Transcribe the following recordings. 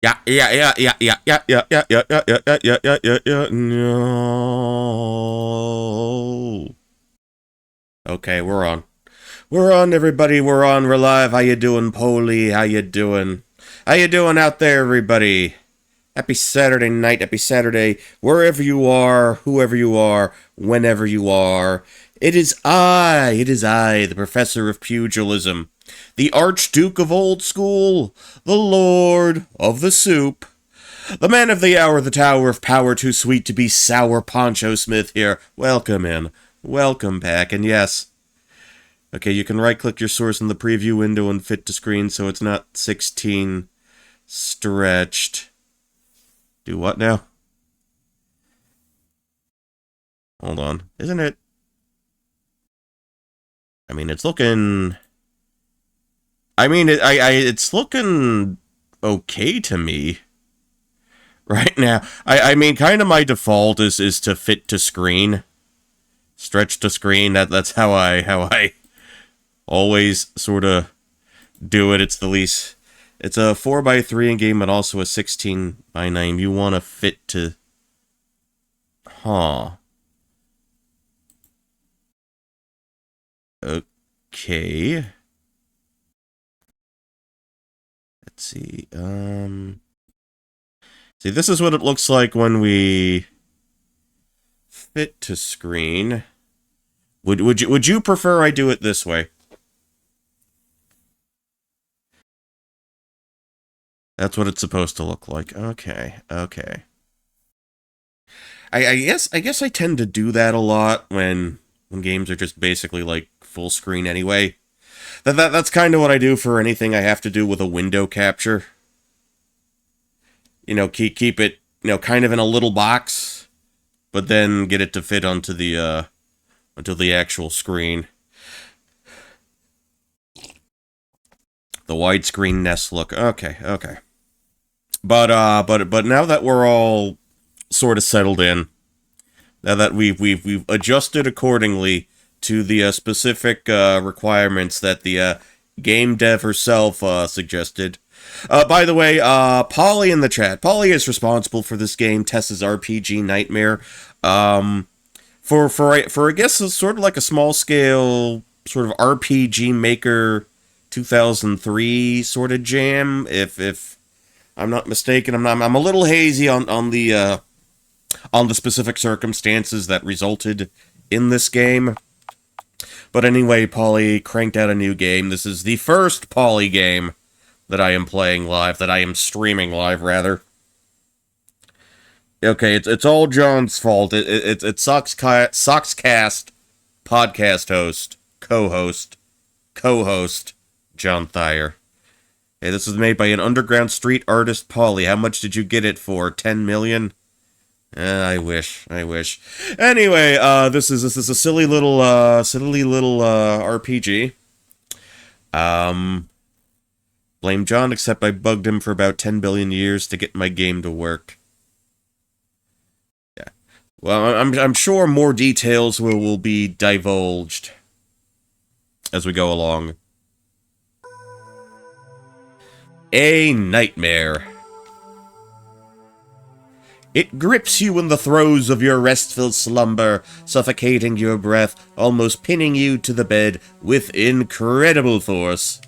Yeah, yeah, yeah, yeah, yeah, yeah, yeah, yeah, yeah, yeah, yeah, yeah, yeah, yeah, yeah, yeah. No. Okay, we're on. We're on, everybody. We're on. We're live. How you doing, Polly? How you doing? How you doing out there, everybody? Happy Saturday night. Happy Saturday, wherever you are, whoever you are, whenever you are. It is I, the Professor of Pugilism, the Archduke of Old School, the Lord of the Soup, the man of the hour, the tower of power too sweet to be sour, Poncho Smith here. Welcome in. Welcome back. And yes, okay, you can right-click your source in the preview window and fit to screen so it's not 16 stretched. Do what now? Hold on. Isn't it? I mean, it's looking... it's looking okay to me right now. I mean, kind of my default is to fit to screen. Stretch to screen. That's how I always sort of do it. It's the least. It's a 4x3 in game, but also a 16x9. You want to fit to. Huh. Okay. Let's see. See, this is what it looks like when we fit to screen. Would you prefer I do it this way? That's what it's supposed to look like. Okay, okay. I guess I tend to do that a lot when games are just basically like full screen anyway. That's kind of what I do for anything I have to do with a window capture. Keep it kind of in a little box, but then get it to fit onto the actual screen. The widescreen Nest look. Okay, okay. But now that we're all sort of settled in, now that we've adjusted accordingly to the specific requirements that the game dev herself suggested. By the way, Polly in the chat. Polly is responsible for this game, Tessa's RPG Nightmare. For I guess it's sort of like a small scale sort of RPG Maker 2003 sort of jam. If I'm not mistaken, I'm a little hazy on the specific circumstances that resulted in this game. But anyway, Polly cranked out a new game. This is the first Polly game that I am playing live, that I am streaming live, rather. Okay, it's all John's fault. It's Sockscast podcast host, co-host, John Thayer. Hey, this was made by an underground street artist, Polly. How much did you get it for? 10 million? I wish. Anyway, this is a silly little RPG. Blame John, except I bugged him for about 10 billion years to get my game to work. Yeah. Well, I'm sure more details will be divulged as we go along. A nightmare. It grips you in the throes of your restful slumber, suffocating your breath, almost pinning you to the bed with incredible force.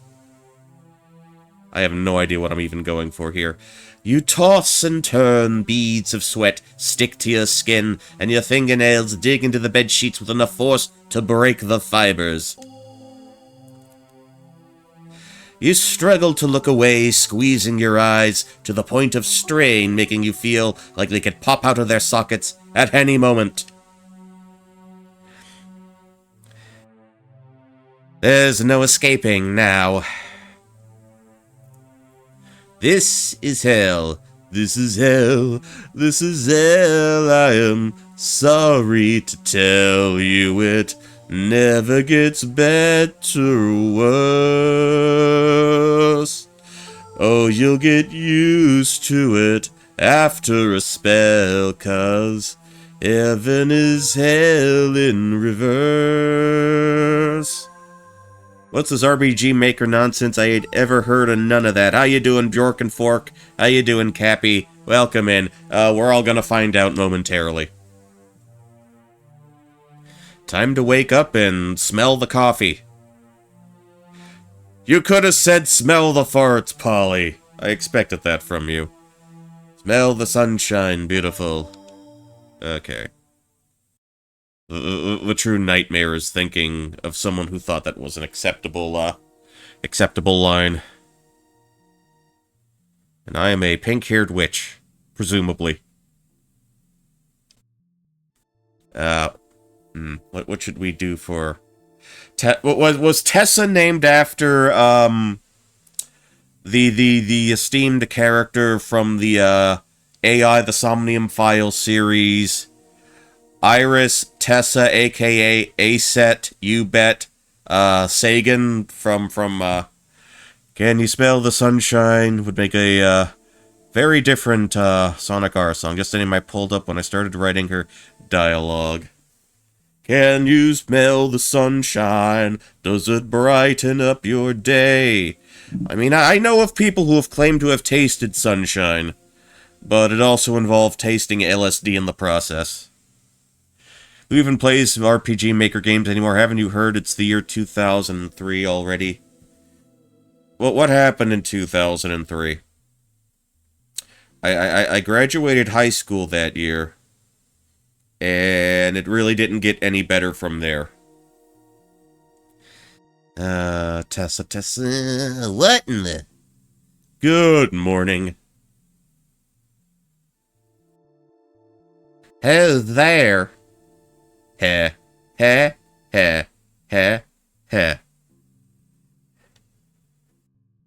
I have no idea what I'm even going for here. You toss and turn, beads of sweat stick to your skin, and your fingernails dig into the bed sheets with enough force to break the fibers. You struggle to look away, squeezing your eyes to the point of strain, making you feel like they could pop out of their sockets at any moment. There's no escaping now. This is hell. This is hell. This is hell. I am sorry to tell you it never gets better or worse. Oh, you'll get used to it after a spell, 'cause heaven is hell in reverse. What's this RPG Maker nonsense? I ain't ever heard of none of that. How you doing, Bjork and Fork? How you doing, Cappy? Welcome in. We're all gonna find out momentarily. Time to wake up and smell the coffee. You could have said smell the farts, Polly. I expected that from you. Smell the sunshine, beautiful. Okay. The true nightmare is thinking of someone who thought that was an acceptable line. And I am a pink-haired witch, presumably. What should we do for... was Tessa named after, the esteemed character from the, AI The Somnium Files series... Iris, Tessa, aka Aset, You Bet, Sagan from, Can You Smell the Sunshine? Would make a, very different, Sonic R song. Just anything I pulled up when I started writing her dialogue. Can you smell the sunshine? Does it brighten up your day? I mean, I know of people who have claimed to have tasted sunshine, but it also involved tasting LSD in the process. Who even plays RPG Maker games anymore? Haven't you heard it's the year 2003 already? What happened in 2003? I graduated high school that year, and it really didn't get any better from there. Tessa, what in the... Good morning. Hello there. Heh, heh, heh, heh, heh.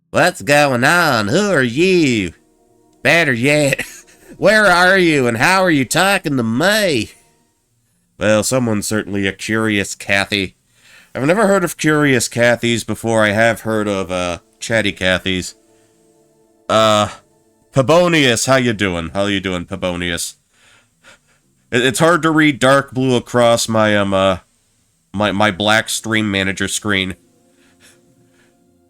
What's going on? Who are you? Better yet, where are you and how are you talking to me? Well, someone's certainly a curious Cathy. I've never heard of curious Cathys before. I have heard of, chatty Cathys. Pabonius, how you doing? How you doing, Pabonius? It's hard to read dark blue across my, my black stream manager screen.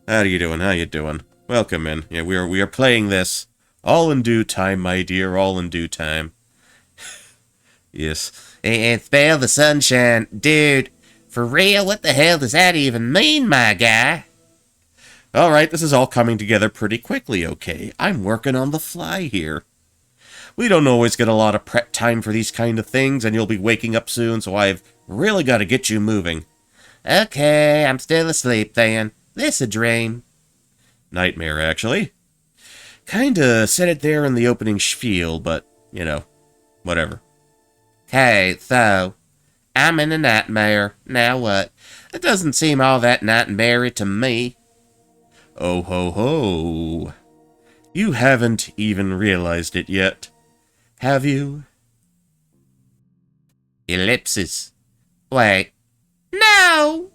How you doing? How you doing? Welcome in. Yeah, we are playing this. All in due time, my dear. All in due time. Yes. And smell the sunshine. Dude, for real? What the hell does that even mean, my guy? Alright, this is all coming together pretty quickly, okay? I'm working on the fly here. We don't always get a lot of prep time for these kind of things, and you'll be waking up soon, so I've really got to get you moving. Okay, I'm still asleep then. This a dream. Nightmare, actually. Kinda said it there in the opening spiel, but, you know, whatever. Hey, so, I'm in a nightmare. Now what? It doesn't seem all that nightmare-y to me. Oh ho ho. You haven't even realized it yet. Have you? Ellipsis. Wait. No!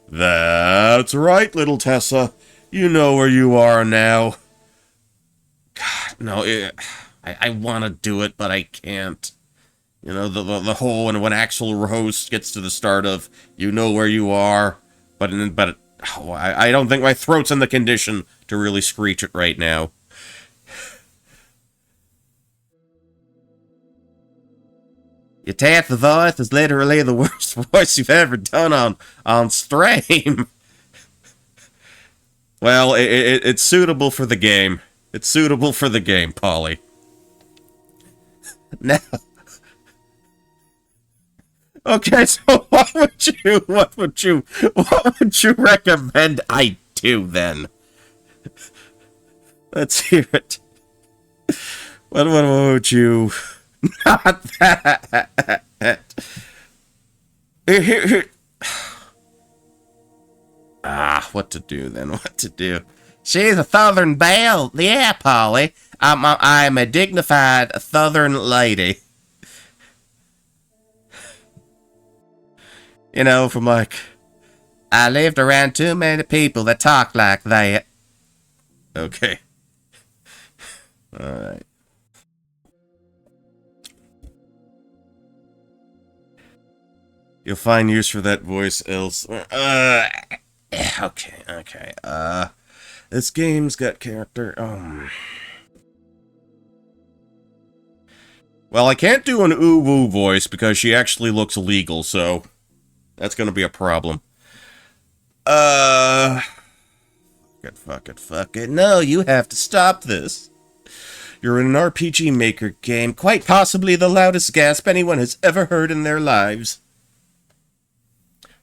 That's right, little Tessa. You know where you are now. God, no, I want to do it, but I can't. You know, the whole, when actual host gets to the start of, you know where you are, but I don't think my throat's in the condition to really screech it right now. Your tenth voice is literally the worst voice you've ever done on stream. Well, it's suitable for the game. It's suitable for the game, Polly. Now, okay, so what would you recommend I do then? Let's hear it. What would you? Not that. Here. What to do then? What to do? She's a Southern belle. Yeah, Polly. I'm a dignified Southern lady. You know, from like, I lived around too many people that talk like that. Okay. Alright. You'll find use for that voice elsewhere. Okay. This game's got character. Well, I can't do an ooh-woo voice because she actually looks legal, so that's gonna be a problem. Fuck it. No, you have to stop this. You're in an RPG Maker game, quite possibly the loudest gasp anyone has ever heard in their lives.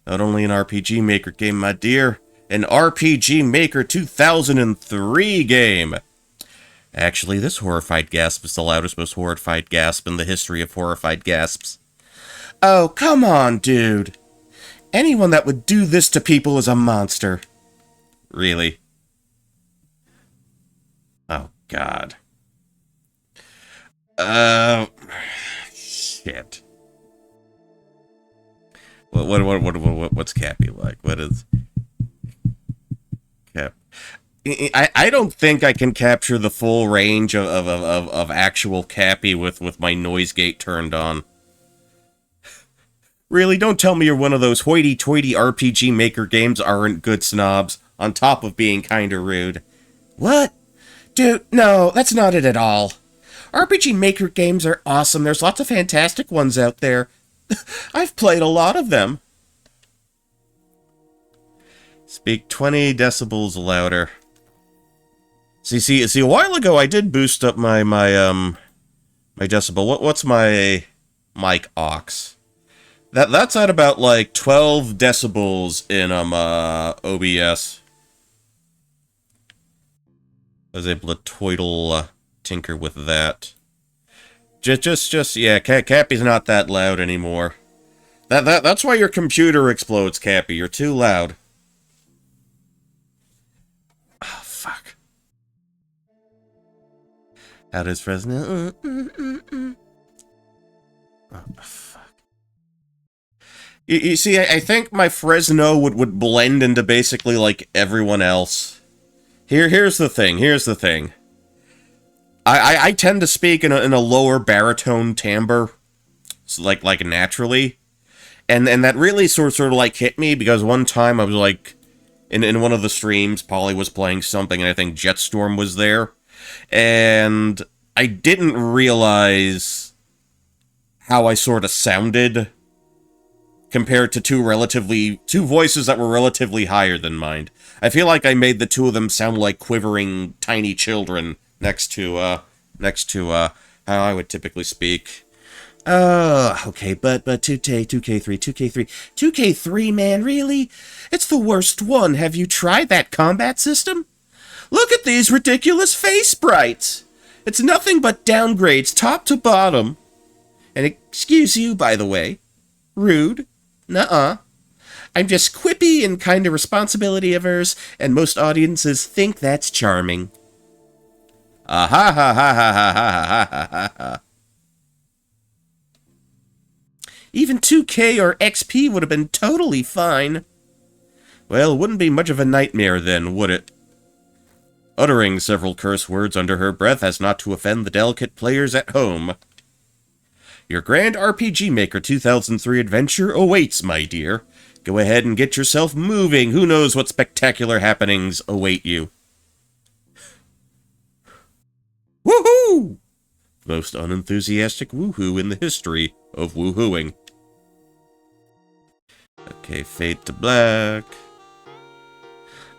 Not only an RPG Maker game, my dear, an RPG Maker 2003 game. Actually, this horrified gasp is the loudest, most horrified gasp in the history of horrified gasps. Oh, come on, dude. Anyone that would do this to people is a monster. Really? Oh, God. Shit. What's Cappy like? What is Cap? I don't think I can capture the full range of actual Cappy with my noise gate turned on. Really, don't tell me you're one of those hoity-toity RPG Maker games aren't good snobs, on top of being kinda rude. What? Dude, no, that's not it at all. RPG Maker games are awesome. There's lots of fantastic ones out there. I've played a lot of them. Speak 20 decibels louder. See, a while ago I did boost up my decibel. What's my mic aux? That's at about like 12 decibels in OBS. I was able to tinker with that. Yeah, Cappy's not that loud anymore. That's why your computer explodes, Cappy. You're too loud. Oh, fuck. How does Fresno? Oh, fuck. You see, I think my Fresno would blend into basically like everyone else. Here's the thing. I tend to speak in a lower baritone timbre, so like naturally, and that really sort of like hit me because one time I was like in one of the streams, Polly was playing something, and I think Jetstorm was there, and I didn't realize how I sort of sounded compared to two voices that were relatively higher than mine. I feel like I made the two of them sound like quivering tiny children next to how I would typically speak. Okay, but 2K3, man, really? It's the worst one. Have you tried that combat system? Look at these ridiculous face sprites. It's nothing but downgrades, top to bottom. And excuse you, by the way. Rude. Nuh-uh. I'm just quippy and kind of responsibility averse, and most audiences think that's charming. Ha ha ha ha ha ha ha ha. Even 2K or XP would have been totally fine. Well, it wouldn't be much of a nightmare then, would it? Uttering several curse words under her breath as not to offend the delicate players at home. Your Grand RPG Maker 2003 adventure awaits, my dear. Go ahead and get yourself moving. Who knows what spectacular happenings await you. Woohoo! Most unenthusiastic woohoo in the history of woohooing. Okay, fade to black.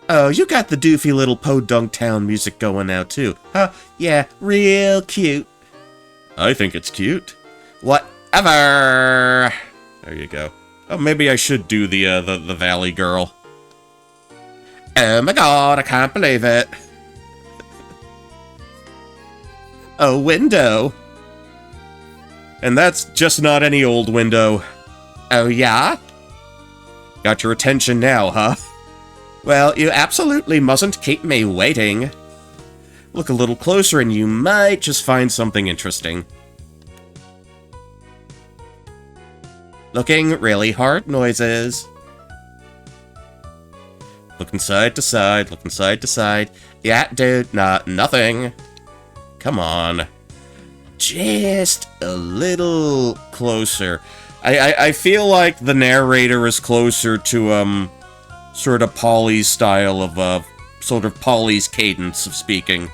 Oh, you got the doofy little Podunk Town music going now, too. Huh? Yeah, real cute. I think it's cute. Whatever! There you go. Oh, maybe I should do the Valley Girl. Oh my god, I can't believe it. A window. And that's just not any old window. Oh yeah? Got your attention now, huh? Well, you absolutely mustn't keep me waiting. Look a little closer and you might just find something interesting. Looking really hard noises. Looking side to side, looking side to side. Yeah, dude, nothing. Come on. Just a little closer. I feel like the narrator is closer to sort of Polly's style of, sort of Polly's cadence of speaking.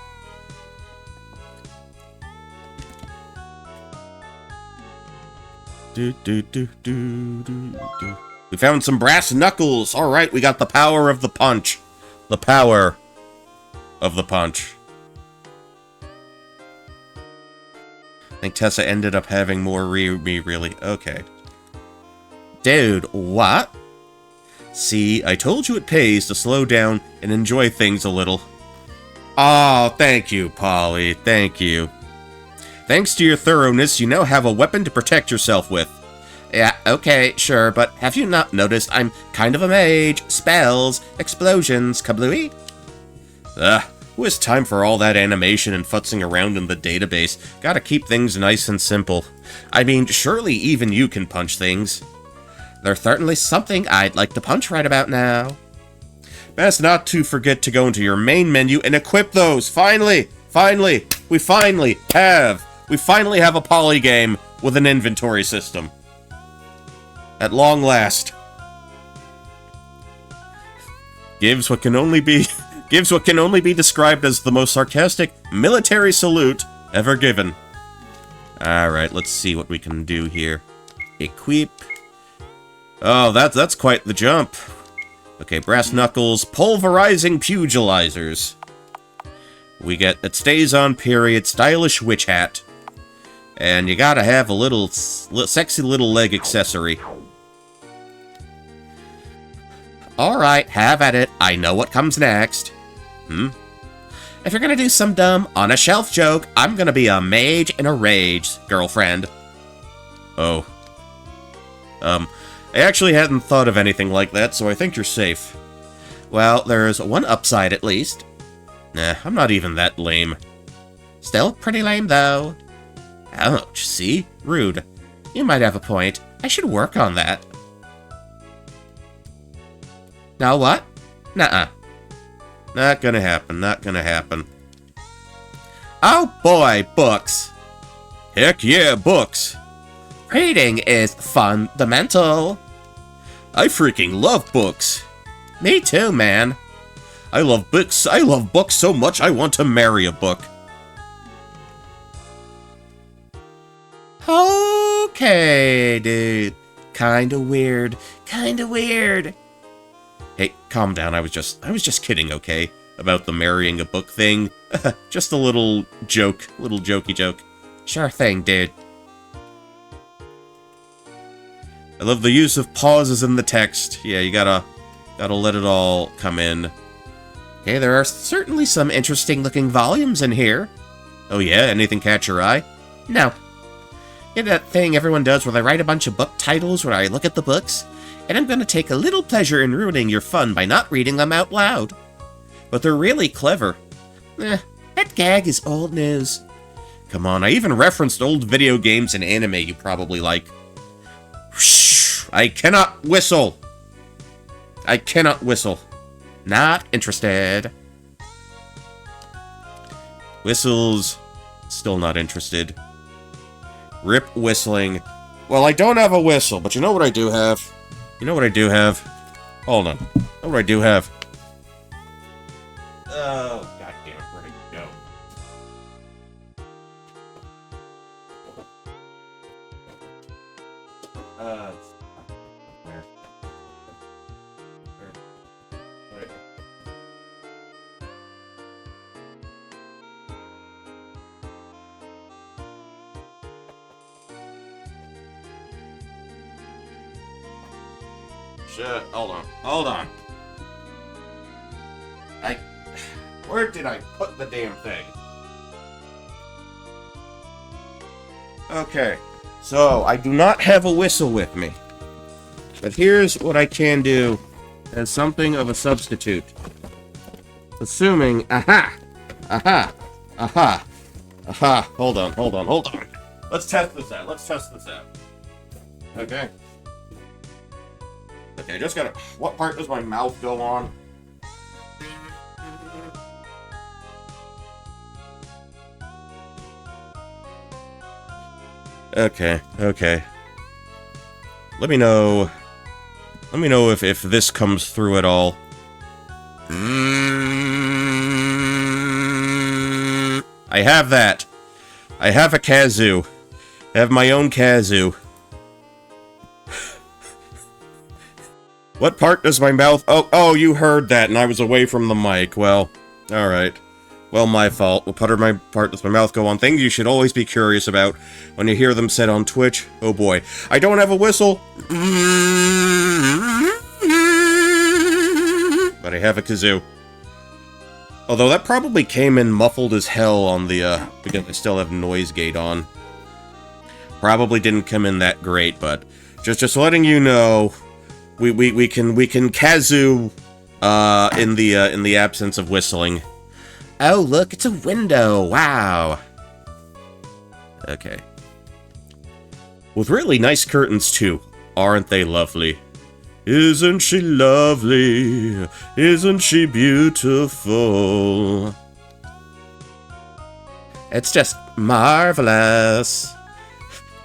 Do, do, do, do, do, do. We found some brass knuckles! Alright, we got the power of the punch. The power of the punch. I think Tessa ended up having more me, really. Okay. Dude, what? See, I told you it pays to slow down and enjoy things a little. Oh, thank you, Polly. Thank you. Thanks to your thoroughness, you now have a weapon to protect yourself with. Yeah, okay, sure, but have you not noticed I'm kind of a mage? Spells, explosions, kablooey? Who has time for all that animation and futzing around in the database? Gotta keep things nice and simple. I mean, surely even you can punch things. There's certainly something I'd like to punch right about now. Best not to forget to go into your main menu and equip those! Finally! We finally have a poly game with an inventory system. At long last. Gives what can only be described as the most sarcastic military salute ever given. Alright, let's see what we can do here. Equip. Oh, that's quite the jump. Okay, brass knuckles, pulverizing pugilizers. We get it stays on period, stylish witch hat. And you gotta have a little sexy little leg accessory. Alright, have at it. I know what comes next. If you're gonna do some dumb, on-a-shelf joke, I'm gonna be a mage in a rage, girlfriend. Oh. I actually hadn't thought of anything like that, so I think you're safe. Well, there's one upside at least. Nah, I'm not even that lame. Still pretty lame, though. Ouch, see? Rude. You might have a point. I should work on that. Now what? Nuh-uh. Not gonna happen, not gonna happen. Oh boy, books. Heck yeah, books. Reading is fundamental. I freaking love books. Me too, man. I love books so much I want to marry a book. Okay, dude. Kinda weird. Hey, calm down. I was just kidding, okay? About the marrying a book thing. Just a little jokey joke. Sure thing, dude. I love the use of pauses in the text. Yeah, you gotta let it all come in. Okay, there are certainly some interesting looking volumes in here. Oh yeah, anything catch your eye? No. You know that thing everyone does where they write a bunch of book titles where I look at the books? And I'm gonna take a little pleasure in ruining your fun by not reading them out loud. But they're really clever. That gag is old news. Come on, I even referenced old video games and anime you probably like. Whoosh, I cannot whistle. Not interested. Whistles. Still not interested. Rip whistling. Well, I don't have a whistle, but you know what I do have? Hold on. You know what I do have? Oh, goddamn, where'd it go? Where? Shit, hold on. Where did I put the damn thing? Okay, so I do not have a whistle with me. But here's what I can do as something of a substitute. Assuming, aha! Hold on. Let's test this out. Okay. Okay, I just gotta... What part does my mouth go on? Okay. Let me know Let me know if this comes through at all. I have that. I have a kazoo. I have my own kazoo. What part does my mouth... Oh, you heard that, and I was away from the mic. Well, alright. Well, my fault. What part does my mouth go on? Things you should always be curious about when you hear them said on Twitch. Oh boy. I don't have a whistle. But I have a kazoo. Although that probably came in muffled as hell on the, because I still have noise gate on. Probably didn't come in that great, but just letting you know, we can kazoo, in the absence of whistling. Oh, look, it's a window. Wow. Okay. With really nice curtains, too. Aren't they lovely? Isn't she lovely? Isn't she beautiful? It's just marvelous.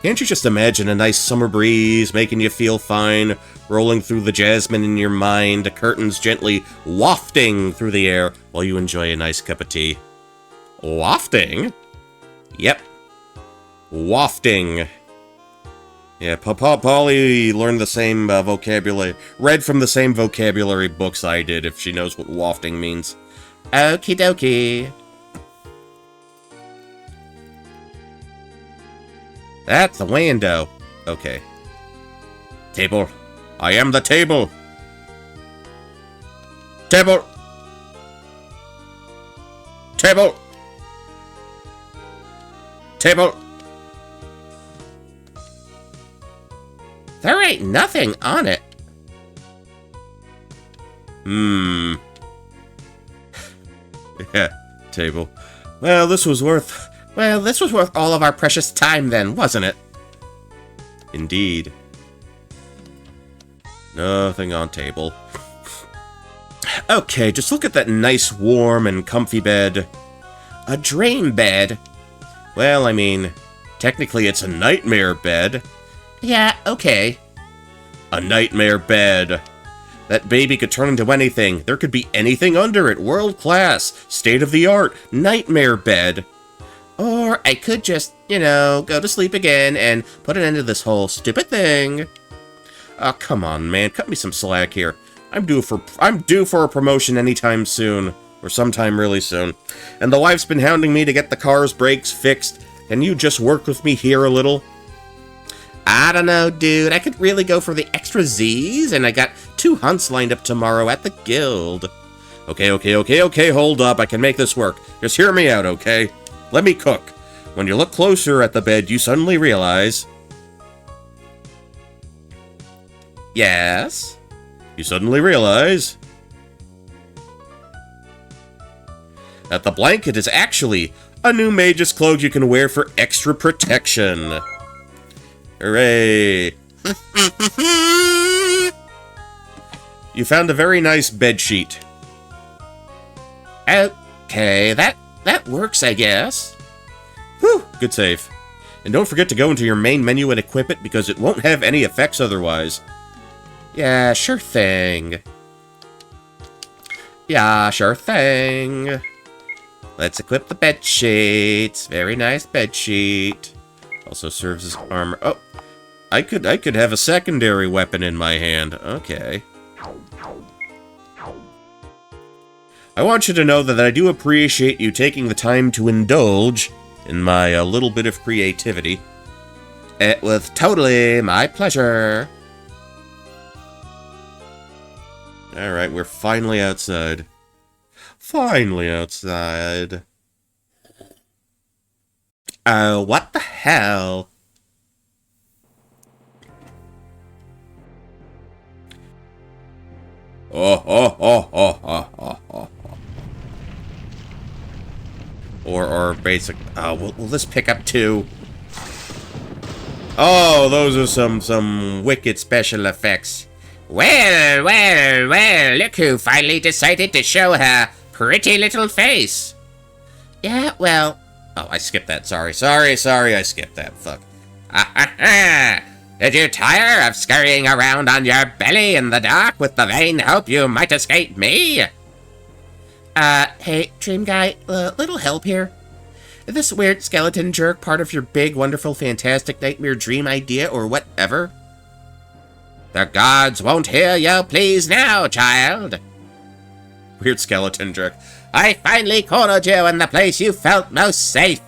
Can't you just imagine a nice summer breeze making you feel fine, rolling through the jasmine in your mind, the curtains gently wafting through the air while you enjoy a nice cup of tea? Wafting? Yep. Wafting. Yeah, Polly learned the same vocabulary, read from the same vocabulary books I did, if she knows what wafting means. Okie dokie. That's the window. Okay. Table. I am the table. Table. Table. Table. There ain't nothing on it. Yeah, table. Well, this was worth all of our precious time then, wasn't it? Indeed. Nothing on table. Okay, just look at that nice, warm, and comfy bed. A dream bed. Well, I mean, technically it's a nightmare bed. Yeah, okay. A nightmare bed. That baby could turn into anything. There could be anything under it. World class. State of the art. Nightmare bed. Or I could just, go to sleep again and put an end to this whole stupid thing. Oh, come on, man. Cut me some slack here. I'm due for a promotion anytime soon. Or sometime really soon. And the wife's been hounding me to get the car's brakes fixed. Can you just work with me here a little? I don't know, dude. I could really go for the extra Z's, and I got 2 hunts lined up tomorrow at the guild. Okay, hold up. I can make this work. Just hear me out, okay? Let me cook. When you look closer at the bed, you suddenly realize... Yes? You suddenly realize... that the blanket is actually a new mage's cloak you can wear for extra protection. Hooray! You found a very nice bedsheet. Okay, that works, I guess. Whew, good save. And don't forget to go into your main menu and equip it, because it won't have any effects otherwise. Yeah, sure thing. Yeah, sure thing. Let's equip the bedsheet. Very nice bedsheet. Also serves as armor. Oh, I could have a secondary weapon in my hand. Okay. I want you to know that I do appreciate you taking the time to indulge in my little bit of creativity. It was totally my pleasure. Alright, we're finally outside. Finally outside. Oh, what the hell? Or basic. Will this pick up too? Oh, those are some wicked special effects. Well, look who finally decided to show her pretty little face. Yeah, well... Oh, I skipped that. Sorry, I skipped that. Fuck. Did you tire of scurrying around on your belly in the dark with the vain hope you might escape me? Hey, dream guy, little help here. Is this weird skeleton jerk part of your big, wonderful, fantastic nightmare dream idea or whatever? The gods won't hear your pleas now, child. Weird skeleton jerk. I finally cornered you in the place you felt most safe.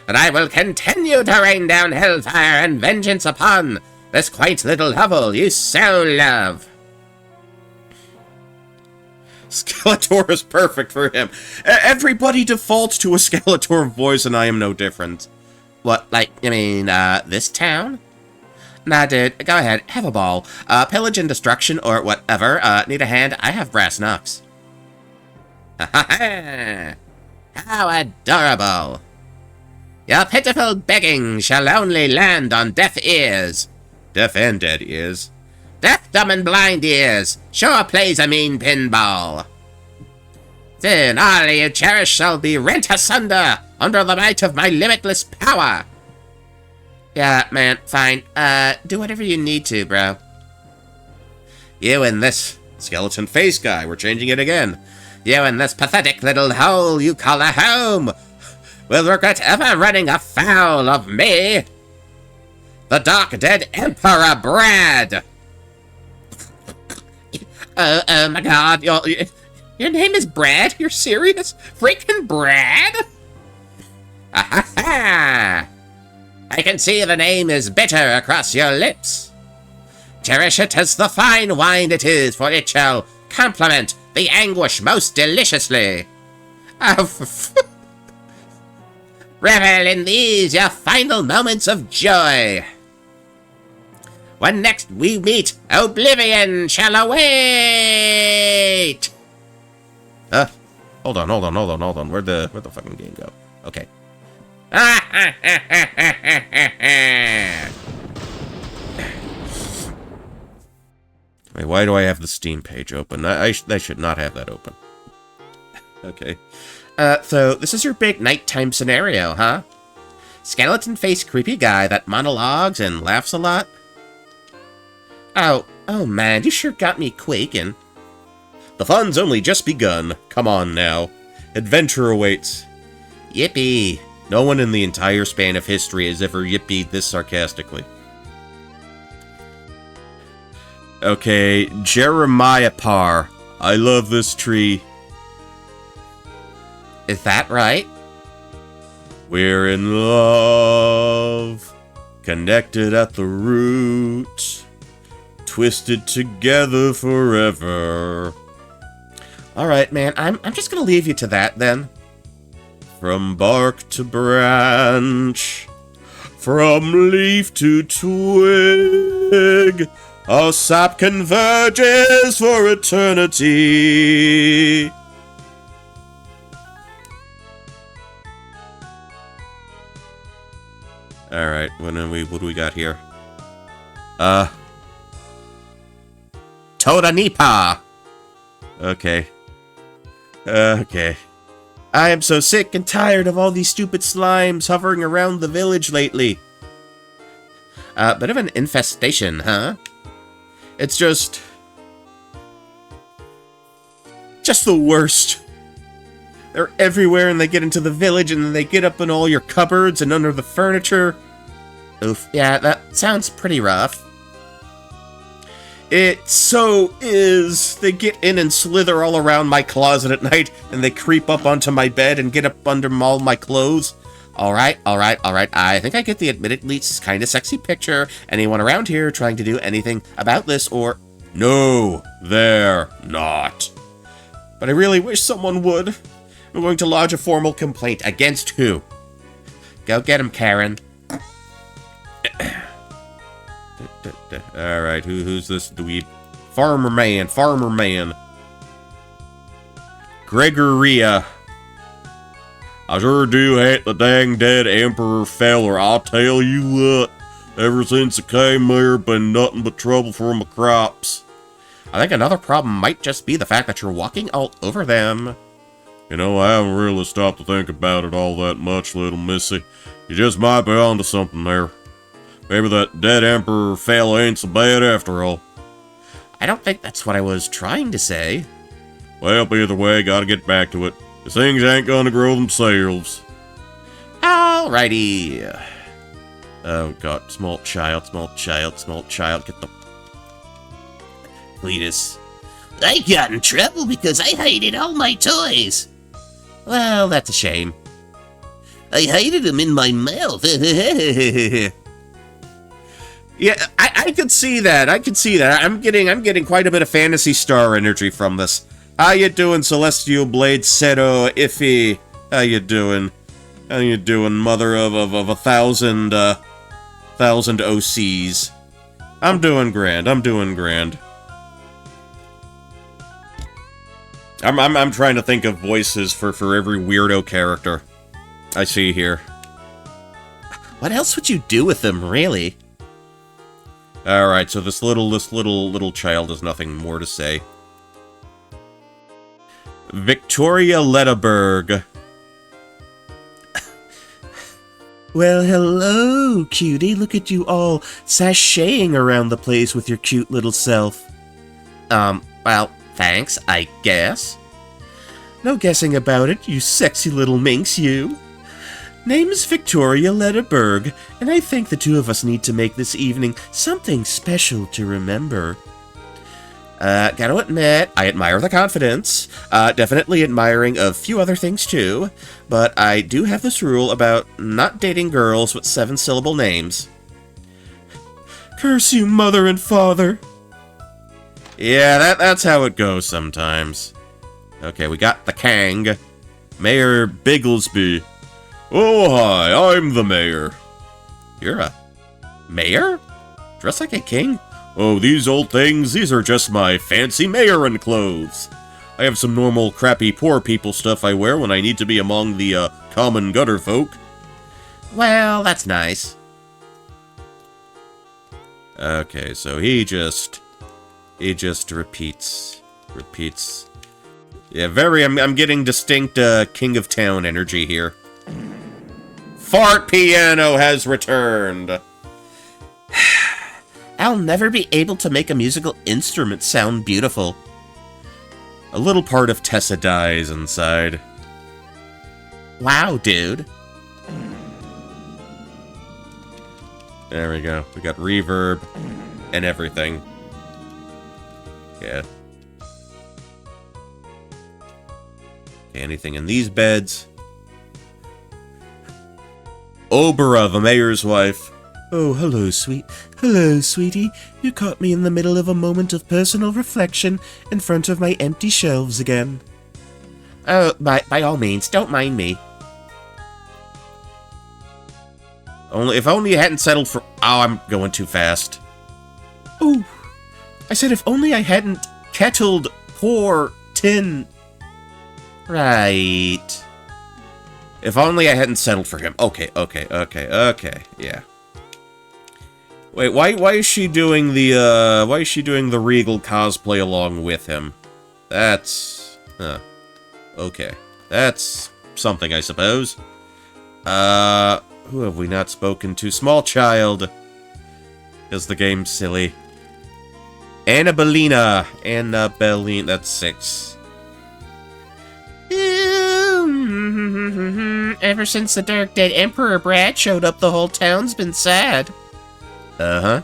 And I will continue to rain down hellfire and vengeance upon this quaint little hovel you so love. Skeletor is perfect for him. Everybody defaults to a Skeletor voice, and I am no different. What, like, you mean, this town? Nah, dude, go ahead, have a ball. Pillage and destruction or whatever. Need a hand? I have brass knucks. Ha ha ha! How adorable! Your pitiful begging shall only land on deaf ears. Deaf and dead ears. Deaf, dumb, and blind ears sure plays a mean pinball. Soon all you cherish shall be rent asunder under the might of my limitless power. Yeah, man, fine. Do whatever you need to, bro. You and this skeleton face guy, we're changing it again. You and this pathetic little hole you call a home will regret ever running afoul of me, the Dark Dead Emperor Brad. Oh my god, your name is Brad? You're serious? Freaking Brad? Ha ha! I can see the name is bitter across your lips. Cherish it as the fine wine it is, for it shall complement the anguish most deliciously. Revel in these, your final moments of joy. When next we meet, oblivion shall await. Hold on. Where'd the fucking game go? Okay. Wait, why do I have the Steam page open? I should not have that open. Okay. So this is your big nighttime scenario, huh? Skeleton face creepy guy that monologues and laughs a lot? Oh man, you sure got me quaking. The fun's only just begun. Come on now. Adventure awaits. Yippee. No one in the entire span of history has ever yippied this sarcastically. Okay, Jeremiah Parr. I love this tree. Is that right? We're in love. Connected at the root. Twisted together forever. Alright, man, I'm just gonna leave you to that, then. From bark to branch, from leaf to twig, our sap converges for eternity. Alright, what do we got here? Toda Nipa. Okay. Okay. I am so sick and tired of all these stupid slimes hovering around the village lately. Bit of an infestation, huh? It's just the worst. They're everywhere and they get into the village and then they get up in all your cupboards and under the furniture. Oof. Yeah, that sounds pretty rough. It so is. They get in and slither all around my closet at night, and they creep up onto my bed and get up under all my clothes. Alright. I think I get the admittedly kind of sexy picture. Anyone around here trying to do anything about this, or... No, they're not. But I really wish someone would. I'm going to lodge a formal complaint. Against who? Go get him, Karen. Alright, who's this dweeb? Farmer Man. Gregoria. I sure do hate the dang dead Emperor feller, I'll tell you what. Ever since I came here, been nothing but trouble for my crops. I think another problem might just be the fact that you're walking all over them. You know, I haven't really stopped to think about it all that much, little missy. You just might be onto something there. Maybe that dead Emperor fella ain't so bad after all. I don't think that's what I was trying to say. Well, either way, gotta get back to it. The things ain't gonna grow themselves. Alrighty. Oh god, small child, get the... Cletus. I got in trouble because I hided all my toys. Well, that's a shame. I hided them in my mouth. Yeah, I could see that. I'm getting quite a bit of Phantasy Star energy from this. How you doing, Celestial Blade Seto Iffy? How you doing? Mother of 1,000 OCs? I'm doing grand. I'm trying to think of voices for every weirdo character I see here. What else would you do with them, really? All right, so this little child has nothing more to say. Victoria Letterberg. Well, hello, cutie. Look at you all sashaying around the place with your cute little self. Well, thanks, I guess. No guessing about it, you sexy little minx, you. Name's Victoria Letterberg, and I think the two of us need to make this evening something special to remember. Gotta admit, I admire the confidence. Definitely admiring a few other things too, but I do have this rule about not dating girls with 7-syllable names. Curse you, mother and father. Yeah, that's how it goes sometimes. Okay, we got the Kang. Mayor Bigglesby. Oh, hi, I'm the mayor. You're a mayor? Dressed like a king? Oh, these old things, these are just my fancy mayorin' clothes. I have some normal, crappy, poor people stuff I wear when I need to be among the, common gutter folk. Well, that's nice. Okay, so he just repeats. Yeah, I'm getting distinct, King of Town energy here. Fart Piano has returned! I'll never be able to make a musical instrument sound beautiful. A little part of Tessa dies inside. Wow, dude. There we go. We got reverb and everything. Yeah. Okay, anything in these beds? Obera, the mayor's wife. Oh, hello, sweetie. You caught me in the middle of a moment of personal reflection in front of my empty shelves again. Oh, by all means, don't mind me. If only you hadn't settled for... Oh, I'm going too fast. Oh, I said if only I hadn't kettled poor Tin. Right. If only I hadn't settled for him. Okay, yeah. Wait, why is she doing the Regal cosplay along with him? That's... okay. That's something, I suppose. Who have we not spoken to? Small child. Because the game's silly. Annabellina, that's 6. Ever since the Dark Dead Emperor Brad showed up, the whole town's been sad. Uh-huh.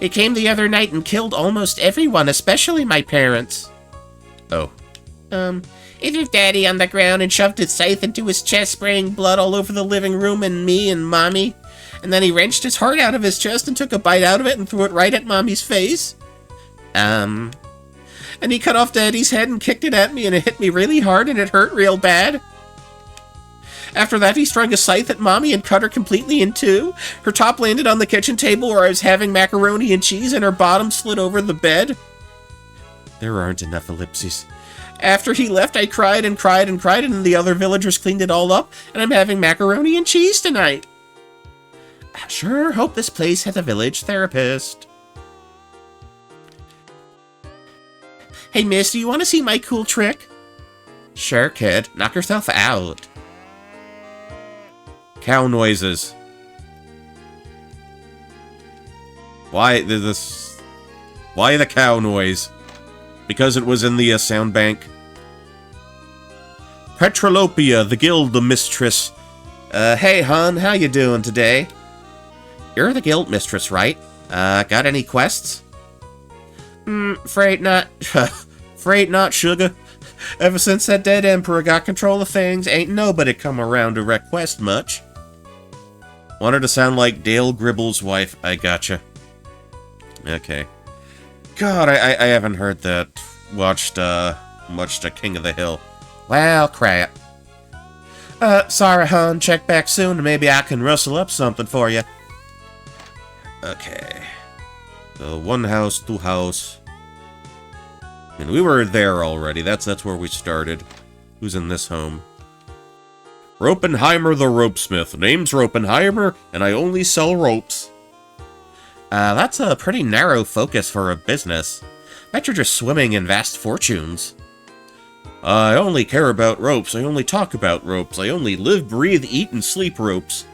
He came the other night and killed almost everyone, especially my parents. Oh. He threw Daddy on the ground and shoved his scythe into his chest, spraying blood all over the living room and me and Mommy. And then he wrenched his heart out of his chest and took a bite out of it and threw it right at Mommy's face. And he cut off Daddy's head and kicked it at me, and it hit me really hard and it hurt real bad. After that, he strung a scythe at Mommy and cut her completely in two. Her top landed on the kitchen table where I was having macaroni and cheese, and her bottom slid over the bed. There aren't enough ellipses. After he left, I cried and cried and cried, and the other villagers cleaned it all up, and I'm having macaroni and cheese tonight. I sure hope this place has a village therapist. Hey, miss, do you want to see my cool trick? Sure, kid. Knock yourself out. Cow noises. Why this? Why the cow noise? Because it was in the sound bank. Petrolopia, the guild mistress. Hey, hon, how you doing today? You're the guild mistress, right? Got any quests? Afraid not. Afraid not, sugar. Ever since that dead emperor got control of things, ain't nobody come around to request much. Wanted to sound like Dale Gribble's wife. I gotcha. Okay. God, I haven't heard that. Watched King of the Hill. Well, crap. Sorry, hon. Check back soon and maybe I can rustle up something for you. Okay. So, one house, two house. And we were there already. That's where we started. Who's in this home? Ropenheimer the Ropesmith. Name's Ropenheimer, and I only sell ropes. That's a pretty narrow focus for a business. Bet you're just swimming in vast fortunes. I only care about ropes. I only talk about ropes. I only live, breathe, eat, and sleep ropes.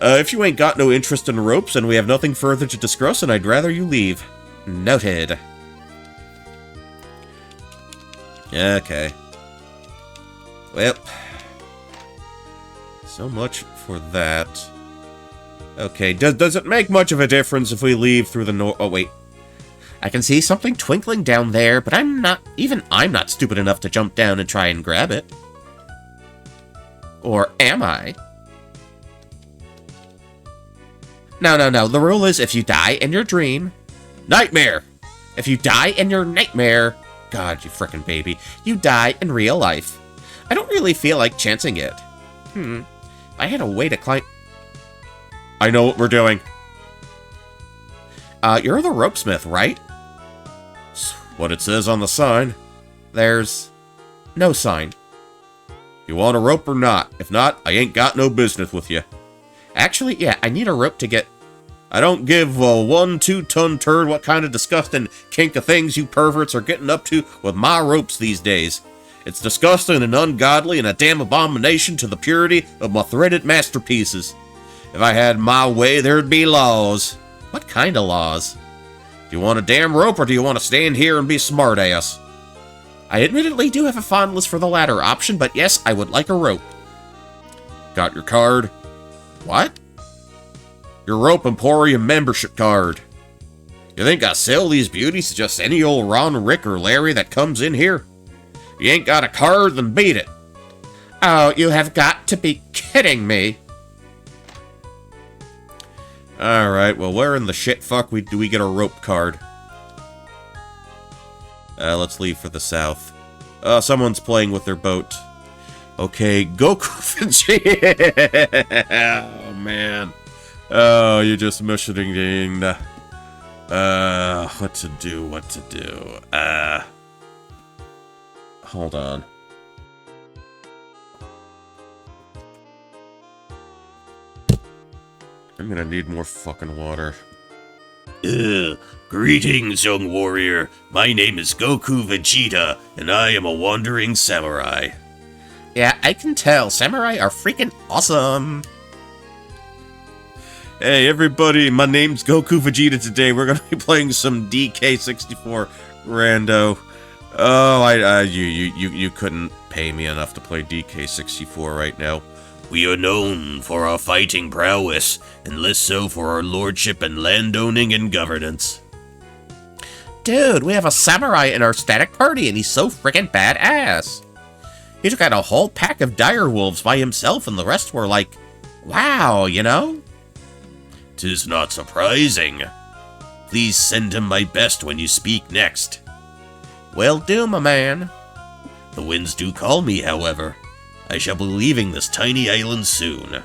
If you ain't got no interest in ropes and we have nothing further to discuss, and I'd rather you leave. Noted. Okay. Well, so much for that. Okay, does it make much of a difference if we leave through the north? Oh, wait. I can see something twinkling down there, but I'm not stupid enough to jump down and try and grab it. Or am I? No. The rule is if you die in your dream, nightmare. If you die in your nightmare, God, you frickin' baby, you die in real life. I don't really feel like chancing it. I had a way to climb. I know what we're doing. You're the ropesmith, right? What it says on the sign. There's no sign. You want a rope or not? If not, I ain't got no business with you. Actually, yeah, I need a rope to get... I don't give a 1-2-ton turd what kind of disgusting kink of things you perverts are getting up to with my ropes these days. It's disgusting and ungodly and a damn abomination to the purity of my threaded masterpieces. If I had my way, there'd be laws. What kind of laws? Do you want a damn rope or do you want to stand here and be smartass? I admittedly do have a fondness for the latter option, but yes, I would like a rope. Got your card? What? Your Rope Emporium membership card. You think I sell these beauties to just any old Ron, Rick, or Larry that comes in here? If you ain't got a card, then beat it. Oh, you have got to be kidding me. Alright, well, where in the shit fuck do we get a rope card? Let's leave for the south. Someone's playing with their boat. Okay, Goku Vegeta! Oh, man. Oh, you're just mushing. What to do? Hold on. I'm gonna need more fucking water. Greetings, young warrior. My name is Goku Vegeta, and I am a wandering samurai. Yeah, I can tell. Samurai are freaking awesome. Hey, everybody, my name's Goku Vegeta today. We're gonna be playing some DK64 rando. Oh, you couldn't pay me enough to play DK64 right now. We are known for our fighting prowess, and less so for our lordship and landowning and governance. Dude, we have a samurai in our static party, and he's so freaking badass. He took out a whole pack of dire wolves by himself, and the rest were like, wow, you know? 'Tis not surprising. Please send him my best when you speak next. Will do, my man. The winds do call me, however. I shall be leaving this tiny island soon.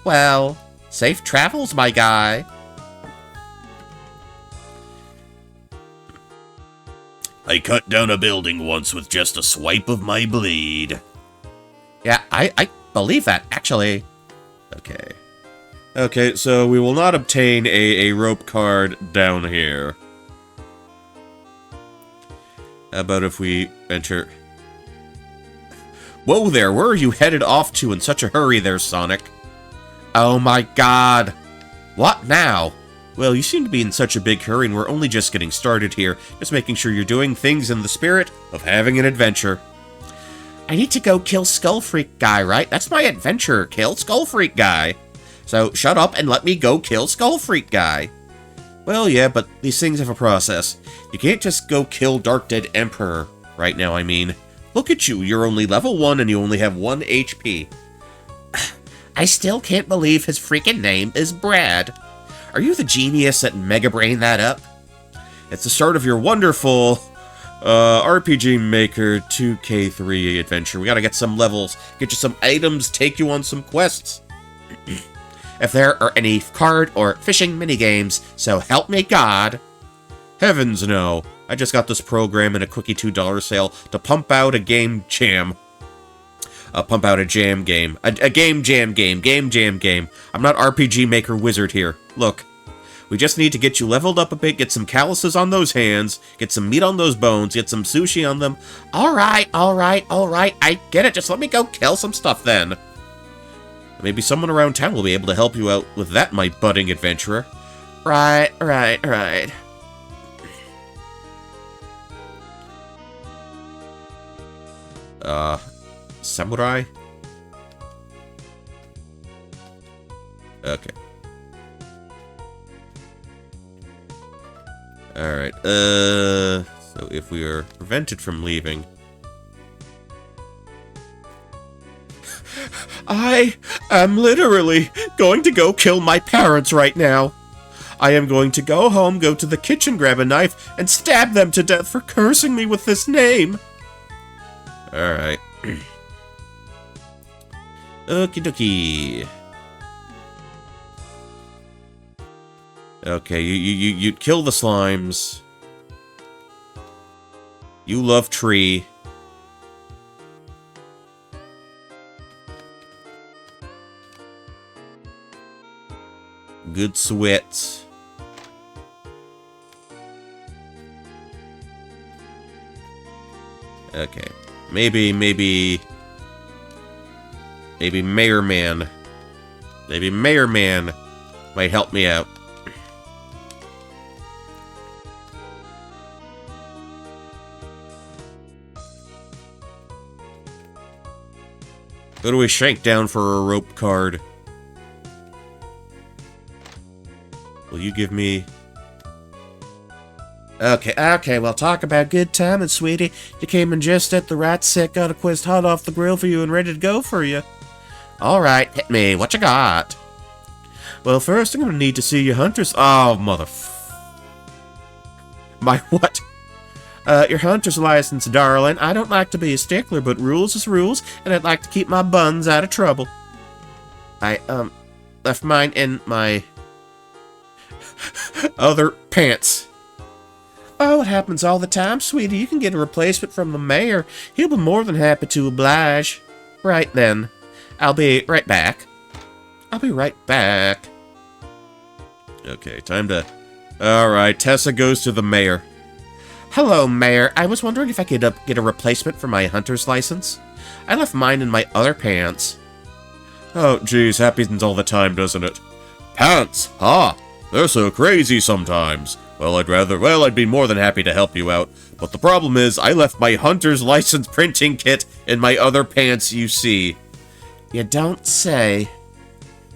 Well, safe travels, my guy. I cut down a building once with just a swipe of my blade. Yeah, I believe that, actually. Okay. Okay, so we will not obtain a rope card down here. How about if we enter... Whoa there, where are you headed off to in such a hurry there, Sonic? Oh my god. What now? Well, you seem to be in such a big hurry and we're only just getting started here. Just making sure you're doing things in the spirit of having an adventure. I need to go kill Skull Freak guy, right? That's my adventure, kill Skull Freak guy. So shut up and let me go kill Skull Freak guy. Well, yeah, but these things have a process. You can't just go kill Dark Dead Emperor right now, I mean. Look at you, you're only level 1 and you only have 1 HP. I still can't believe his freaking name is Brad. Are you the genius that Mega Brained that up? It's the start of your wonderful RPG Maker 2K3 adventure. We gotta get some levels, get you some items, take you on some quests. If there are any card or fishing minigames, so help me God. Heavens no. I just got this program in a quickie $2 sale to pump out a game jam. Pump out a jam game. A game jam game. Game jam game. I'm not RPG Maker Wizard here. Look. We just need to get you leveled up a bit, get some calluses on those hands, get some meat on those bones, get some sushi on them. Alright, I get it. Just let me go kill some stuff then. Maybe someone around town will be able to help you out with that, my budding adventurer. Right. Samurai? Okay. Alright, so if we are prevented from leaving... I am literally going to go kill my parents right now. I am going to go home, go to the kitchen, grab a knife, and stab them to death for cursing me with this name. Alright. Okie dokie. Okay, you kill the slimes. You love tree. Good sweats. Okay. Maybe Mayor Man. Maybe Mayor Man might help me out. Who do we shank down for a rope card? Will you give me... Okay, well, talk about good timing, sweetie. You came in just at the right sec, got a quest hot off the grill for you and ready to go for you. Alright, hit me. What you got? Well, first I'm gonna need to see your hunter's... Oh, My what? Your hunter's license, darling. I don't like to be a stickler, but rules is rules, and I'd like to keep my buns out of trouble. I, left mine in my... other pants. Oh, it happens all the time, sweetie. You can get a replacement from the mayor. He'll be more than happy to oblige. Right then. I'll be right back. Okay, time to... Alright, Tessa goes to the mayor. Hello, Mayor. I was wondering if I could get a replacement for my hunter's license. I left mine in my other pants. Oh, geez, happens all the time, doesn't it? Pants, huh? They're so crazy sometimes. Well, I'd be more than happy to help you out. But the problem is, I left my hunter's license printing kit in my other pants, you see. You don't say.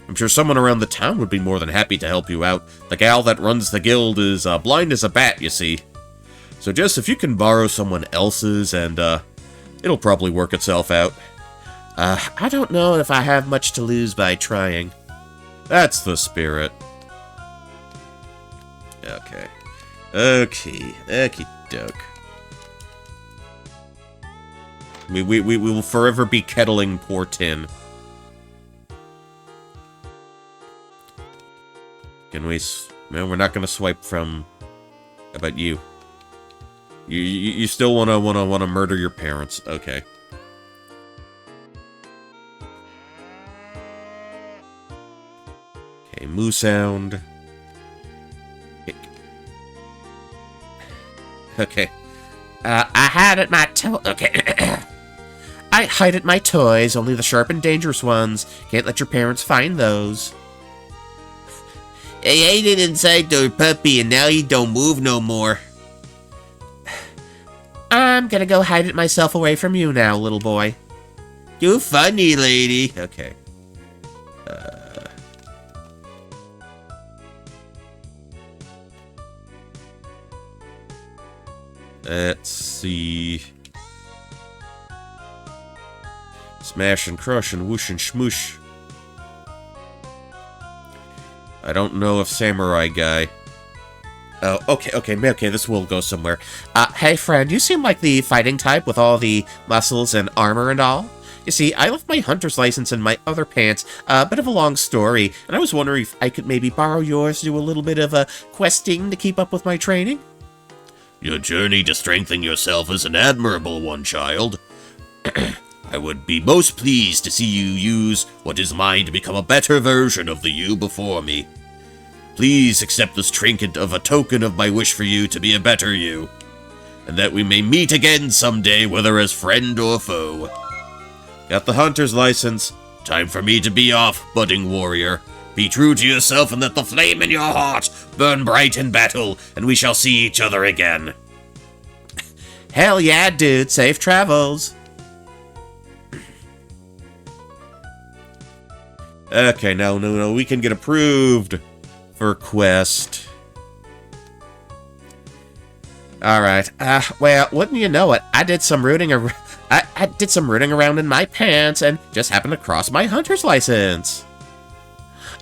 I'm sure someone around the town would be more than happy to help you out. The gal that runs the guild is blind as a bat, you see. So just if you can borrow someone else's, and it'll probably work itself out. I don't know if I have much to lose by trying. That's the spirit. Okay. Okie doke. We will forever be kettling poor Tin. Can we... No, we're not gonna swipe from... How about you? You still wanna murder your parents. Okay. Okay, moo sound. Okay. I hide at my Okay. I hide at my toys, only the sharp and dangerous ones. Can't let your parents find those. I ate it inside the puppy and now he don't move no more. I'm gonna go hide it myself away from you now, little boy. You funny lady. Okay. Let's see. Smash and crush and whoosh and smoosh. I don't know if samurai guy. Oh, okay, this will go somewhere. Hey friend, you seem like the fighting type with all the muscles and armor and all. You see, I left my hunter's license in my other pants, bit of a long story, and I was wondering if I could maybe borrow yours to do a little bit of questing to keep up with my training. Your journey to strengthen yourself is an admirable one, child. I would be most pleased to see you use what is mine to become a better version of the you before me. Please accept this trinket of a token of my wish for you to be a better you, and that we may meet again someday, whether as friend or foe. Got the hunter's license. Time for me to be off, budding warrior. Be true to yourself and let the flame in your heart burn bright in battle, and we shall see each other again. Hell yeah, dude, safe travels. Okay, no, we can get approved for quest. Alright, well, wouldn't you know it, I did some rooting around in my pants and just happened to cross my hunter's license.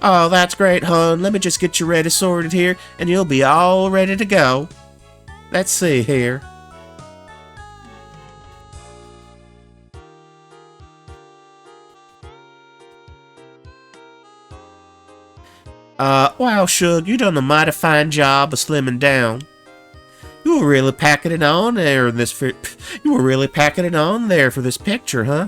Oh, that's great, hon. Let me just get you ready sorted here, and you'll be all ready to go. Let's see here. Wow, Shug, you done a mighty fine job of slimming down. You were really packing it on there in this. You were really packing it on there for this picture, huh?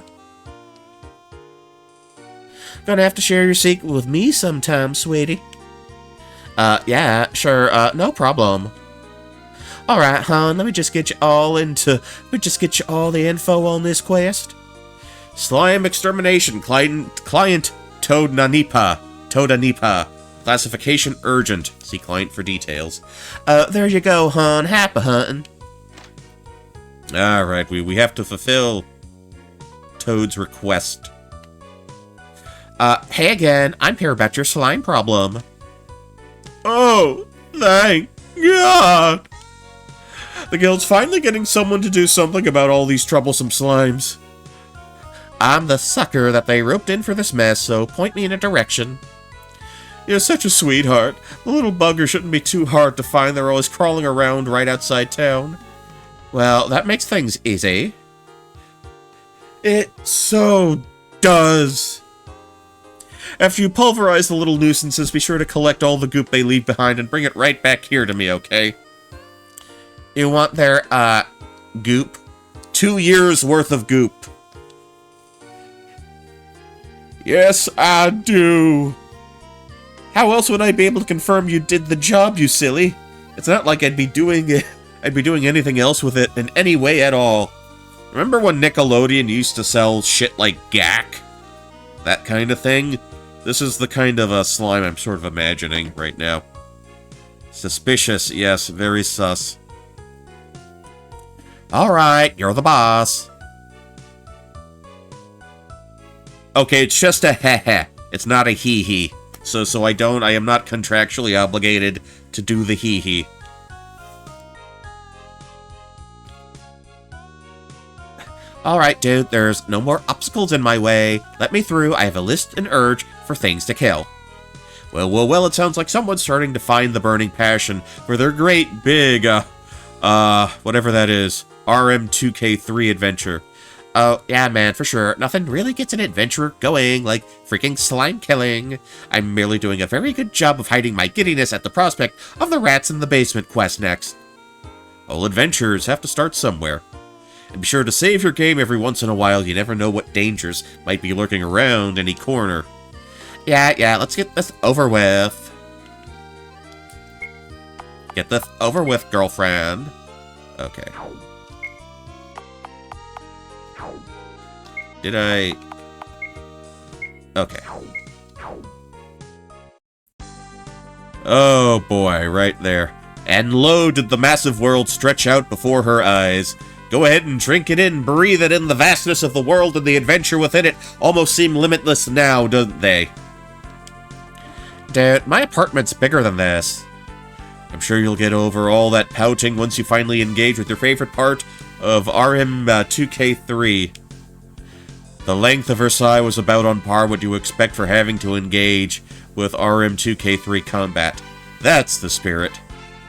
Gonna have to share your secret with me sometime, sweetie. Yeah, sure. No problem. All right, hon. Let me just get you all the info on this quest. Slime extermination, client Todanipa. Classification urgent. See client for details. There you go, hon. Happy hunting. Alright, we have to fulfill Toad's request. Hey again. I'm here about your slime problem. Oh, thank God! The guild's finally getting someone to do something about all these troublesome slimes. I'm the sucker that they roped in for this mess, so point me in a direction. You're such a sweetheart. The little bugger shouldn't be too hard to find. They're always crawling around right outside town. Well, that makes things easy. It so does. After you pulverize the little nuisances, be sure to collect all the goop they leave behind and bring it right back here to me, okay? You want their, goop? 2 years worth of goop. Yes, I do. How else would I be able to confirm you did the job, you silly? It's not like I'd be doing anything else with it in any way at all. Remember when Nickelodeon used to sell shit like gack? That kind of thing? This is the kind of a slime I'm sort of imagining right now. Suspicious, yes, very sus. Alright, you're the boss. Okay, it's just a heh-heh. It's not a hee-hee. So I am not contractually obligated to do the hee-hee. Alright, dude, there's no more obstacles in my way. Let me through. I have a list and urge for things to kill. Well, it sounds like someone's starting to find the burning passion for their great big, whatever that is, RM2K3 adventure. Oh, yeah, man, for sure. Nothing really gets an adventurer going like freaking slime killing. I'm merely doing a very good job of hiding my giddiness at the prospect of the rats in the basement quest next. All adventures have to start somewhere. And be sure to save your game every once in a while. You never know what dangers might be lurking around any corner. Yeah, let's get this over with. Get this over with, girlfriend. Okay. Did I... Okay. Oh boy, right there. And lo, did the massive world stretch out before her eyes. Go ahead and drink it in, breathe it in. The vastness of the world and the adventure within it almost seem limitless now, don't they? Dude, my apartment's bigger than this. I'm sure you'll get over all that pouting once you finally engage with your favorite part of RM2K3. The length of her sigh was about on par what you expect for having to engage with RM2K3 combat. That's the spirit.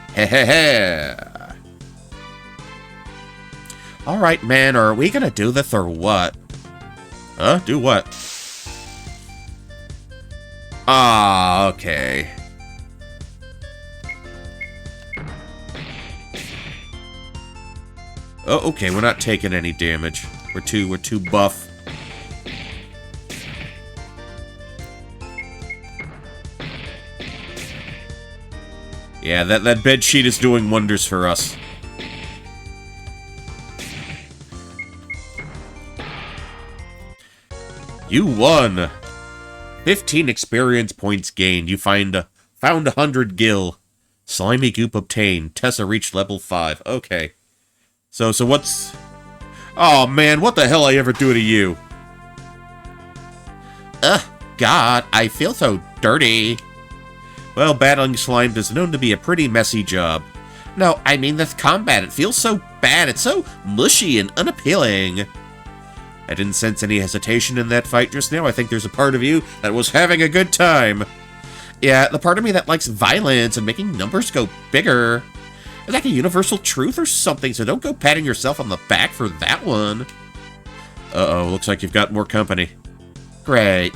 Hehehe. Alright, man, are we gonna do this or what? Huh? Do what? Ah, okay. Oh, okay, we're not taking any damage. We're too buff. Yeah, that bed sheet is doing wonders for us. You won! 15 experience points gained. You found 100 gil. Slimy goop obtained. Tessa reached level 5. Okay. So what's... Oh man, what the hell I ever do to you? Ugh, God, I feel so dirty. Well, battling slime is known to be a pretty messy job. No, I mean this combat. It feels so bad. It's so mushy and unappealing. I didn't sense any hesitation in that fight just now. I think there's a part of you that was having a good time. Yeah, the part of me that likes violence and making numbers go bigger. It's like a universal truth or something, so don't go patting yourself on the back for that one. Uh-oh, looks like you've got more company. Great.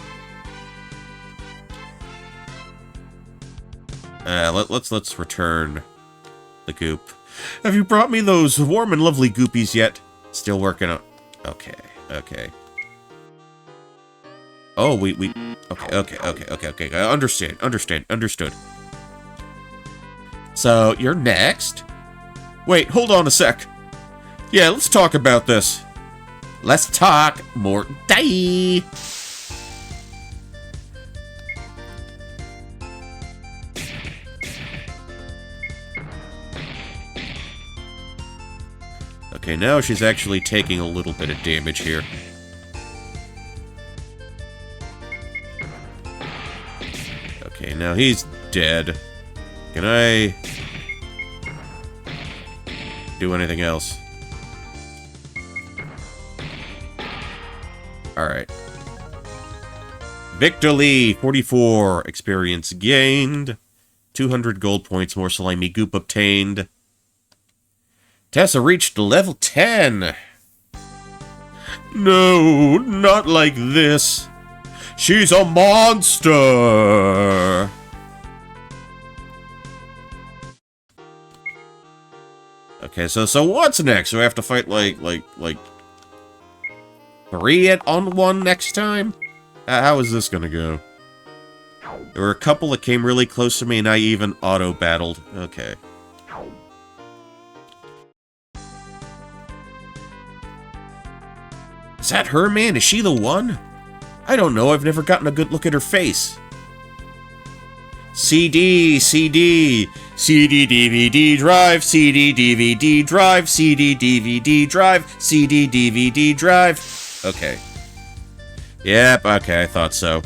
Let's return the goop. Have you brought me those warm and lovely goopies yet? Still working on... Okay. Oh, we... Okay. Understood. So, you're next? Wait, hold on a sec. Yeah, let's talk about this. Let's talk more die. Okay, now she's actually taking a little bit of damage here. Okay, now he's dead. Can I do anything else? Alright. Victor Lee, 44 experience gained. 200 gold points, more slimy goop obtained. Tessa reached level 10. No, not like this. She's a monster. Okay, so what's next? Do I have to fight like 3 on 1 next time? How is this gonna go? There were a couple that came really close to me and I even auto-battled. Okay. Is that her, man? Is she the one? I don't know. I've never gotten a good look at her face. CD, DVD drive, CD, DVD drive, CD, DVD drive, CD, DVD drive. Okay. Yep, okay, I thought so.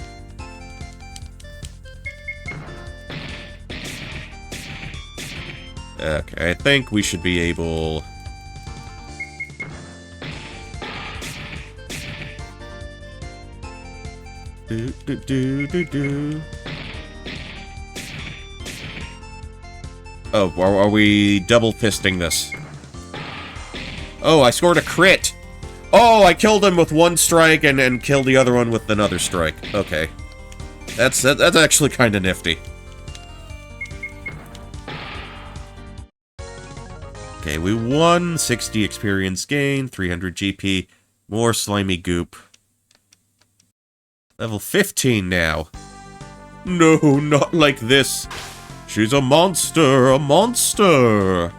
Okay, I think we should be able... Oh, are we double fisting this? Oh, I scored a crit! Oh, I killed him with one strike and killed the other one with another strike. Okay. That's actually kind of nifty. Okay, we won. 60 experience gain, 300 GP, more slimy goop. Level 15 now. No, not like this. She's a monster, a monster.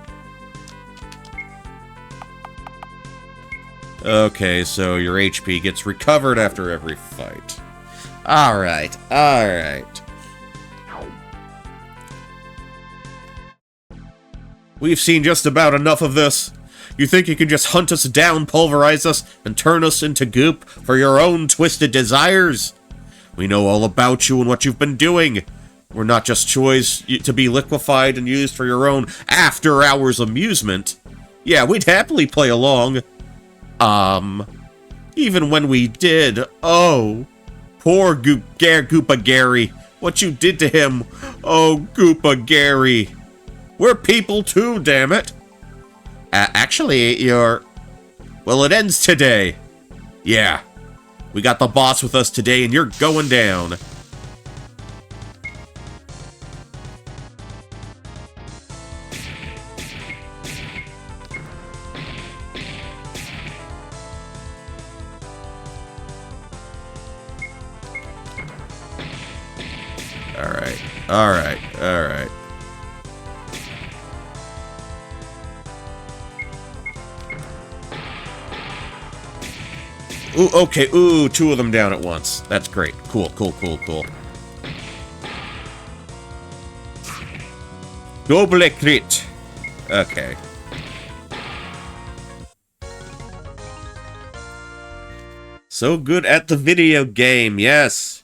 Okay, so your HP gets recovered after every fight. Alright. We've seen just about enough of this. You think you can just hunt us down, pulverize us, and turn us into goop for your own twisted desires? We know all about you and what you've been doing. We're not just toys to be liquefied and used for your own after-hours amusement. Yeah, we'd happily play along. Even when we did, oh, poor Goopa Gary. What you did to him, oh, Goopa Gary. We're people too, damn it. Actually, you're... Well, it ends today. Yeah. We got the boss with us today, and you're going down. Alright. Ooh, okay, ooh, two of them down at once. That's great. Cool. Double crit. Okay. So good at the video game, yes.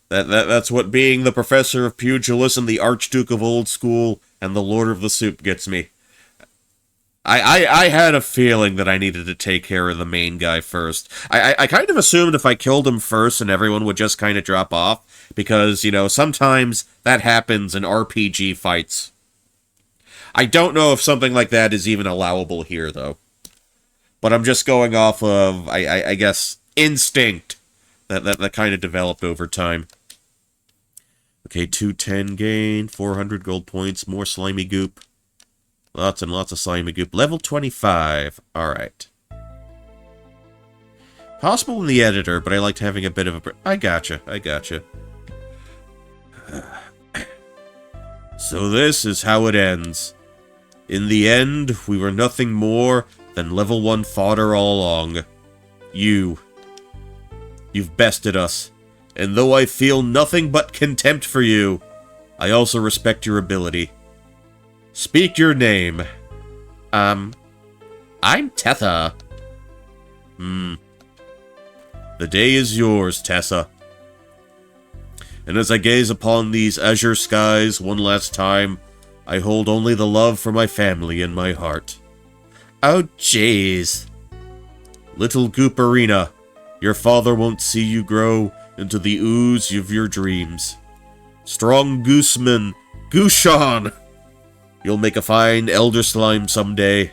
That's what being the professor of pugilism, the Archduke of Old School, and the Lord of the Soup gets me. I had a feeling that I needed to take care of the main guy first. I kind of assumed if I killed him first and everyone would just kind of drop off, because, you know, sometimes that happens in RPG fights. I don't know if something like that is even allowable here, though. But I'm just going off of, I guess, instinct that kind of developed over time. Okay, 210 gain, 400 gold points, more slimy goop. Lots and lots of slimy goop. Level 25. Alright. Possible in the editor, but I liked having a bit of a... I gotcha. So this is how it ends. In the end, we were nothing more than level 1 fodder all along. You've bested us. And though I feel nothing but contempt for you, I also respect your ability. Speak your name. I'm Tessa. The day is yours, Tessa. And as I gaze upon these azure skies one last time, I hold only the love for my family in my heart. Oh, jeez. Little Gooperina, your father won't see you grow into the ooze of your dreams. Strong Gooseman, Gooshan! You'll make a fine elder slime someday.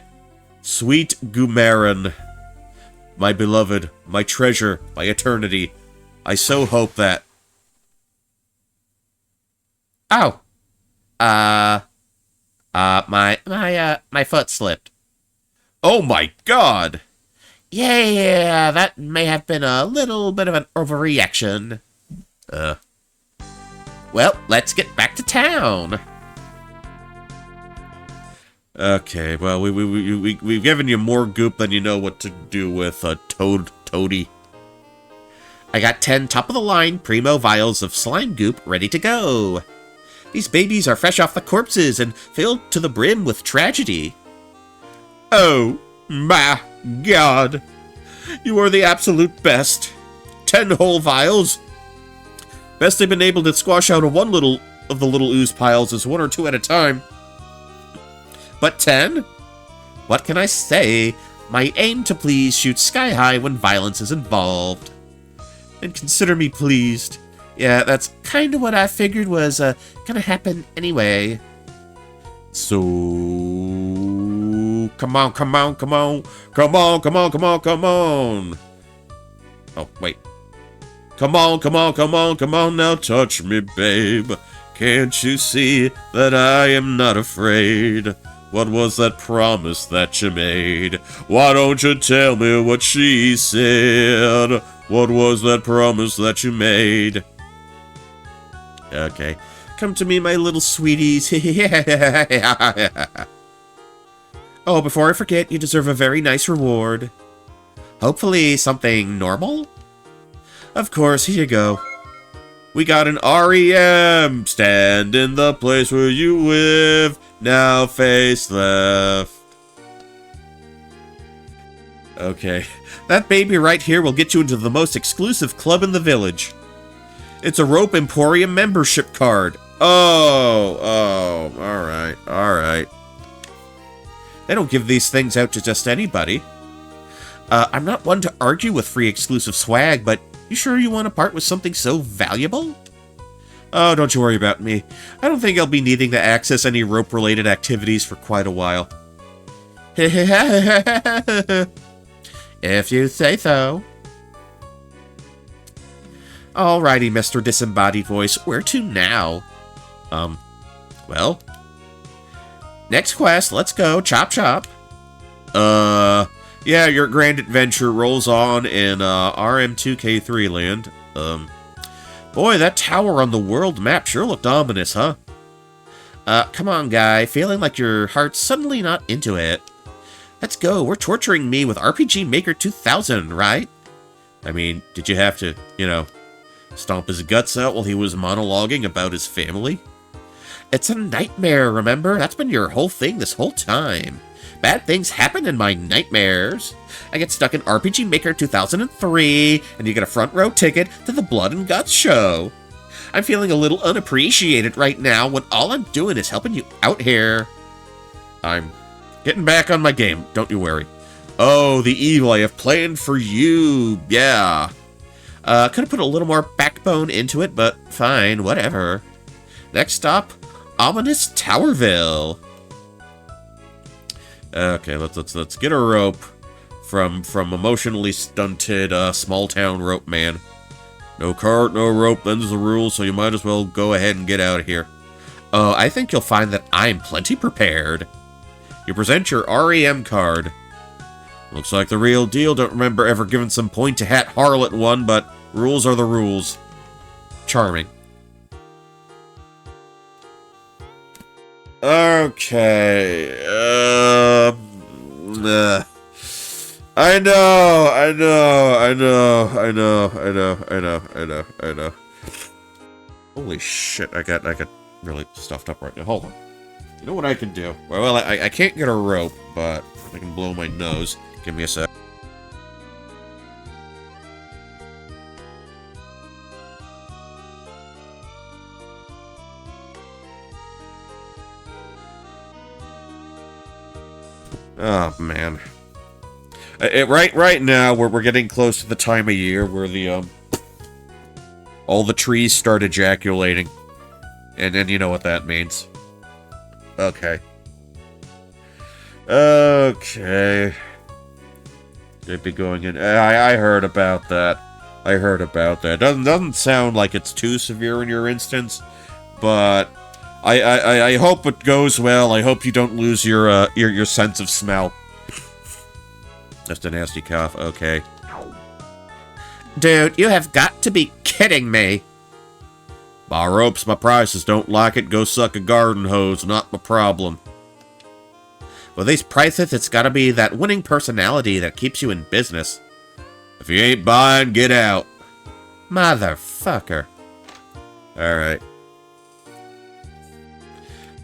Sweet Goomarin, my beloved, my treasure, my eternity. I so hope that... Oh. My foot slipped. Oh my god! Yeah, that may have been a little bit of an overreaction. Well, let's get back to town. Okay, well, we've given you more goop than you know what to do with, Toady. I got 10 top-of-the-line primo vials of slime goop ready to go. These babies are fresh off the corpses and filled to the brim with tragedy. Oh my god! You are the absolute best. 10 whole vials. Best they've been able to squash out of one of the little ooze piles is 1 or 2 at a time. But 10? What can I say? My aim to please shoots sky high when violence is involved. And consider me pleased. Yeah, that's kind of what I figured was gonna happen anyway. So... Come on. Oh, wait. Come on, now touch me, babe. Can't you see that I am not afraid? What was that promise that you made? Why don't you tell me what she said? What was that promise that you made? Okay. Come to me, my little sweeties. Oh, before I forget, you deserve a very nice reward. Hopefully something normal? Of course, here you go. We got an REM. Stand in the place where you live. Now face left. Okay. That baby right here will get you into the most exclusive club in the village. It's a Rope Emporium membership card. Oh, alright. They don't give these things out to just anybody. I'm not one to argue with free exclusive swag, but you sure you want to part with something so valuable? Oh, don't you worry about me. I don't think I'll be needing to access any rope-related activities for quite a while. If you say so. Alrighty, Mr. Disembodied Voice, where to now? Well, next quest, let's go, chop chop. Yeah, your grand adventure rolls on in, RM2K3 land. Boy, that tower on the world map sure looked ominous, huh? Come on, guy, feeling like your heart's suddenly not into it. Let's go, we're torturing me with RPG Maker 2000, right? I mean, did you have to, stomp his guts out while he was monologuing about his family? It's a nightmare, remember? That's been your whole thing this whole time. Bad things happen in my nightmares. I get stuck in RPG Maker 2003, and you get a front row ticket to the Blood and Guts show. I'm feeling a little unappreciated right now when all I'm doing is helping you out here. I'm getting back on my game, don't you worry. Oh, the evil I have planned for you, yeah. Could have put a little more backbone into it, but fine, whatever. Next stop, Ominous Towerville. Okay, let's get a rope from emotionally stunted small town rope man. No cart, no rope, them's the rules, so you might as well go ahead and get out of here. Oh, I think you'll find that I'm plenty prepared. You present your REM card. Looks like the real deal. Don't remember ever giving some point-to-hat harlot one, but rules are the rules. Charming. Okay. I know. Holy shit, I got really stuffed up right now. Hold on. You know what I can do? Well, I can't get a rope, but I can blow my nose. Give me a sec. Oh, man. Right now, we're getting close to the time of year where the, all the trees start ejaculating. And then you know what that means. Okay. Okay. They'd be going in. I heard about that. Doesn't sound like it's too severe in your instance, but I hope it goes well. I hope you don't lose your sense of smell. Just a nasty cough. Okay. Dude, you have got to be kidding me. My ropes, my prices. Don't like it, go suck a garden hose. Not my problem. With these prices, it's gotta be that winning personality that keeps you in business. If you ain't buying, get out. Motherfucker. Alright.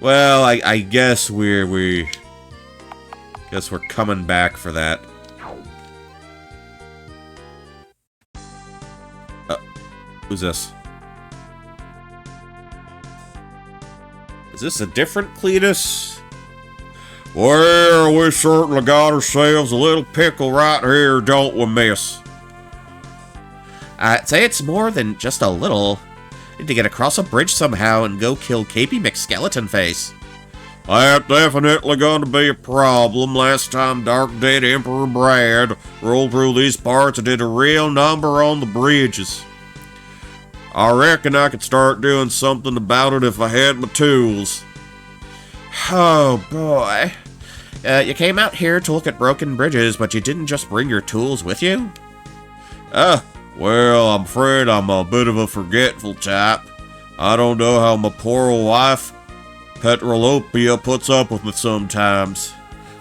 Well, I guess we're coming back for that. Who's this? Is this a different Cletus? Well, we certainly got ourselves a little pickle right here, don't we, miss? I'd say it's more than just a little. Need to get across a bridge somehow and go kill Capey McSkeleton Face. That definitely gonna be a problem. Last time Dark Dead Emperor Brad rolled through these parts and did a real number on the bridges. I reckon I could start doing something about it if I had my tools. Oh, boy. You came out here to look at broken bridges, but you didn't just bring your tools with you? Well, I'm afraid I'm a bit of a forgetful type. I don't know how my poor old wife, Petrolopia, puts up with me sometimes.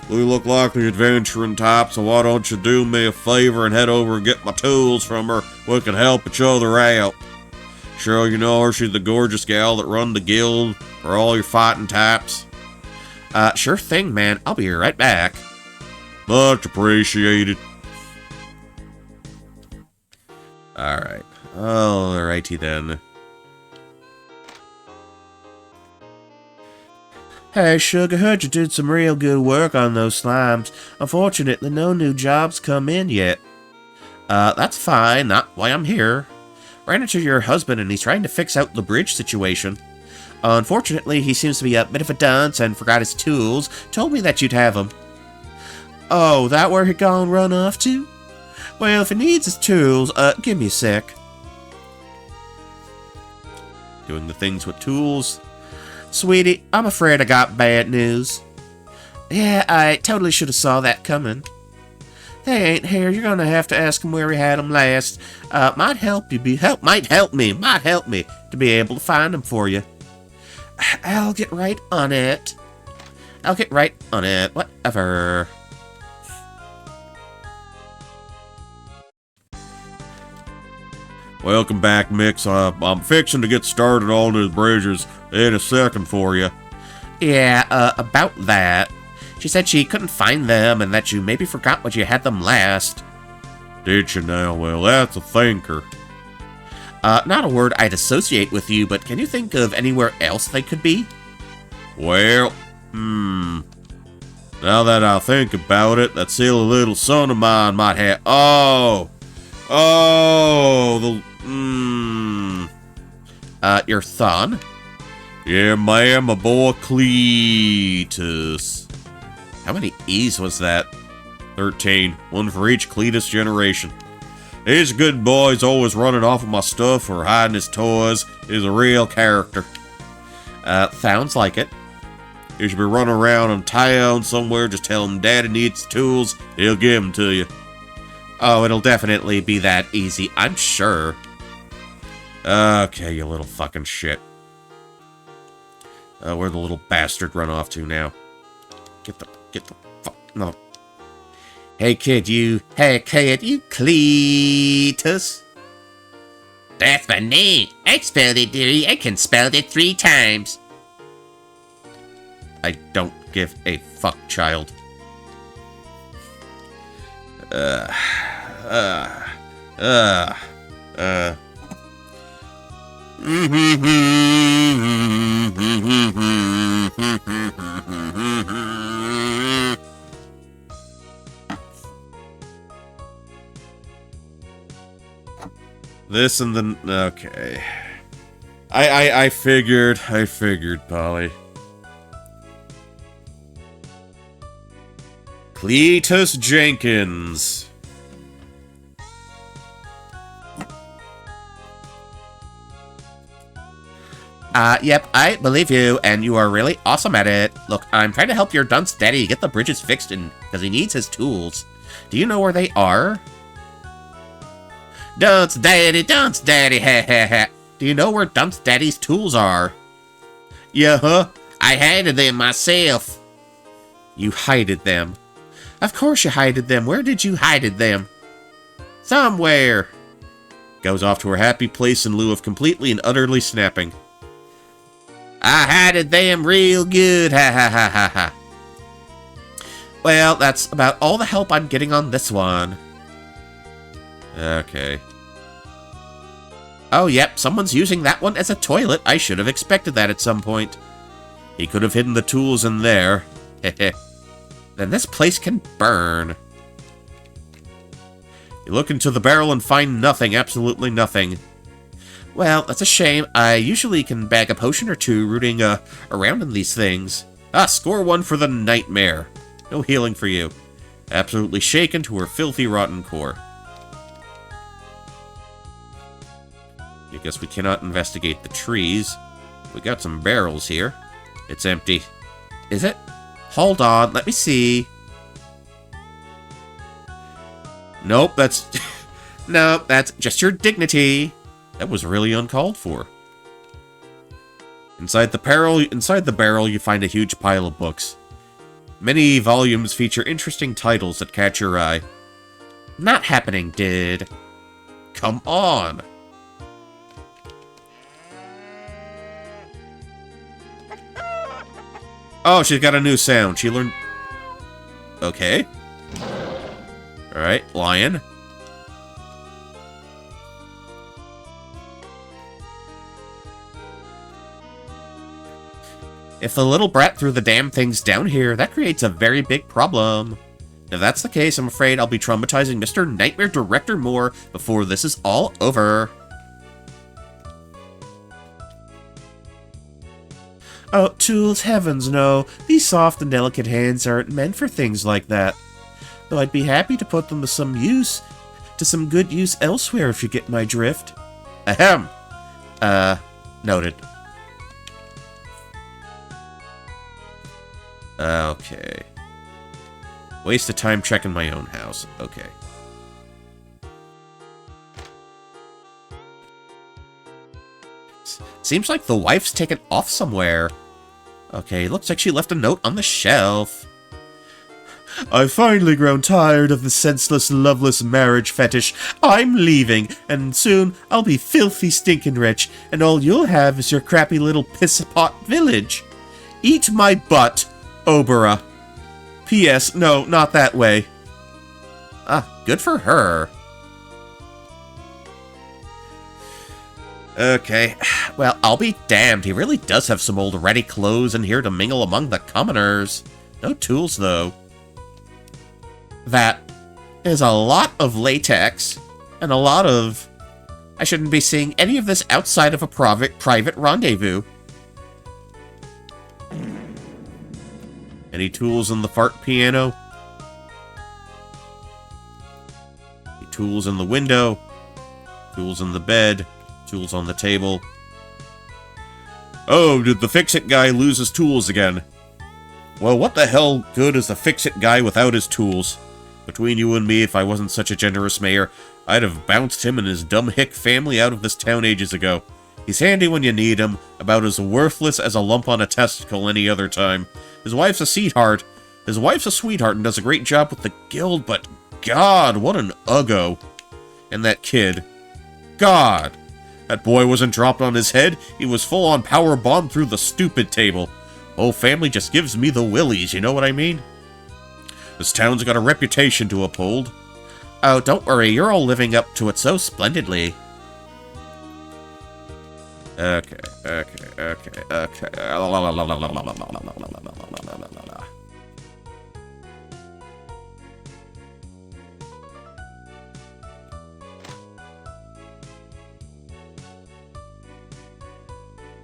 We look like the adventuring type, so why don't you do me a favor and head over and get my tools from her? We can help each other out. Sure you know her, she's the gorgeous gal that run the guild for all your fighting types? Sure thing, man. I'll be right back. Much appreciated. Alright. Alrighty then. Hey, Sugar, heard you did some real good work on those slimes. Unfortunately, no new jobs come in yet. That's fine. Not why I'm here. Ran into your husband and he's trying to fix out the bridge situation. Unfortunately, he seems to be a bit of a dunce and forgot his tools. Told me that you'd have them. Oh, that where he gone run off to? Well, if he needs his tools, give me a sec. Doing the things with tools. Sweetie, I'm afraid I got bad news. Yeah, I totally should have saw that coming. They ain't here. You're gonna have to ask him where he had them last. Might help me to be able to find them for you. I'll get right on it. Whatever. Welcome back, Mix. I'm fixing to get started on the bridges in a second for you. Yeah, about that. She said she couldn't find them and that you maybe forgot what you had them last. Did you now? Well, that's a thinker. Not a word I'd associate with you, but can you think of anywhere else they could be? Well, now that I think about it, that silly little son of mine might have... Your thon? Yeah, ma'am, my boy Cletus. How many E's was that? 13. One for each Cletus generation. He's a good boy. He's always running off with my stuff or hiding his toys. He's a real character. Sounds like it. You should be running around in town somewhere. Just tell him Daddy needs tools. He'll give them to you. Oh, it'll definitely be that easy, I'm sure. Okay, you little fucking shit. Where'd the little bastard run off to now? Get the fuck, no. Hey kid, you Cletus. That's my name. I spelled it, dearie. I can spell it 3 times. I don't give a fuck, child. This and the... Okay. I figured, Polly. Cletus Jenkins. Yep, I believe you, and you are really awesome at it. Look, I'm trying to help your dunce daddy get the bridges fixed because he needs his tools. Do you know where they are? Dunce daddy, ha ha ha. Do you know where dunce daddy's tools are? Yeah, huh? I hided them myself. You hided them. Of course you hided them. Where did you hided them? Somewhere. Goes off to her happy place in lieu of completely and utterly snapping. I hided them real good, ha ha ha ha ha. Well, that's about all the help I'm getting on this one. Okay. Oh, yep, someone's using that one as a toilet. I should have expected that at some point. He could have hidden the tools in there. Heh. Then this place can burn. You look into the barrel and find nothing, absolutely nothing. Well, that's a shame. I usually can bag a potion or two rooting around in these things. Score 1 for the nightmare. No healing for you. Absolutely shaken to her filthy, rotten core. I guess we cannot investigate the trees. We got some barrels here. It's empty. Is it? Hold on, let me see. Nope, that's... Nope, that's just your dignity. That was really uncalled for. Inside the barrel, you find a huge pile of books. Many volumes feature interesting titles that catch your eye. Not happening, dude. Come on! Oh, she's got a new sound. She learned... Okay. Alright, lion. If the little brat threw the damn things down here, that creates a very big problem. If that's the case, I'm afraid I'll be traumatizing Mr. Nightmare Director more before this is all over. Oh, tools, heavens no. These soft and delicate hands aren't meant for things like that. Though I'd be happy to put them to some use, to some good use elsewhere if you get my drift. Ahem. Noted. Okay. Waste of time checking my own house. Okay. Seems like the wife's taken off somewhere. Okay, looks like she left a note on the shelf. I've finally grown tired of the senseless, loveless marriage fetish. I'm leaving, and soon I'll be filthy, stinking rich, and all you'll have is your crappy little piss-pot village. Eat my butt, Obera. P.S. No, not that way. Ah, good for her. Okay, well, I'll be damned. He really does have some old ratty clothes in here to mingle among the commoners. No tools, though. That is a lot of latex, and a lot of... I shouldn't be seeing any of this outside of a private rendezvous. Any tools in the fart piano? Any tools in the window? Tools in the bed? Tools on the table? Oh, did the fix-it guy lose his tools again? Well, what the hell good is the fix-it guy without his tools? Between you and me, if I wasn't such a generous mayor, I'd have bounced him and his dumb hick family out of this town ages ago. He's handy when you need him, about as worthless as a lump on a testicle any other time. His wife's a sweetheart. His wife's a sweetheart and does a great job with the guild, but God, what an uggo. And that kid. God. That boy wasn't dropped on his head, he was full-on power bombed through the stupid table. Whole family just gives me the willies, you know what I mean? This town's got a reputation to uphold. Oh, don't worry, you're all living up to it so splendidly. Okay.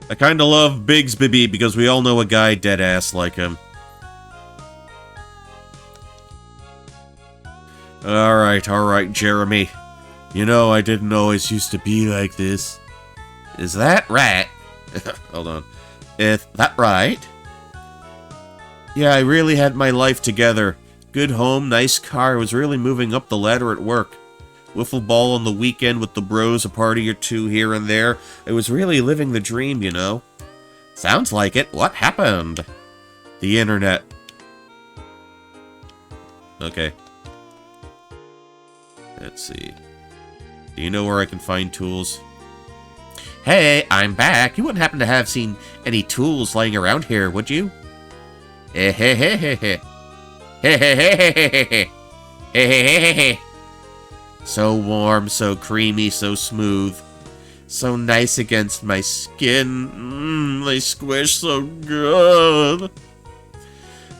I kinda love Bigsby because we all know a guy dead-ass like him. Alright, Jeremy. You know I didn't always used to be like this. Is that right? Hold on. Is that right? Yeah, I really had my life together. Good home, nice car, I was really moving up the ladder at work. Wiffle ball on the weekend with the bros, a party or two here and there. I was really living the dream, you know. Sounds like it. What happened? The internet. Okay. Let's see. Do you know where I can find tools? Hey, I'm back. You wouldn't happen to have seen any tools laying around here, would you? So warm, so creamy, so smooth. So nice against my skin. They squish so good.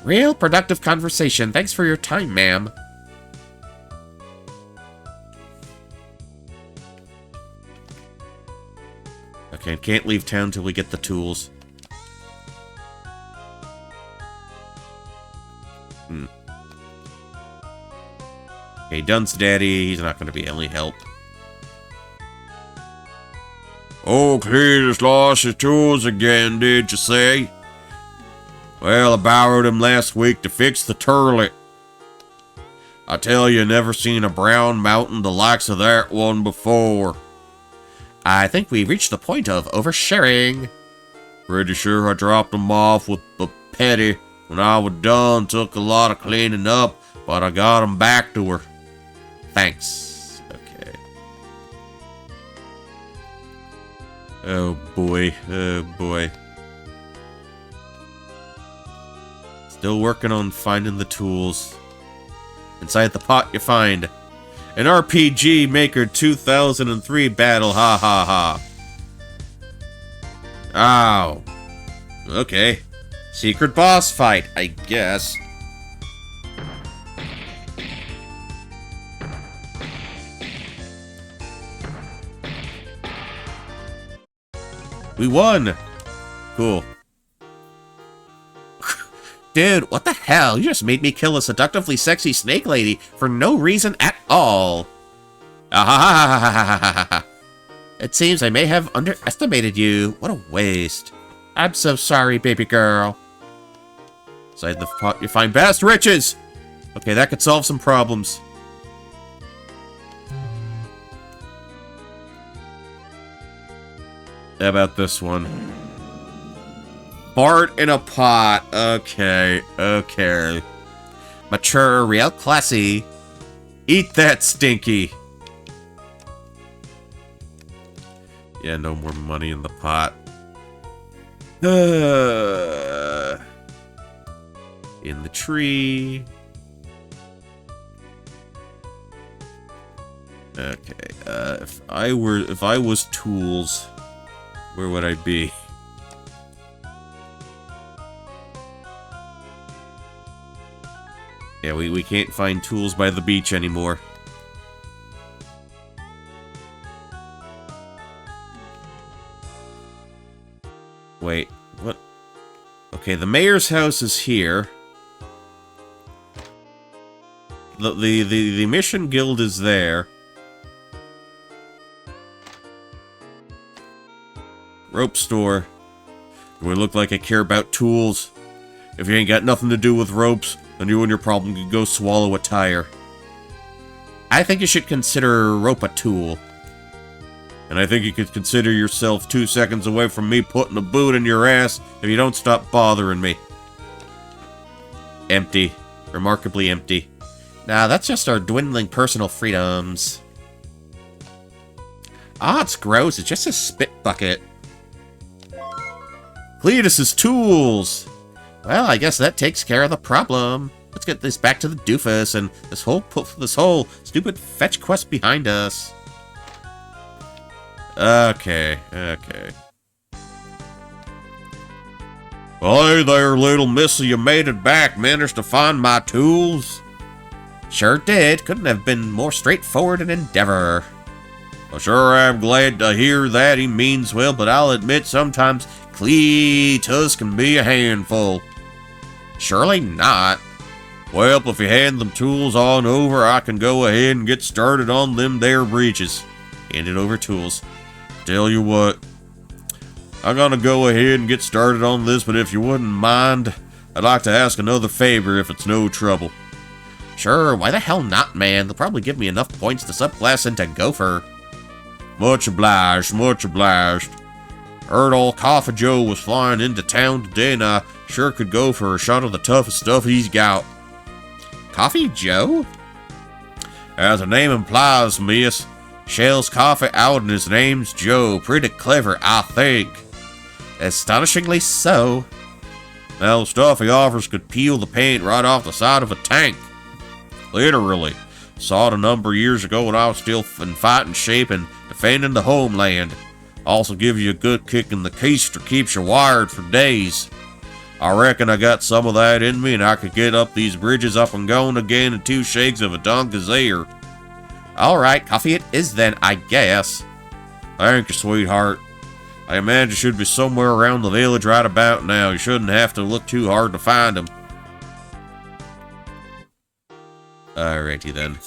Real productive conversation. Thanks for your time, ma'am. Okay, can't leave town till we get the tools. Okay, Dunce Daddy, he's not going to be any help. Oh, Cletus lost his tools again, did you say? Well, I borrowed him last week to fix the turlet. I tell you, never seen a brown mountain the likes of that one before. I think we reached the point of oversharing. Pretty sure I dropped him off with the petty when I was done. Took a lot of cleaning up, but I got him back to her. Thanks. Okay. Oh boy. Oh boy. Still working on finding the tools. Inside the pot you find an RPG Maker 2003 battle, ha ha ha. Ow. Okay. Secret boss fight, I guess. We won! Cool. Dude, what the hell? You just made me kill a seductively sexy snake lady for no reason at all. Ah, it seems I may have underestimated you. What a waste. I'm so sorry, baby girl. Inside the pot you find vast riches! Okay, that could solve some problems. How about this one? Fart in a pot. Okay, okay. Mature, real classy. Eat that, Stinky. Yeah, no more money in the pot. In the tree. Okay, if I was tools, where would I be? Yeah, we can't find tools by the beach anymore. Wait, what? Okay, the mayor's house is here. The mission guild is there. Rope store. Do I look like I care about tools? If you ain't got nothing to do with ropes, then you and your problem could go swallow a tire. I think you should consider rope a tool. And I think you could consider yourself 2 seconds away from me putting a boot in your ass if you don't stop bothering me. Empty. Remarkably empty. Nah, that's just our dwindling personal freedoms. Ah, it's gross. It's just a spit bucket. Cletus's tools! Well, I guess that takes care of the problem. Let's get this back to the doofus and this whole stupid fetch quest behind us. Okay, okay. Well, hey there, little missy, you made it back. Managed to find my tools? Sure did. Couldn't have been more straightforward an endeavor. Well, sure, I'm glad to hear that. He means well, but I'll admit sometimes Cletus can be a handful. Surely not. Well, if you hand them tools on over, I can go ahead and get started on them there breeches. Handed over tools. Tell you what, I'm gonna go ahead and get started on this, but if you wouldn't mind, I'd like to ask another favor if it's no trouble. Sure, why the hell not, man? They'll probably give me enough points to subclass into Gopher. Much obliged, much obliged. Heard old Coffee Joe was flying into town today, and I sure could go for a shot of the toughest stuff he's got. Coffee Joe? As the name implies, miss, shells coffee out and his name's Joe. Pretty clever, I think. Astonishingly so. Now, the stuff he offers could peel the paint right off the side of a tank. Literally. Saw it a number of years ago when I was still in fighting shape and defending the homeland. Also give you a good kick in the keister, keeps you wired for days. I reckon I got some of that in me and I could get up these bridges up and going again in 2 shakes of a donkey's ear. Alright, coffee it is then, I guess. Thank you, sweetheart. I imagine you should be somewhere around the village right about now. You shouldn't have to look too hard to find him. Alrighty then.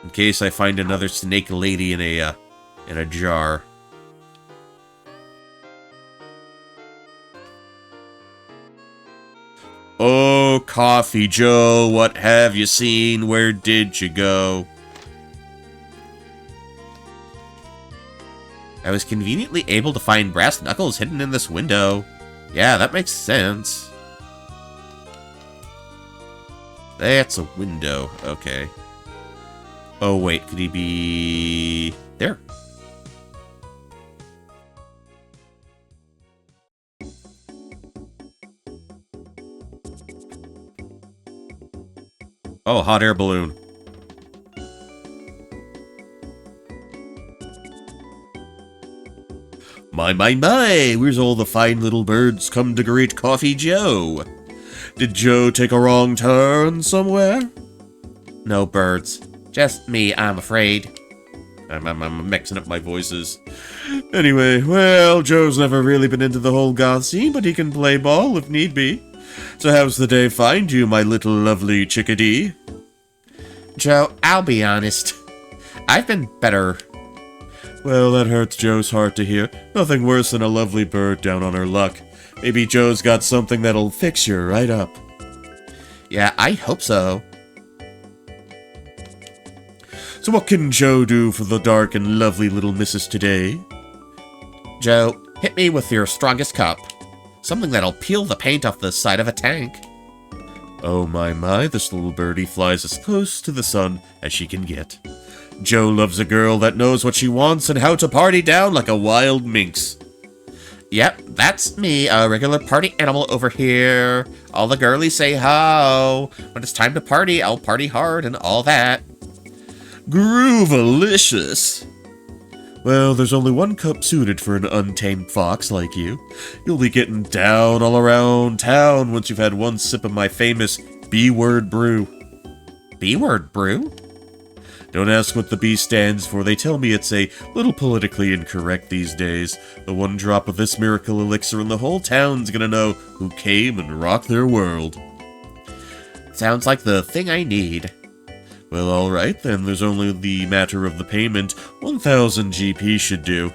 In case I find another snake lady in a jar. Oh, Coffee Joe, what have you seen? Where did you go? I was conveniently able to find brass knuckles hidden in this window. Yeah, that makes sense. That's a window. Okay. Oh, wait. Could he be... there? Oh, hot air balloon. My, where's all the fine little birds come to greet Coffee Joe? Did Joe take a wrong turn somewhere? No birds. Just me, I'm afraid. I'm mixing up my voices. Anyway, well, Joe's never really been into the whole goth scene, but he can play ball if need be. So how's the day find you, my little lovely chickadee? Joe, I'll be honest. I've been better. Well, that hurts Joe's heart to hear. Nothing worse than a lovely bird down on her luck. Maybe Joe's got something that'll fix you right up. Yeah, I hope so. So what can Joe do for the dark and lovely little missus today? Joe, hit me with your strongest cup. Something that'll peel the paint off the side of a tank. Oh my, this little birdie flies as close to the sun as she can get. Joe loves a girl that knows what she wants and how to party down like a wild minx. Yep, that's me, a regular party animal over here. All the girlies say ho. When it's time to party, I'll party hard and all that. Groovalicious. Well, there's only one cup suited for an untamed fox like you. You'll be getting down all around town once you've had one sip of my famous B-word brew. B-word brew? Don't ask what the B stands for. They tell me it's a little politically incorrect these days. The one drop of this miracle elixir and the whole town's gonna know who came and rocked their world. Sounds like the thing I need. Well, alright then. There's only the matter of the payment. 1,000 GP should do.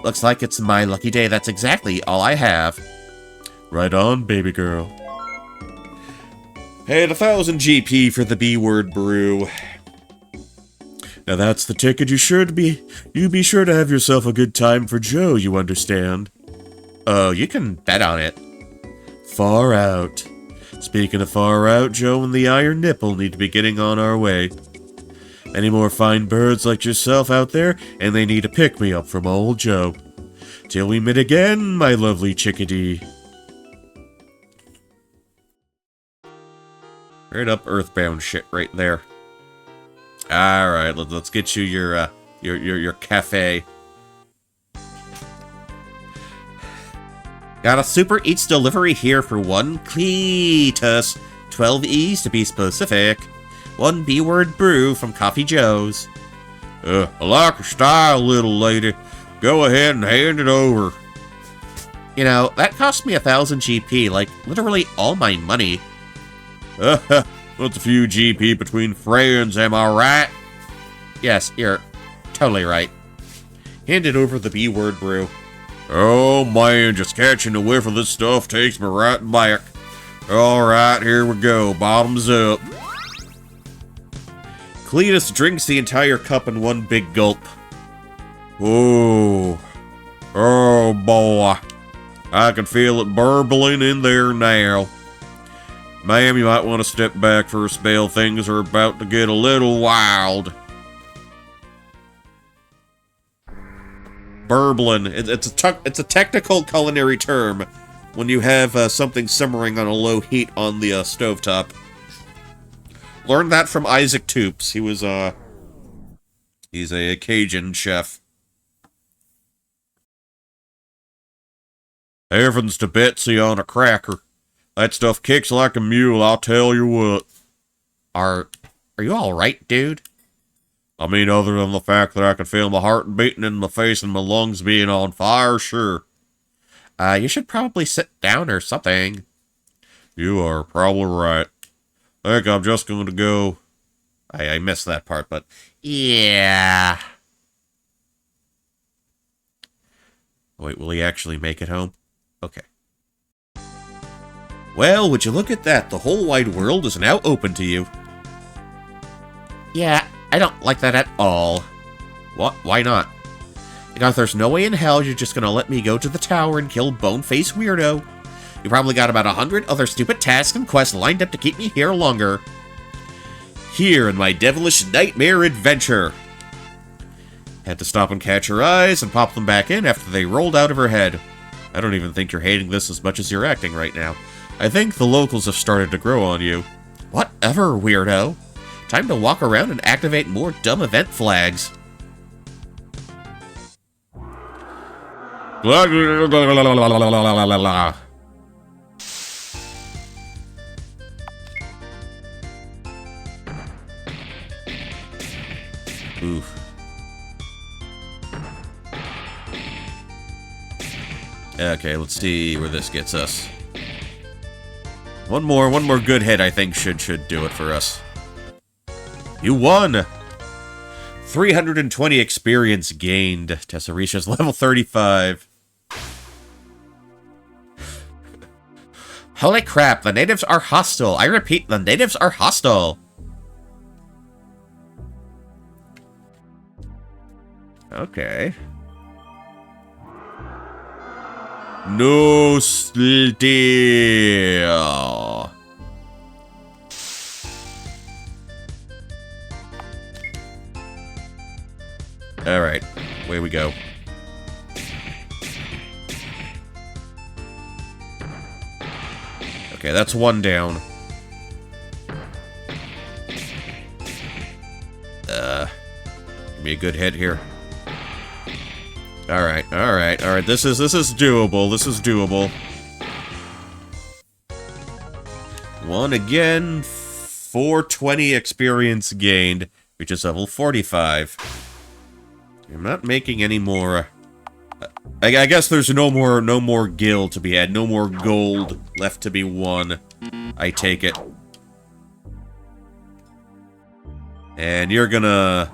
Looks like it's my lucky day. That's exactly all I have. Right on, baby girl. Hey, 1,000 GP for the B-word brew. Now that's the ticket. You be sure to have yourself a good time for Joe, you understand? Oh, you can bet on it. Far out. Speaking of far out, Joe and the Iron Nipple need to be getting on our way. Any more fine birds like yourself out there, and they need a pick-me-up from old Joe. Till we meet again, my lovely chickadee. Right up Earthbound shit right there. Alright, let's get you your cafe. Got a Super Eats delivery here for one Cletus. 12 E's to be specific. One B-word brew from Coffee Joe's. I like your style, little lady. Go ahead and hand it over. You know, that cost me 1,000 GP, like literally all my money. What's a few GP between friends, am I right? Yes, you're totally right. Handed over the B-word brew. Oh man, just catching a whiff of this stuff takes me right back. Alright, here we go, bottoms up. Cletus drinks the entire cup in one big gulp. Oh boy. I can feel it burbling in there now. Ma'am, you might want to step back for a spell. Things are about to get a little wild. Burbling. It's a technical culinary term when you have something simmering on a low heat on the stovetop. Learned that from Isaac Toops. He's a Cajun chef. Heavens to Betsy on a cracker. That stuff kicks like a mule, I'll tell you what. Are you alright, dude? I mean, other than the fact that I can feel my heart beating in my face and my lungs being on fire, sure. You should probably sit down or something. You are probably right. I think I'm just going to go... I missed that part, but... Yeah. Wait, will he actually make it home? Okay. Well, would you look at that? The whole wide world is now open to you. Yeah, I don't like that at all. What? Why not? Because there's no way in hell you're just gonna let me go to the tower and kill Boneface Weirdo. You probably got about 100 other stupid tasks and quests lined up to keep me here longer. Here in my devilish nightmare adventure. Had to stop and catch her eyes and pop them back in after they rolled out of her head. I don't even think you're hating this as much as you're acting right now. I think the locals have started to grow on you. Whatever, weirdo. Time to walk around and activate more dumb event flags. Oof. Okay, let's see where this gets us. One more good hit I think should do it for us. You won! 320 experience gained. Tessa reaches level 35. Holy crap, the natives are hostile. I repeat, the natives are hostile. Okay. No steal. Alright, away we go. Okay, that's one down. Give me a good hit here. Alright. This is doable. This is doable. One again. 420 experience gained, which is level 45. I'm not making any more. I guess there's no more gil to be had. No more gold left to be won. I take it. And you're gonna...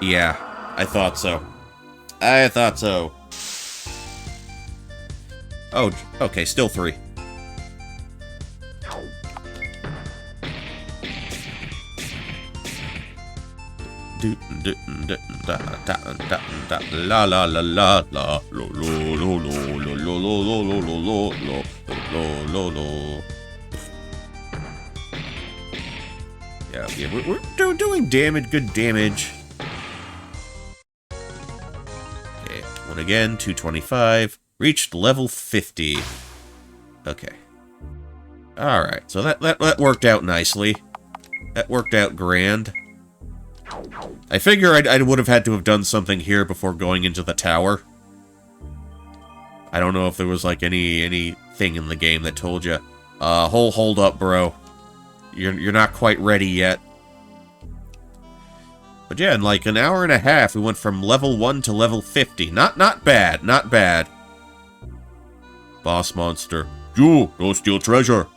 Yeah, I thought so. I thought so. Oh, okay, still 3. La la la la la lo lo lo lo lo lo lo lo lo lo. Yeah, we're doing damage, good damage. Okay, one again, 225. Reached level 50. Okay. Alright, so that worked out nicely. That worked out grand. I figure I would have had to have done something here before going into the tower. I don't know if there was like anything in the game that told you, hold up, bro. You're not quite ready yet. But yeah, in like an hour and a half, we went from level 1 to level 50. Not bad, not bad. Boss monster, you don't steal treasure.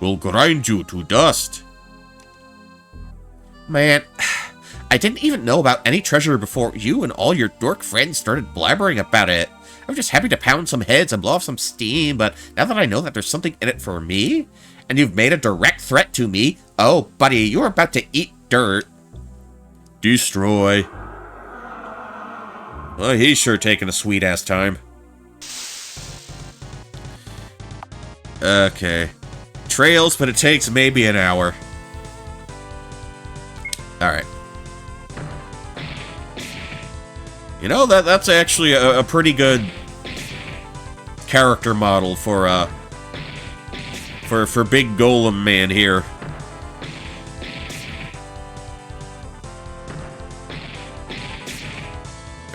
We'll grind you to dust. Man, I didn't even know about any treasure before you and all your dork friends started blabbering about it. I was just happy to pound some heads and blow off some steam, but now that I know that there's something in it for me, and you've made a direct threat to me, oh, buddy, you're about to eat dirt. Destroy. Well, he's sure taking a sweet-ass time. Okay. Trails, but it takes maybe an hour. Alright. You know, that's actually a pretty good character model for Big Golem Man here.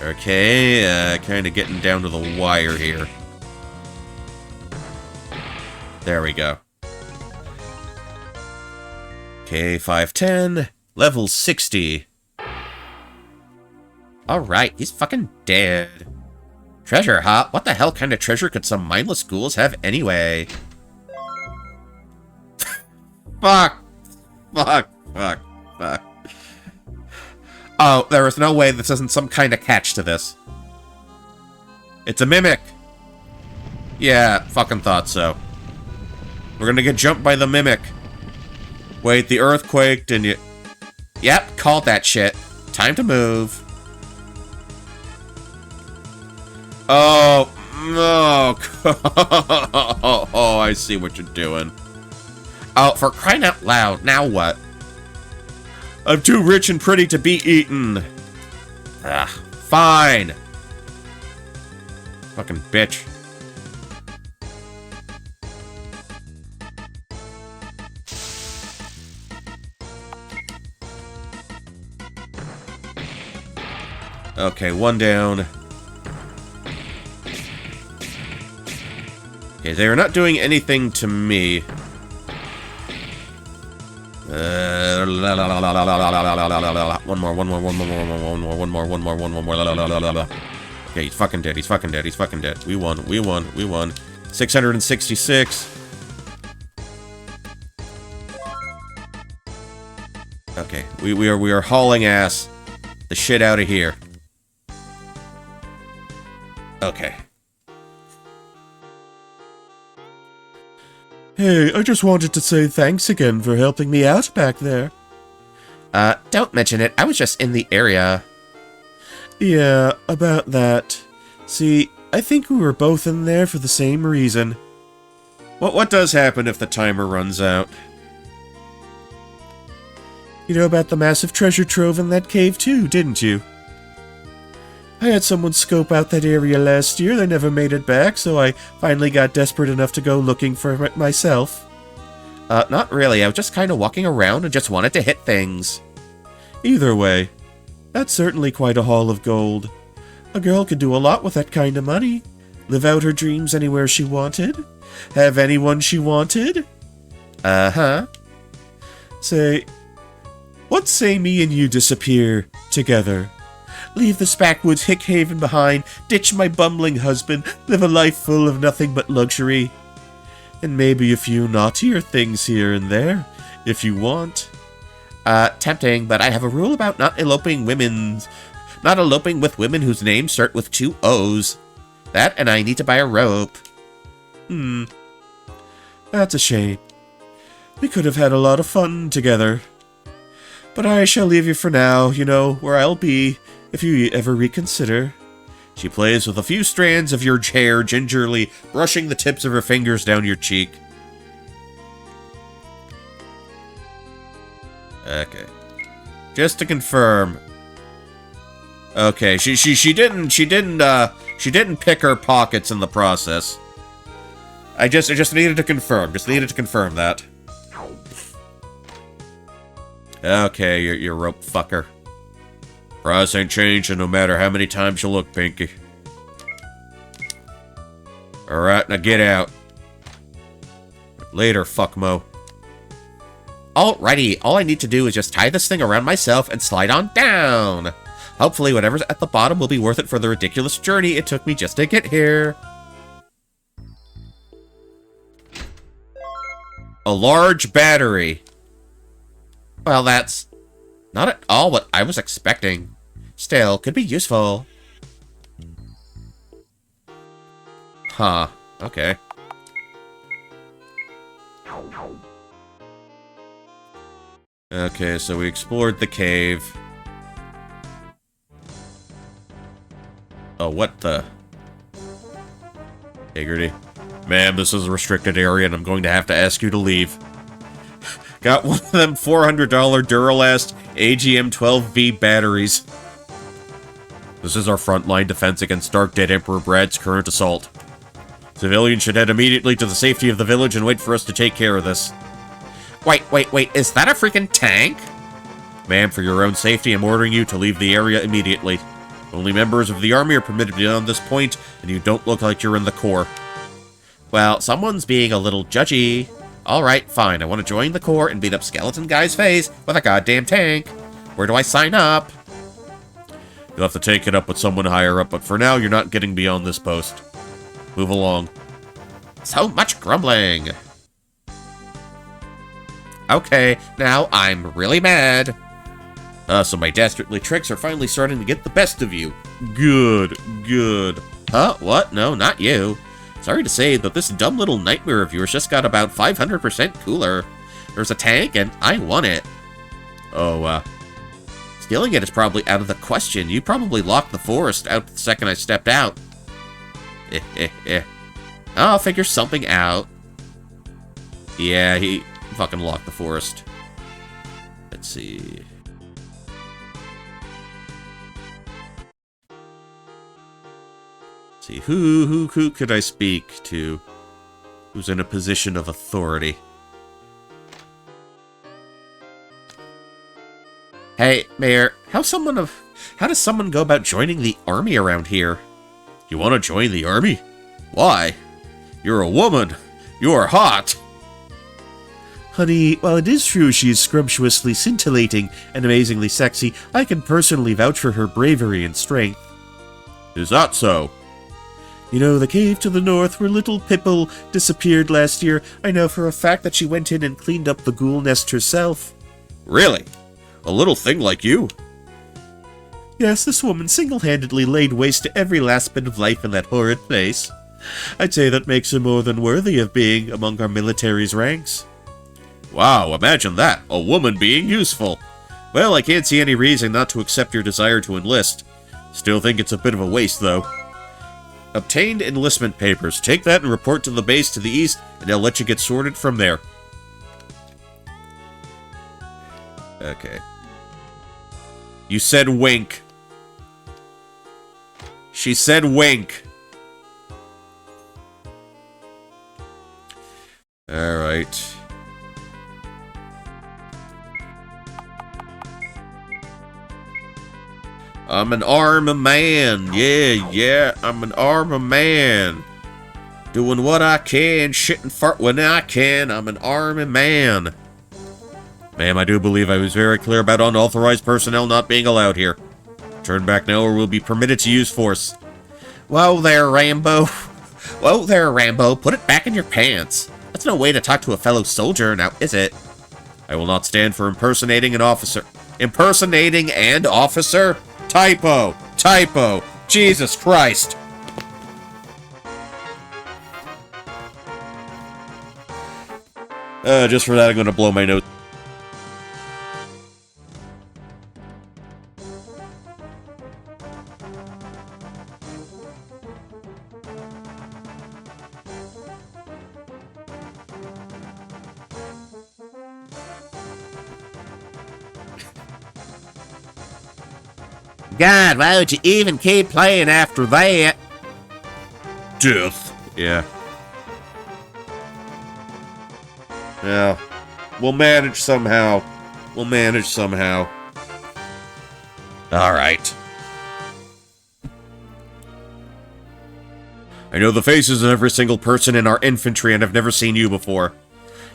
Okay, kind of getting down to the wire here. There we go. Okay, 510, level 60. Alright, he's fucking dead. Treasure, huh? What the hell kind of treasure could some mindless ghouls have anyway? Fuck. Oh, there is no way this isn't some kind of catch to this. It's a mimic. Yeah, fucking thought so. We're gonna get jumped by the mimic. Wait, the earthquake, didn't you? Yep, called that shit. Time to move. Oh, no. Oh, I see what you're doing. Oh, for crying out loud, now what? I'm too rich and pretty to be eaten. Ugh, fine. Fucking bitch. Okay, one down. Okay, they are not doing anything to me. One more. Okay, he's fucking dead. He's fucking dead. He's fucking dead. We won. 666. Okay, we are hauling ass the shit out of here. Okay. Hey, I just wanted to say thanks again for helping me out back there. Don't mention it. I was just in the area. Yeah, about that. See, I think we were both in there for the same reason. What does happen if the timer runs out? You know about the massive treasure trove in that cave too, didn't you? I had someone scope out that area last year. They never made it back, so I finally got desperate enough to go looking for it myself. Not really. I was just kind of walking around and just wanted to hit things. Either way, that's certainly quite a haul of gold. A girl could do a lot with that kind of money. Live out her dreams anywhere she wanted. Have anyone she wanted. Uh-huh. What say me and you disappear together? Leave this backwoods hick haven behind, ditch my bumbling husband, live a life full of nothing but luxury. And maybe a few naughtier things here and there, if you want. Tempting, but I have a rule about not eloping with women whose names start with 2 O's. That, and I need to buy a rope. That's a shame. We could have had a lot of fun together. But I shall leave you for now, you know where I'll be, if you ever reconsider. She plays with a few strands of your hair, gingerly brushing the tips of her fingers down your cheek. Okay. Just to confirm. Okay, she didn't pick her pockets in the process. I just needed to confirm. Just needed to confirm that. Okay, you rope fucker. Price ain't changing no matter how many times you look, Pinky. Alright, now get out. Later, fuckmo. Alrighty, all I need to do is just tie this thing around myself and slide on down. Hopefully whatever's at the bottom will be worth it for the ridiculous journey it took me just to get here. A large battery. Well, that's not at all what I was expecting. Still, could be useful. Huh. Okay. Okay, so we explored the cave. Oh, what the? Higgerty. Ma'am, this is a restricted area and I'm going to have to ask you to leave. Got one of them $400 Duralast AGM-12V batteries. This is our frontline defense against Dark Dead Emperor Brad's current assault. Civilians should head immediately to the safety of the village and wait for us to take care of this. Wait, is that a freaking tank? Ma'am, for your own safety, I'm ordering you to leave the area immediately. Only members of the army are permitted beyond this point, and you don't look like you're in the Corps. Well, someone's being a little judgy. Alright, fine, I want to join the Corps and beat up Skeleton Guy's face with a goddamn tank. Where do I sign up? You'll have to take it up with someone higher up, but for now, you're not getting beyond this post. Move along. So much grumbling. Okay, now I'm really mad. So my dastardly tricks are finally starting to get the best of you. Good. Huh? What? No, not you. Sorry to say, but this dumb little nightmare of yours just got about 500% cooler. There's a tank, and I want it. Oh, stealing it is probably out of the question. You probably locked the forest out the second I stepped out. I'll figure something out. Yeah, he fucking locked the forest. Let's see. See, who could I speak to? Who's in a position of authority? Hey, Mayor, how's someone of How does someone go about joining the army around here? You want to join the army? Why? You're a woman. You are hot. Honey, while it is true she is scrumptiously scintillating and amazingly sexy, I can personally vouch for her bravery and strength. Is that so? You know, the cave to the north where little Pipple disappeared last year, I know for a fact that she went in and cleaned up the ghoul nest herself. Really? A little thing like you? Yes, this woman single-handedly laid waste to every last bit of life in that horrid place. I'd say that makes her more than worthy of being among our military's ranks. Wow, imagine that, a woman being useful. Well, I can't see any reason not to accept your desire to enlist. Still think it's a bit of a waste, though. Obtained enlistment papers. Take that and report to the base to the east, and they'll let you get sorted from there. Okay. You said wink. She said wink. Alright. I'm an army man. Yeah, I'm an army man. Doing what I can, shit and fart when I can. I'm an army man. Ma'am, I do believe I was very clear about unauthorized personnel not being allowed here. Turn back now or we'll be permitted to use force. Whoa there, Rambo. Whoa there, Rambo. Put it back in your pants. That's no way to talk to a fellow soldier, now is it? I will not stand for impersonating an officer. Impersonating and officer? Typo! Typo! Jesus Christ! Just for that, I'm gonna blow my nose. God, why would you even keep playing after that? Death. Yeah. Yeah. We'll manage somehow. We'll manage somehow. Alright. I know the faces of every single person in our infantry and I've never seen you before.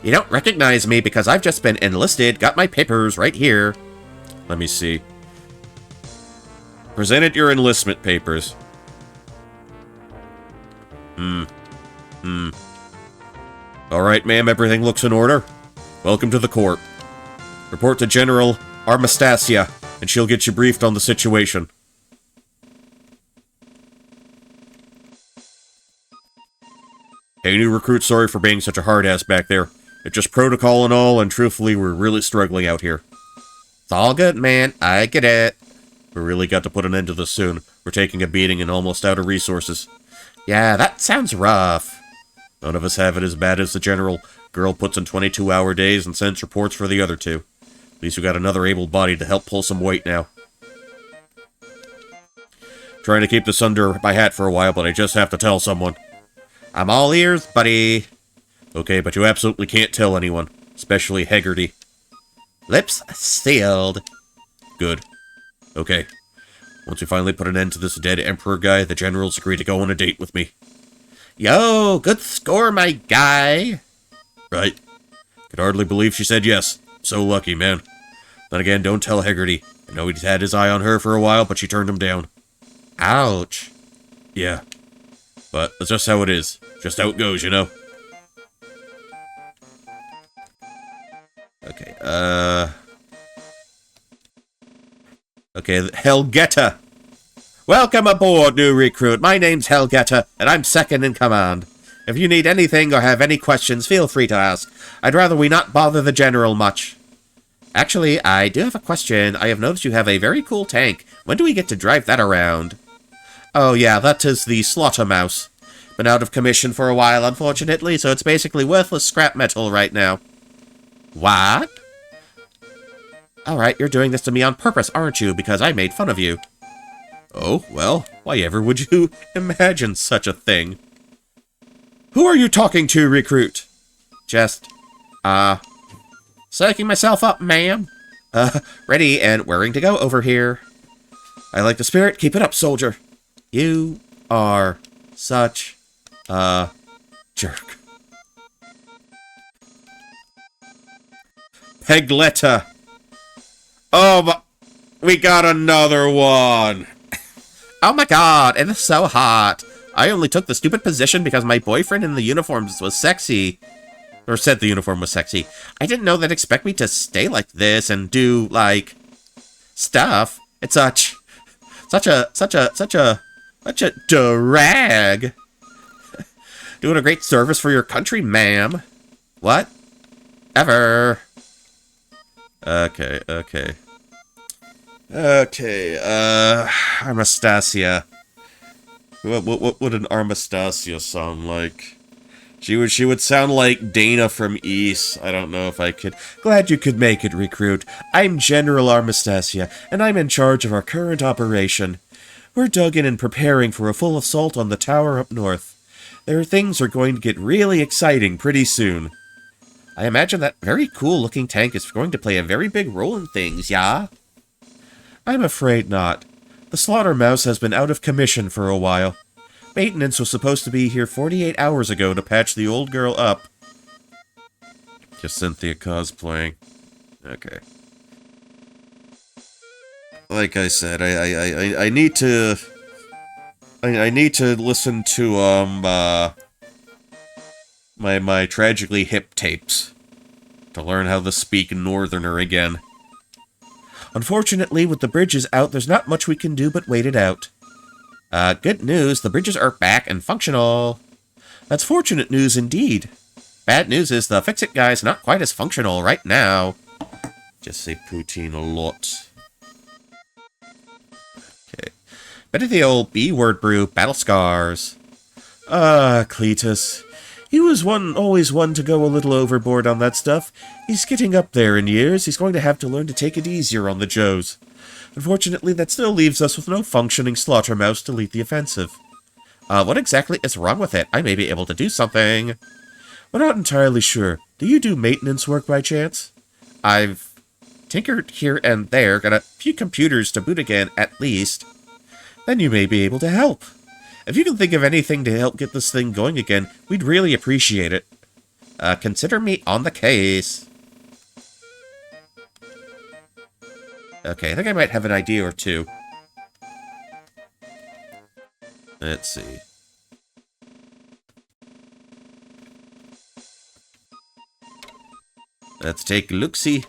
You don't recognize me because I've just been enlisted. Got my papers right here. Let me see. Presented your enlistment papers. Alright, ma'am, everything looks in order. Welcome to the court. Report to General Armistasia, and she'll get you briefed on the situation. Hey, new recruit, sorry for being such a hard-ass back there. It's just protocol and all, and truthfully, we're really struggling out here. It's all good, man. I get it. We really got to put an end to this soon. We're taking a beating and almost out of resources. Yeah, that sounds rough. None of us have it as bad as the general. Girl puts in 22-hour days and sends reports for the other two. At least we got another able body to help pull some weight now. Trying to keep this under my hat for a while, but I just have to tell someone. I'm all ears, buddy. Okay, but you absolutely can't tell anyone. Especially Haggerty. Lips sealed. Good. Okay. Once we finally put an end to this dead Emperor guy, the generals agree to go on a date with me. Yo, good score, my guy. Right. Could hardly believe she said yes. So lucky, man. Then again, don't tell Haggerty. I know he's had his eye on her for a while, but she turned him down. Ouch. Yeah. But that's just how it is. Just how it goes, you know? Okay, Okay, Helgetta. Welcome aboard, new recruit. My name's Helgetta, and I'm second in command. If you need anything or have any questions, feel free to ask. I'd rather we not bother the general much. Actually, I do have a question. I have noticed you have a very cool tank. When do we get to drive that around? Oh yeah, that is the Slaughtermouse. Been out of commission for a while, unfortunately, so it's basically worthless scrap metal right now. What? Alright, you're doing this to me on purpose, aren't you? Because I made fun of you. Oh, well, why ever would you imagine such a thing? Who are you talking to, recruit? Just, psyching myself up, ma'am. Ready and raring to go over here. I like the spirit. Keep it up, soldier. You are such a jerk. Pegletta. Oh, but we got another one. Oh my god, it is so hot. I only took the stupid position because my boyfriend in the uniforms was sexy. Or said the uniform was sexy. I didn't know they'd expect me to stay like this and do, like, stuff. It's such a drag. Doing a great service for your country, ma'am. What? Ever. Okay. Armistasia. What would an Armistasia sound like? She would sound like Dana from East. I don't know if I could. Glad you could make it, recruit. I'm General Armistasia, and I'm in charge of our current operation. We're dug in and preparing for a full assault on the tower up north. Things are going to get really exciting pretty soon. I imagine that very cool-looking tank is going to play a very big role in things, yeah? I'm afraid not. The slaughtermouse has been out of commission for a while. Maintenance was supposed to be here 48 hours ago to patch the old girl up. Just Cynthia cosplaying. Okay. Like I said, I need to... I need to listen to, my tragically hip tapes to learn how to speak Northerner again. Unfortunately, with the bridges out, there's not much we can do but wait it out. Good news, the bridges are back and functional. That's fortunate news indeed. Bad news is the fix-it guy's not quite as functional right now. Just say poutine a lot. Okay. Bit of the old B-word brew, battle scars. Cletus. He was always one to go a little overboard on that stuff. He's getting up there in years. He's going to have to learn to take it easier on the Joes. Unfortunately, that still leaves us with no functioning slaughtermouse to lead the offensive. What exactly is wrong with it? I may be able to do something. We're not entirely sure. Do you do maintenance work by chance? I've tinkered here and there, got a few computers to boot again, at least. Then you may be able to help. If you can think of anything to help get this thing going again, we'd really appreciate it. Consider me on the case. Okay, I think I might have an idea or two. Let's see. Let's take a look-see.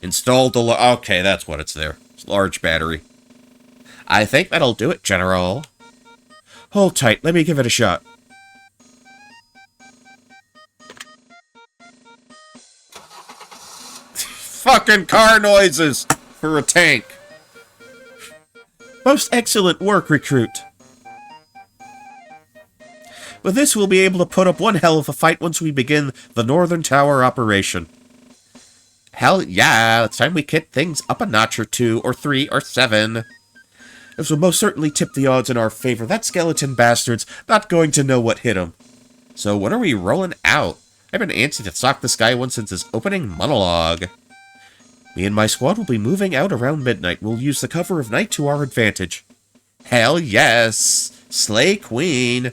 Installed the... Okay, that's what it's there. It's a large battery. I think that'll do it, General. Hold tight. Let me give it a shot. Fucking car noises for a tank. Most excellent work, recruit. With this, we'll be able to put up one hell of a fight once we begin the Northern Tower operation. Hell yeah, it's time we kick things up a notch or 2, or 3, or 7. This will most certainly tip the odds in our favor. That skeleton bastard's not going to know what hit him. So when are we rolling out? I've been antsy to sock this guy one since his opening monologue. Me and my squad will be moving out around midnight. We'll use the cover of night to our advantage. Hell yes! Slay Queen!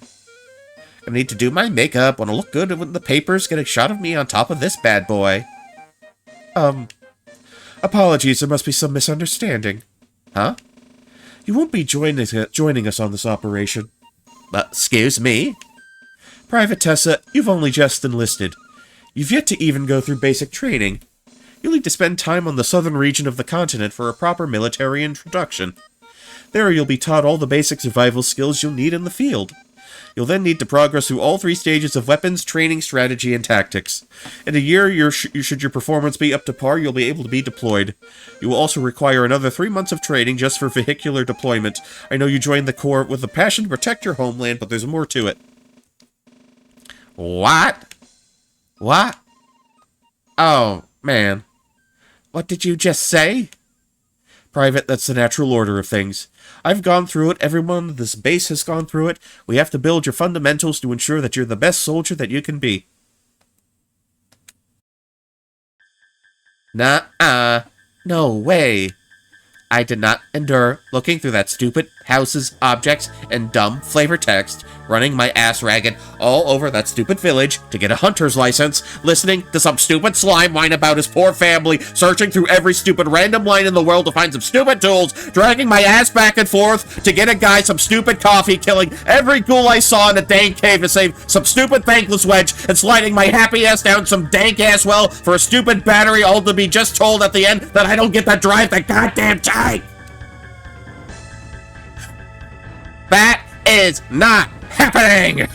I need to do my makeup. Want to look good when the papers get a shot of me on top of this bad boy. Apologies, there must be some misunderstanding. Huh? You won't be joining us on this operation. Excuse me? Private Tessa, you've only just enlisted. You've yet to even go through basic training. You'll need to spend time on the southern region of the continent for a proper military introduction. There you'll be taught all the basic survival skills you'll need in the field. You'll then need to progress through all 3 stages of weapons, training, strategy, and tactics. In a year, should your performance be up to par, you'll be able to be deployed. You will also require another 3 months of training just for vehicular deployment. I know you joined the Corps with a passion to protect your homeland, but there's more to it. What? What? Oh, man. What did you just say? Private, that's the natural order of things. I've gone through it, everyone at this base has gone through it. We have to build your fundamentals to ensure that you're the best soldier that you can be. Nuh-uh. No way. I did not endure looking through that stupid house's objects and dumb flavor text, running my ass ragged all over that stupid village to get a hunter's license, listening to some stupid slime whine about his poor family, searching through every stupid random line in the world to find some stupid tools, dragging my ass back and forth to get a guy some stupid coffee, killing every ghoul I saw in a dank cave to save some stupid thankless wedge, and sliding my happy ass down some dank ass well for a stupid battery, all to be just told at the end that I don't get to drive the goddamn tank. That is not happening!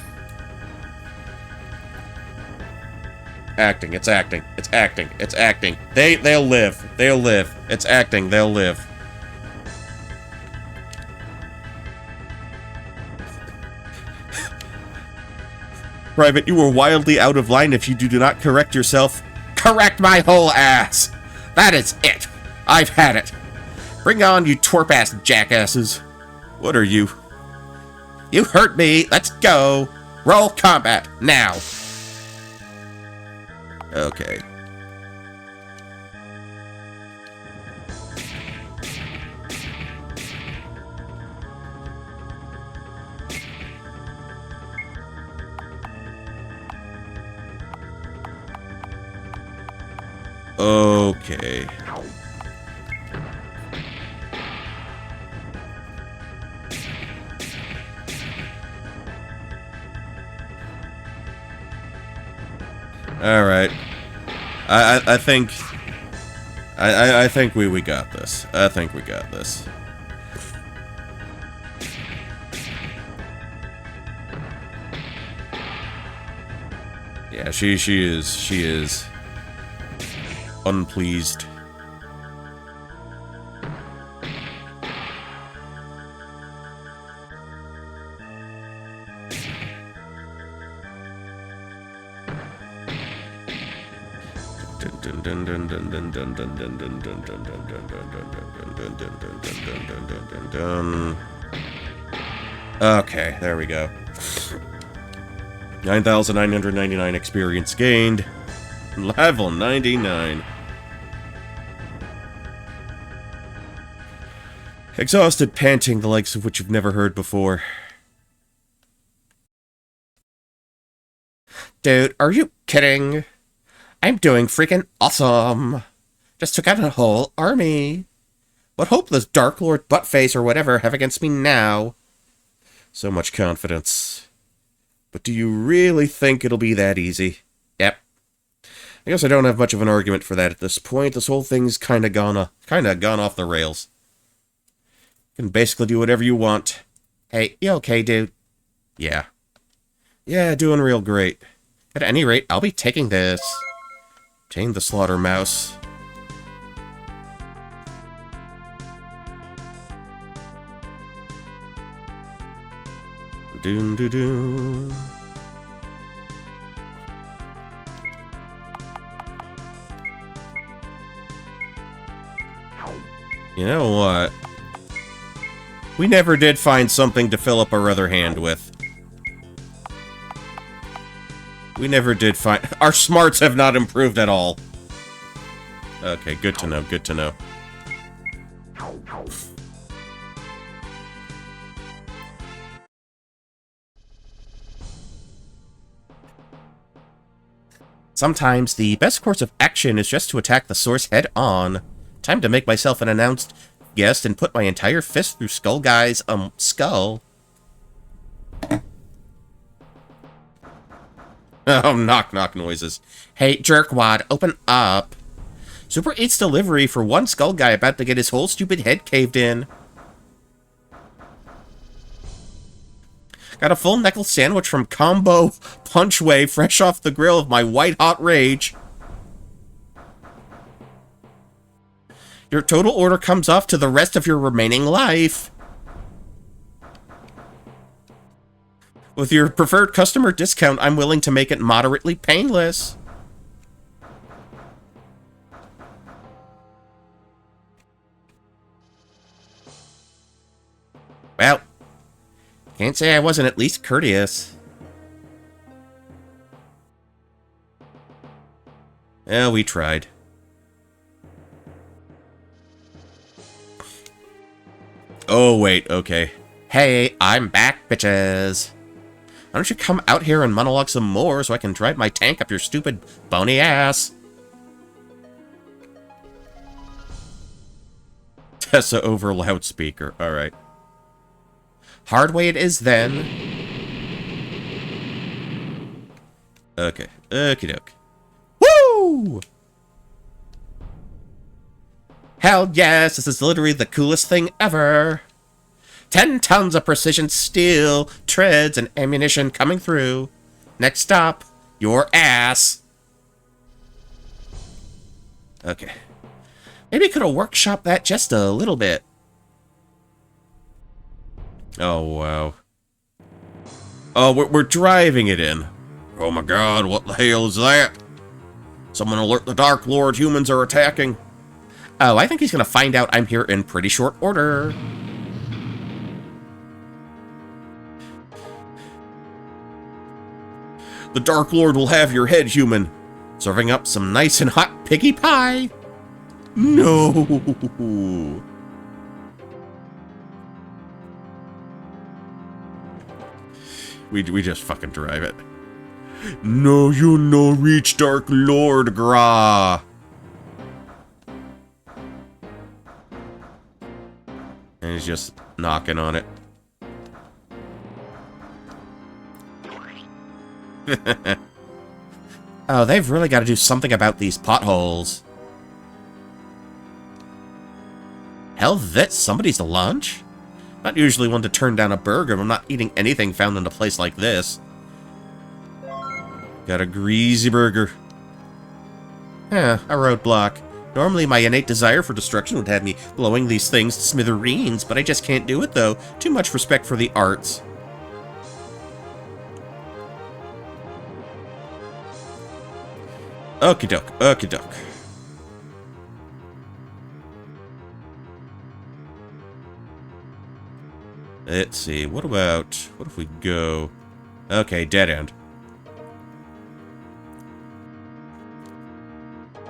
Acting, it's acting, it's acting, it's acting. They'll live. They'll live. It's acting, they'll live. Private, you were wildly out of line if you do not correct yourself. Correct my whole ass! That is it! I've had it! Bring on, you twerp-ass jackasses. What are you? You hurt me. Let's go. Roll combat, now. Okay. Okay. All right. I think I think we got this. I think we got this. Yeah, she is unpleased. Okay, there we go. 9,999 experience gained. Level 99. Exhausted, panting, the likes of which you've never heard before. Dude, are you kidding? I'm doing freaking awesome. Just took out a whole army. What hope does Dark Lord Buttface or whatever have against me now? So much confidence. But do you really think it'll be that easy? Yep. I guess I don't have much of an argument for that at this point. This whole thing's kind of gone off the rails. You can basically do whatever you want. Hey, you okay, dude? Yeah. Yeah, doing real great. At any rate, I'll be taking this. Tame the slaughter mouse. Doom doo doo. You know what? We never did find something to fill up our other hand with. We never did find... Our smarts have not improved at all. Okay, good to know, good to know. Sometimes the best course of action is just to attack the source head on. Time to make myself an announced guest and put my entire fist through Skull Guy's, skull. Oh, knock noises. Hey, jerkwad, open up. Super Eats delivery for one Skull Guy about to get his whole stupid head caved in. Got a full knuckle sandwich from Combo Punchway, fresh off the grill of my white hot rage. Your total order comes off to the rest of your remaining life. With your preferred customer discount, I'm willing to make it moderately painless. Well, can't say I wasn't at least courteous. Yeah, we tried. wait, okay. Hey, I'm back, bitches. Why don't you come out here and monologue some more so I can drive my tank up your stupid bony ass? Tessa over loudspeaker. Alright. Hard way it is then. Okay. Okie doke. Woo! Hell yes, this is literally the coolest thing ever. 10 tons of precision steel, treads, and ammunition coming through. Next stop, your ass. Okay. Maybe I could have workshopped that just a little bit. Oh, wow. Oh, we're driving it in. Oh my god, what the hell is that? Someone alert the Dark Lord, humans are attacking. Oh, I think he's going to find out I'm here in pretty short order. The Dark Lord will have your head, human. Serving up some nice and hot piggy pie. No. We just fucking drive it. No, you no reach Dark Lord, gra. And he's just knocking on it. Oh, they've really got to do something about these potholes. Hell, that's somebody's lunch? Not usually one to turn down a burger, but I'm not eating anything found in a place like this. Got a greasy burger. A roadblock. Normally my innate desire for destruction would have me blowing these things to smithereens, but I just can't do it though. Too much respect for the arts. Okie doke, okie doke. Let's see, what if we go... Okay, dead end.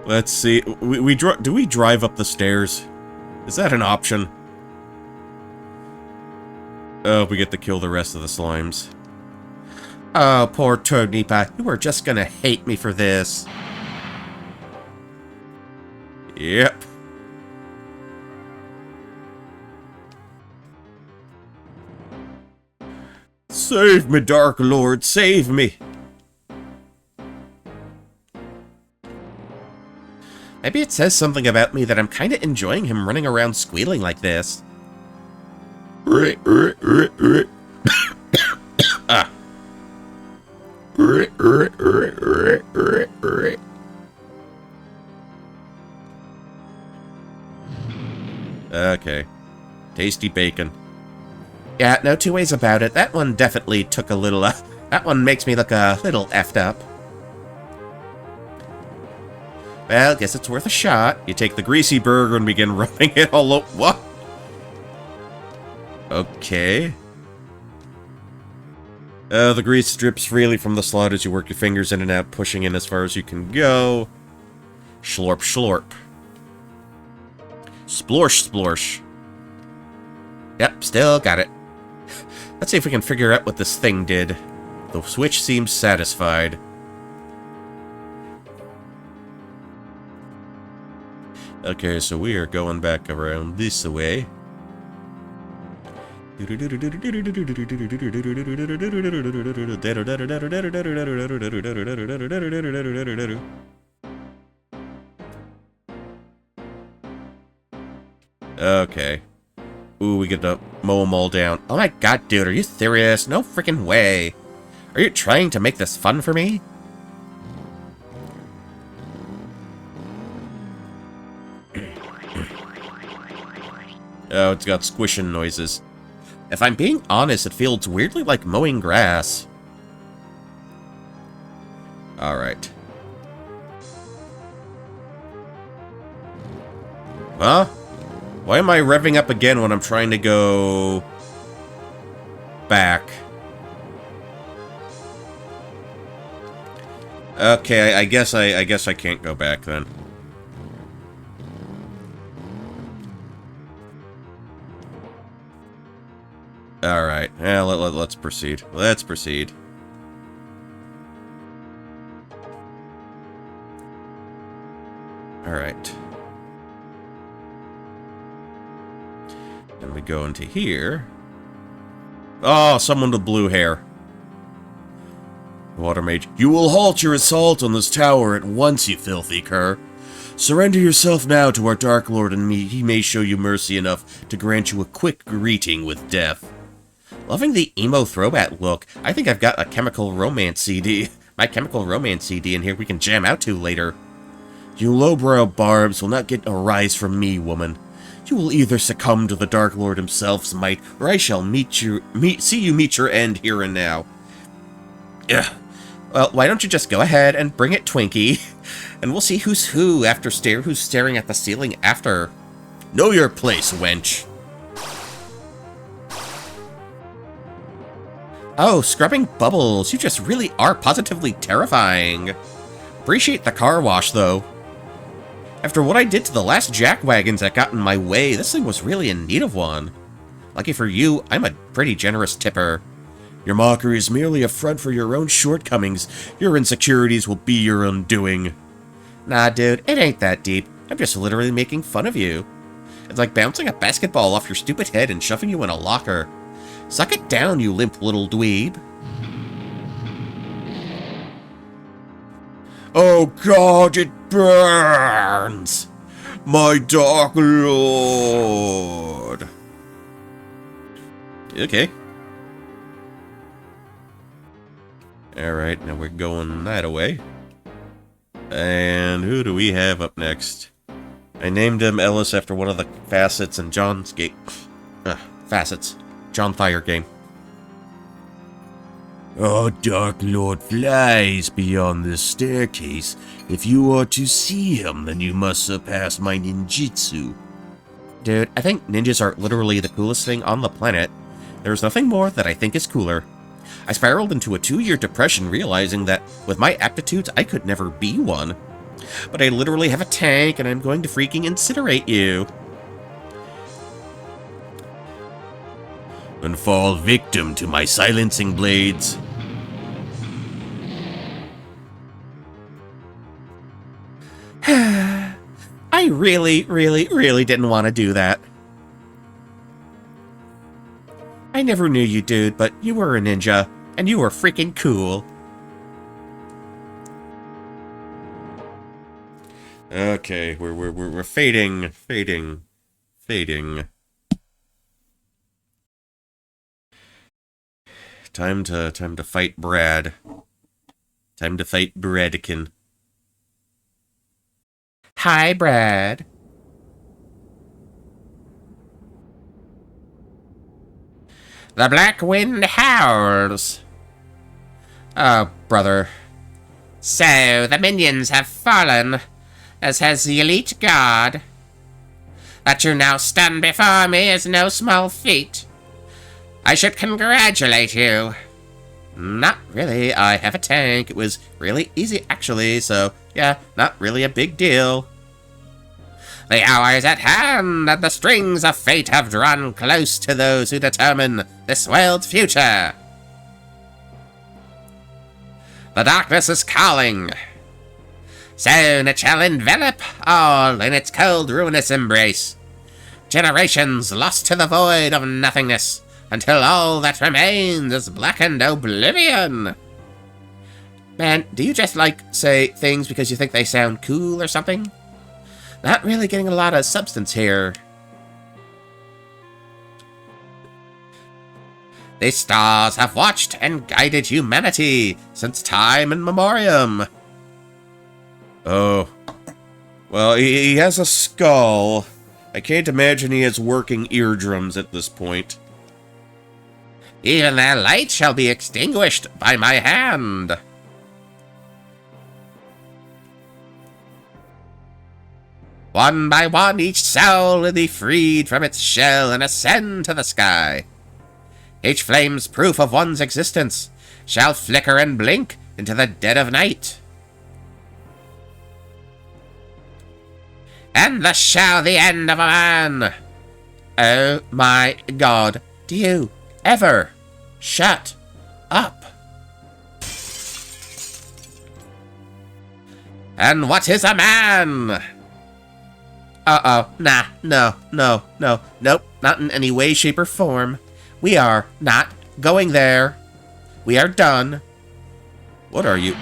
Let's see, do we drive up the stairs? Is that an option? Oh, we get to kill the rest of the slimes. Oh, poor Tognipa, you are just gonna hate me for this. Yep. Save me, Dark Lord, save me! Maybe it says something about me that I'm kinda enjoying him running around squealing like this. Ah. Okay. Tasty bacon. Yeah, no two ways about it. That one definitely took a little, that one makes me look a little effed up. Well, guess it's worth a shot. You take the greasy burger and begin rubbing it all over. What? Okay. The grease drips freely from the slot as you work your fingers in and out, pushing in as far as you can go. Schlorp, schlorp. Splorsh, splorsh. Yep, still got it. Let's see if we can figure out what this thing did. The switch seems satisfied. Okay, so we are going back around this way. Okay. Ooh, we get to mow them all down. Oh my god, dude, are you serious? No freaking way. Are you trying to make this fun for me? Oh, it's got squishing noises. If I'm being honest, it feels weirdly like mowing grass. Alright. Huh? Why am I revving up again when I'm trying to go... back? Okay, I guess I can't go back then. Alright, yeah, let's proceed. Let's proceed. Alright. Then we go into here. Oh, someone with blue hair. Water Mage. You will halt your assault on this tower at once, you filthy cur. Surrender yourself now to our Dark Lord and me. He may show you mercy enough to grant you a quick greeting with death. Loving the emo throwback look. I think I've got a Chemical Romance CD. My Chemical Romance CD in here we can jam out to later. You lowbrow barbs will not get a rise from me, woman. You will either succumb to the Dark Lord himself's might, or I shall see you meet your end here and now. Ugh. Well, why don't you just go ahead and bring it, Twinkie, and we'll see who's who after who's staring at the ceiling after. Know your place, wench. Oh, scrubbing bubbles. You just really are positively terrifying. Appreciate the car wash, though. After what I did to the last jackwagons that got in my way, this thing was really in need of one. Lucky for you, I'm a pretty generous tipper. Your mockery is merely a front for your own shortcomings. Your insecurities will be your undoing. Nah, dude, it ain't that deep. I'm just literally making fun of you. It's like bouncing a basketball off your stupid head and shoving you in a locker. Suck it down, you limp little dweeb. Oh God, it burns! My Dark Lord! Okay. Alright, now we're going that away. And who do we have up next? I named him Ellis after one of the facets in John's game. Facets. John Thayer game. Our Dark Lord flies beyond this staircase. If you are to see him, then you must surpass my ninjutsu. Dude, I think ninjas are literally the coolest thing on the planet. There's nothing more that I think is cooler. I spiraled into a 2-year depression realizing that with my aptitudes I could never be one. But I literally have a tank and I'm going to freaking incinerate you. And fall victim to my silencing blades. I really didn't want to do that. I never knew you, dude, but you were a ninja, and you were freaking cool. Okay, we're fading. Time to fight Brad. Time to fight Bradkin. Hi, Brad. The black wind howls. Oh, brother. So, the minions have fallen, as has the elite guard. That you now stand before me is no small feat. I should congratulate you. Not really, I have a tank. It was really easy, actually, so, yeah, not really a big deal. The hour is at hand, and the strings of fate have drawn close to those who determine this world's future. The darkness is calling. Soon it shall envelop all in its cold, ruinous embrace. Generations lost to the void of nothingness, until all that remains is blackened oblivion. Man, do you just, say things because you think they sound cool or something? Not really getting a lot of substance here. The stars have watched and guided humanity since time immemorial. Oh. Well, he has a skull. I can't imagine he has working eardrums at this point. Even their light shall be extinguished by my hand. One by one, each soul will be freed from its shell and ascend to the sky. Each flame's proof of one's existence shall flicker and blink into the dead of night. And thus shall the end of a man. Oh my God, do you ever shut up. And what is a man? Uh-oh. Nah, no, nope, not in any way, shape, or form. We are not going there. We are done. What are you?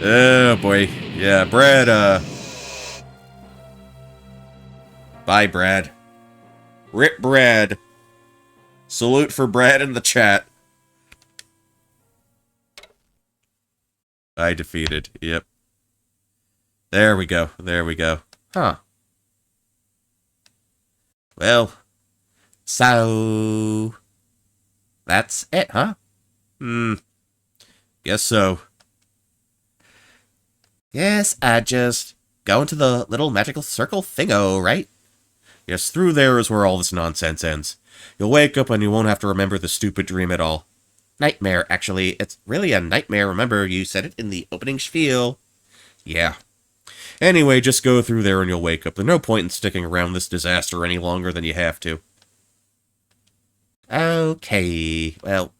Oh, boy. Yeah, Brad, Bye, Brad. Rip Brad. Salute for Brad in the chat. I defeated. Yep. There we go. There we go. Huh. Well, so that's it, huh? Guess so. Yes, I just go into the little magical circle thingo, right? Yes, through there is where all this nonsense ends. You'll wake up and you won't have to remember the stupid dream at all. Nightmare, actually. It's really a nightmare. Remember, you said it in the opening spiel. Yeah. Anyway, just go through there and you'll wake up. There's no point in sticking around this disaster any longer than you have to. Okay, well,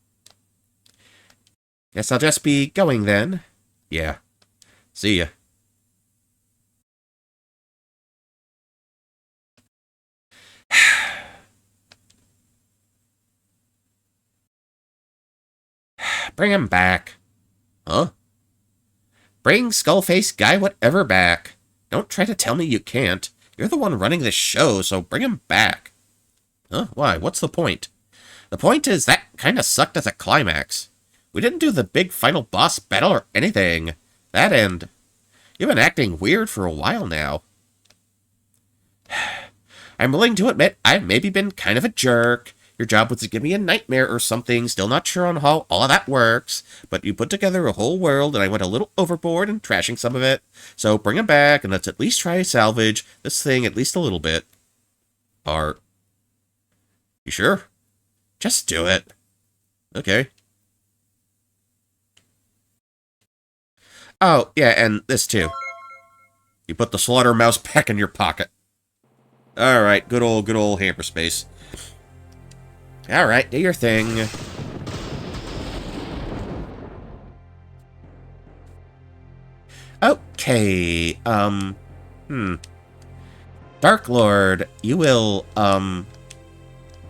guess I'll just be going then. Yeah. See ya. Bring him back. Huh? Bring Skullface Guy whatever back. Don't try to tell me you can't. You're the one running this show, so bring him back. Huh? Why? What's the point? The point is that kinda sucked as a climax. We didn't do the big final boss battle or anything. That end. You've been acting weird for a while now. I'm willing to admit I've maybe been kind of a jerk. Your job was to give me a nightmare or something. Still not sure on how all of that works. But you put together a whole world, and I went a little overboard in trashing some of it. So bring him back, and let's at least try to salvage this thing at least a little bit. Are you sure? Just do it. Okay. Oh, yeah, and this too. You put the slaughter mouse back in your pocket. Alright, good old Hamperspace. Alright, do your thing. Okay, Dark Lord, you will,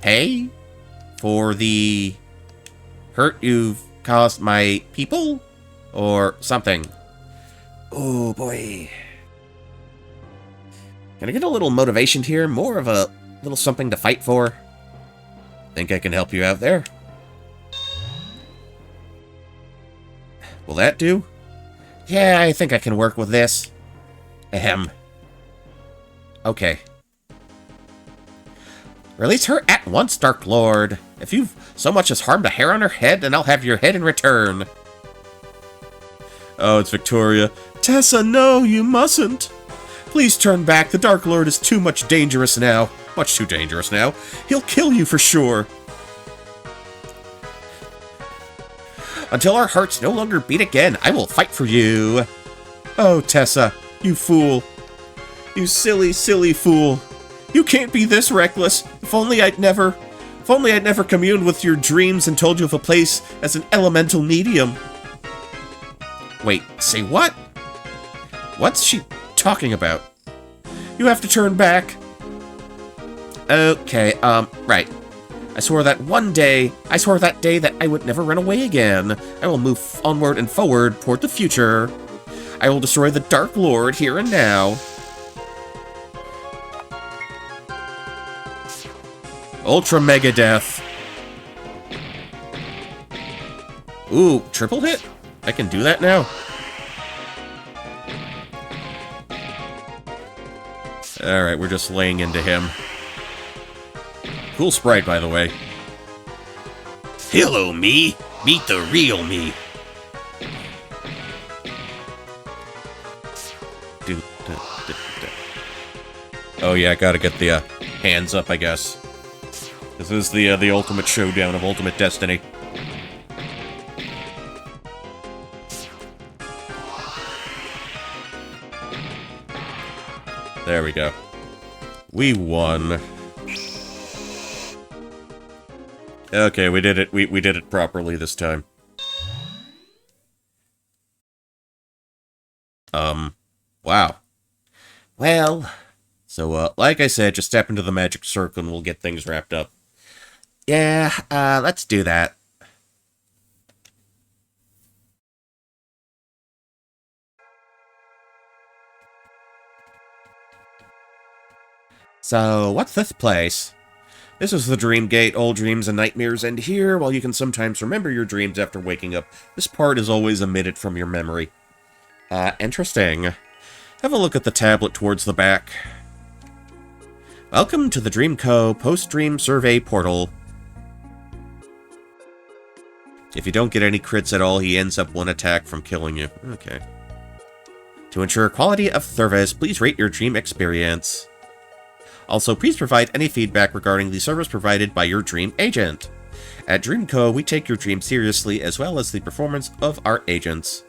pay for the hurt you've caused my people? Or something. Oh, boy. Can I get a little motivation here? More of a little something to fight for? Think I can help you out there? Will that do? Yeah, I think I can work with this. Ahem. Okay. Release her at once, Dark Lord. If you've so much as harmed a hair on her head, then I'll have your head in return. Oh, it's Victoria. Tessa, no, you mustn't. Please turn back. The Dark Lord is too much dangerous now. Much too dangerous now. He'll kill you for sure. Until our hearts no longer beat again, I will fight for you. Oh, Tessa, you fool. You silly, silly fool. You can't be this reckless. If only I'd never communed with your dreams and told you of a place as an elemental medium. Wait, say what? What's she talking about? You have to turn back. Okay, right. I swore that day that I would never run away again. I will move onward and forward toward the future. I will destroy the Dark Lord here and now. Ultra Mega Death. Ooh, triple hit? I can do that now. Alright, we're just laying into him. Cool sprite, by the way. Hello, me. Meet the real me. Oh yeah, I gotta get the hands up, I guess. This is the ultimate showdown of Ultimate Destiny. There we go. We won. Okay, we did it. We did it properly this time. Wow. Well, so, like I said, just step into the magic circle and we'll get things wrapped up. Yeah, let's do that. So, what's this place? This is the Dream Gate, all dreams and nightmares end here. While you can sometimes remember your dreams after waking up, this part is always omitted from your memory. Interesting. Have a look at the tablet towards the back. Welcome to the Dreamco Post-Dream Survey Portal. If you don't get any crits at all, he ends up one attack from killing you. Okay. To ensure quality of service, please rate your dream experience. Also, please provide any feedback regarding the service provided by your dream agent. At Dreamco, we take your dream seriously, as well as the performance of our agents.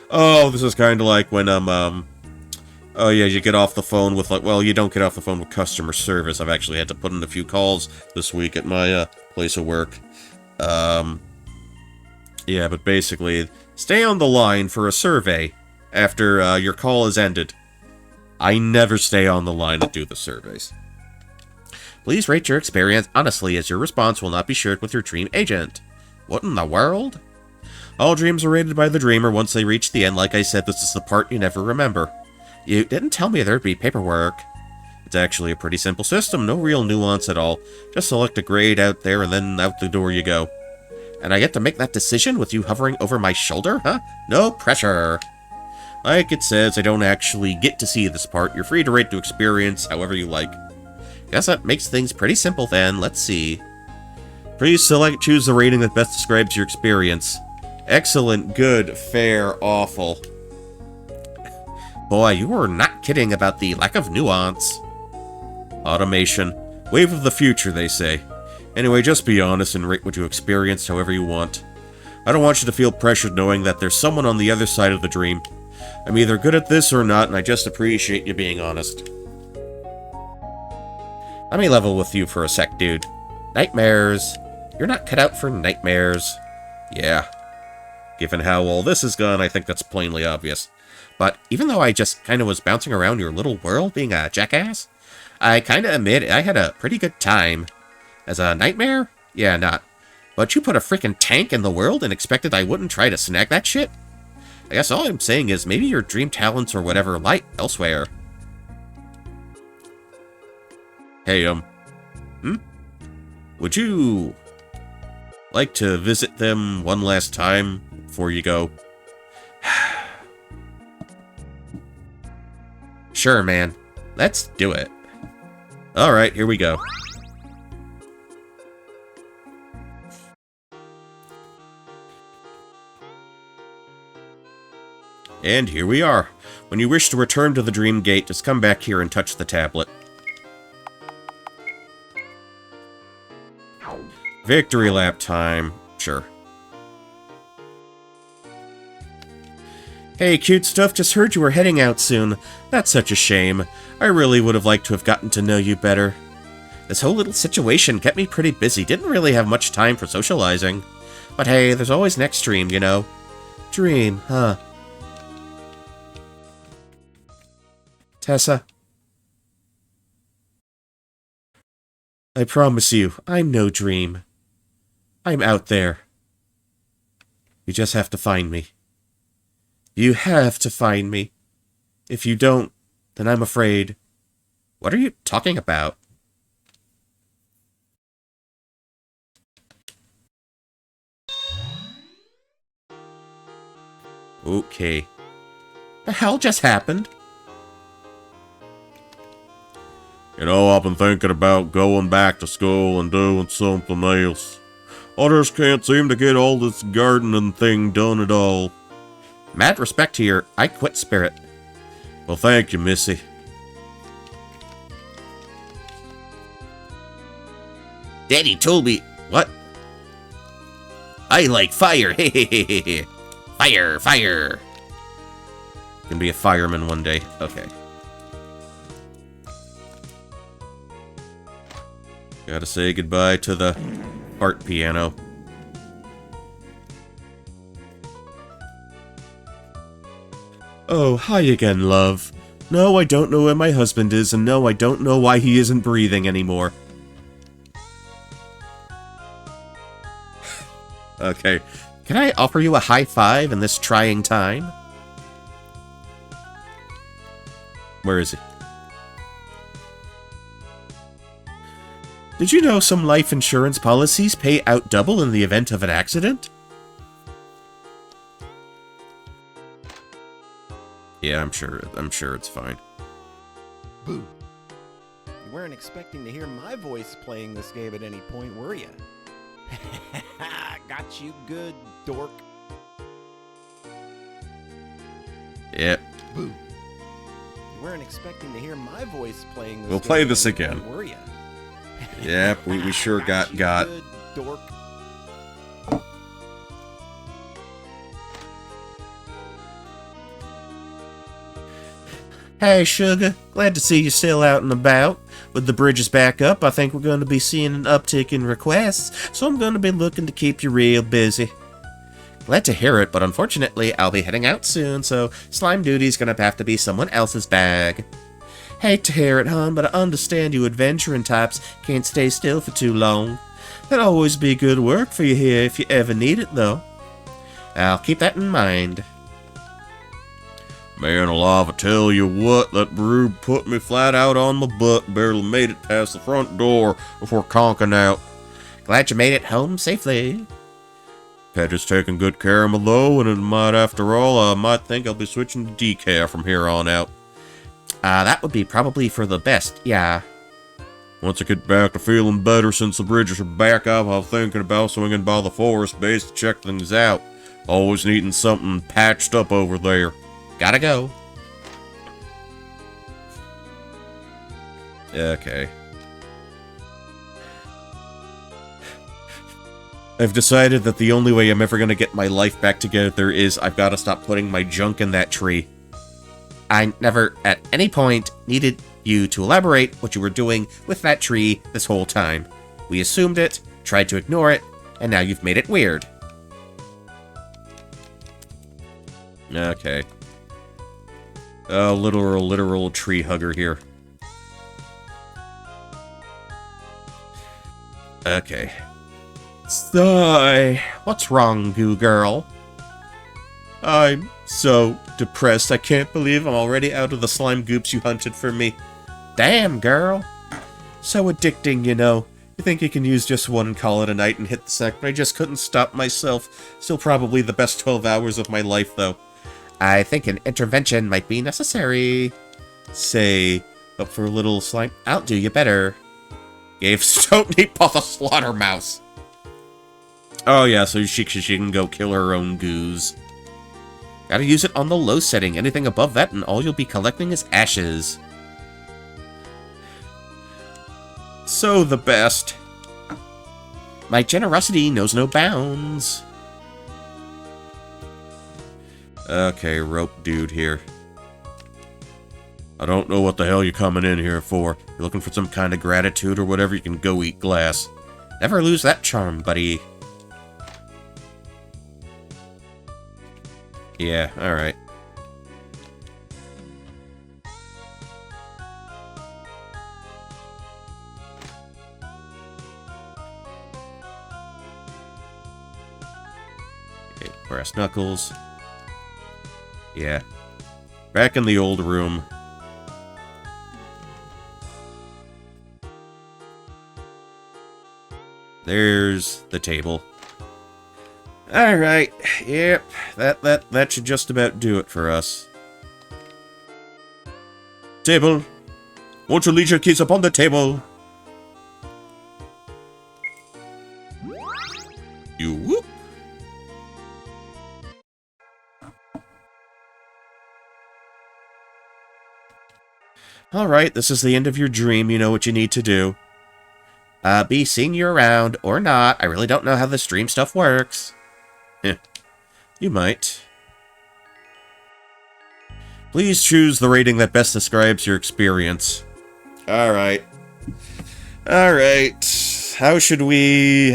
Oh, this is kind of like when, oh yeah, you get off the phone with, like, well, you don't get off the phone with customer service. I've actually had to put in a few calls this week at my, place of work. Yeah, but basically, stay on the line for a survey after, your call is ended. I never stay on the line to do the surveys. Please rate your experience honestly, as your response will not be shared with your dream agent. What in the world? All dreams are rated by the dreamer once they reach the end. Like I said, this is the part you never remember. You didn't tell me there'd be paperwork. It's actually a pretty simple system, no real nuance at all. Just select a grade out there and then out the door you go. And I get to make that decision with you hovering over my shoulder, huh? No pressure. Like it says, I don't actually get to see this part. You're free to rate the experience however you like. Guess that makes things pretty simple then. Let's see. Please choose the rating that best describes your experience. Excellent, good, fair, awful. Boy, you were not kidding about the lack of nuance. Automation. Wave of the future, they say. Anyway, just be honest and rate what you experienced however you want. I don't want you to feel pressured knowing that there's someone on the other side of the dream. I'm either good at this or not, and I just appreciate you being honest. Let me level with you for a sec, dude. Nightmares. You're not cut out for nightmares. Yeah. Given how all this has gone, I think that's plainly obvious. But even though I just kind of was bouncing around your little world being a jackass, I kind of admit I had a pretty good time. As a nightmare? Yeah, not. But you put a freaking tank in the world and expected I wouldn't try to snag that shit? I guess all I'm saying is maybe your dream talents or whatever lie elsewhere. Hey, would you like to visit them one last time before you go? Sure, man. Let's do it. Alright, here we go. And here we are. When you wish to return to the Dream Gate, just come back here and touch the tablet. Victory lap time. Sure. Hey, cute stuff, just heard you were heading out soon. That's such a shame. I really would have liked to have gotten to know you better. This whole little situation kept me pretty busy. Didn't really have much time for socializing. But hey, there's always next dream, you know. Dream, huh? Tessa. I promise you, I'm no dream. I'm out there. You just have to find me. You have to find me. If you don't, then I'm afraid. What are you talking about? Okay. The hell just happened? You know, I've been thinking about going back to school and doing something else. I just can't seem to get all this gardening thing done at all. Mad respect to your I quit spirit. Well, thank you, Missy. Daddy told me... What? I like fire. Fire, fire. Can be a fireman one day. Okay. Gotta say goodbye to the art piano. Oh, hi again, love. No, I don't know where my husband is, and no, I don't know why he isn't breathing anymore. Okay. Can I offer you a high five in this trying time? Where is he? Did you know some life insurance policies pay out double in the event of an accident? Yeah, I'm sure it's fine. Boo. You weren't expecting to hear my voice playing this game at any point, were you? Got you good, dork. Yep. Boo. You weren't expecting to hear my voice playing this We'll game play at this any again. point, were you? Yep, we sure got. You good, dork. Hey, sugar. Glad to see you still out and about. With the bridges back up, I think we're going to be seeing an uptick in requests, so I'm going to be looking to keep you real busy. Glad to hear it, but unfortunately, I'll be heading out soon, so slime duty's going to have to be someone else's bag. Hate to hear it, hon, but I understand you adventuring types can't stay still for too long. There'll always be good work for you here if you ever need it, though. I'll keep that in mind. Man alive, I tell you what, that brood put me flat out on my butt, barely made it past the front door before conking out. Glad you made it home safely. Pet is taking good care of me though, and it might, after all, I might think I'll be switching to decaf from here on out. That would be probably for the best, yeah. Once I get back to feeling better since the bridges are back up, I'm thinking about swinging by the forest base to check things out. Always needing something patched up over there. Gotta go. Okay. I've decided that the only way I'm ever gonna get my life back together is I've gotta stop putting my junk in that tree. I never, at any point, needed you to elaborate what you were doing with that tree this whole time. We assumed it, tried to ignore it, and now you've made it weird. Okay. A literal tree hugger here. Okay. Sigh. What's wrong, Goo Girl? I'm so depressed. I can't believe I'm already out of the slime goops you hunted for me. Damn, girl. So addicting, you know. You think you can use just one call it a night and hit the sack, but I just couldn't stop myself. Still probably the best 12 hours of my life, though. I think an intervention might be necessary. Say, but for a little slime, I'll do you better. Gave Stony Paw a slaughter mouse. Oh yeah, so she can go kill her own goos. Gotta use it on the low setting. Anything above that and all you'll be collecting is ashes. So the best. My generosity knows no bounds. Okay, rope dude here. I don't know what the hell you're coming in here for. You're looking for some kind of gratitude or whatever, you can go eat glass. Never lose that charm, buddy. Yeah, alright. Okay, brass knuckles. Yeah. Back in the old room. There's the table. Alright, yep, that should just about do it for us. Table! Won't you leave your keys upon the table? You whoop! Alright, this is the end of your dream, you know what you need to do. Be seeing you around, or not, I really don't know how this dream stuff works. You might. Please choose the rating that best describes your experience. Alright. All right. How should we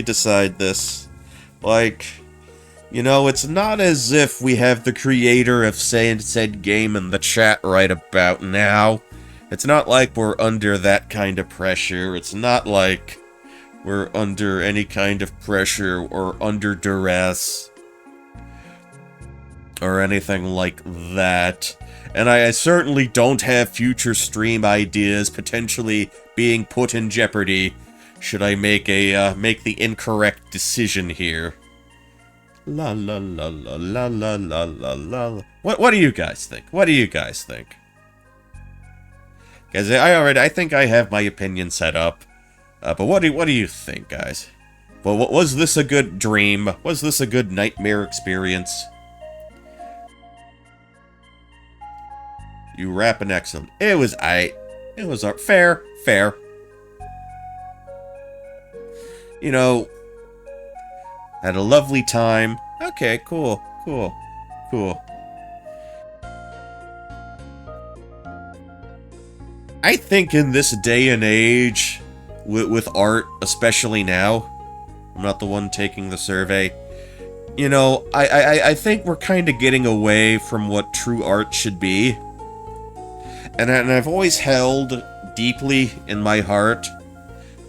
decide this? Like, it's not as if we have the creator of said game in the chat right about now. It's not like we're under that kind of pressure. It's not like we're under any kind of pressure or under duress or anything like that. And I certainly don't have future stream ideas potentially being put in jeopardy should I make the incorrect decision here. La la la la la la la la la. What do you guys think? What do you guys think? Guys, I think I have my opinion set up. But what do you think, guys? Well, was this a good dream? Was this a good nightmare experience? You rapping excellent. It was It was fair. Had a lovely time. Okay, cool. I think in this day and age, with art, especially now, I'm not the one taking the survey, I think we're kind of getting away from what true art should be. And I've always held deeply in my heart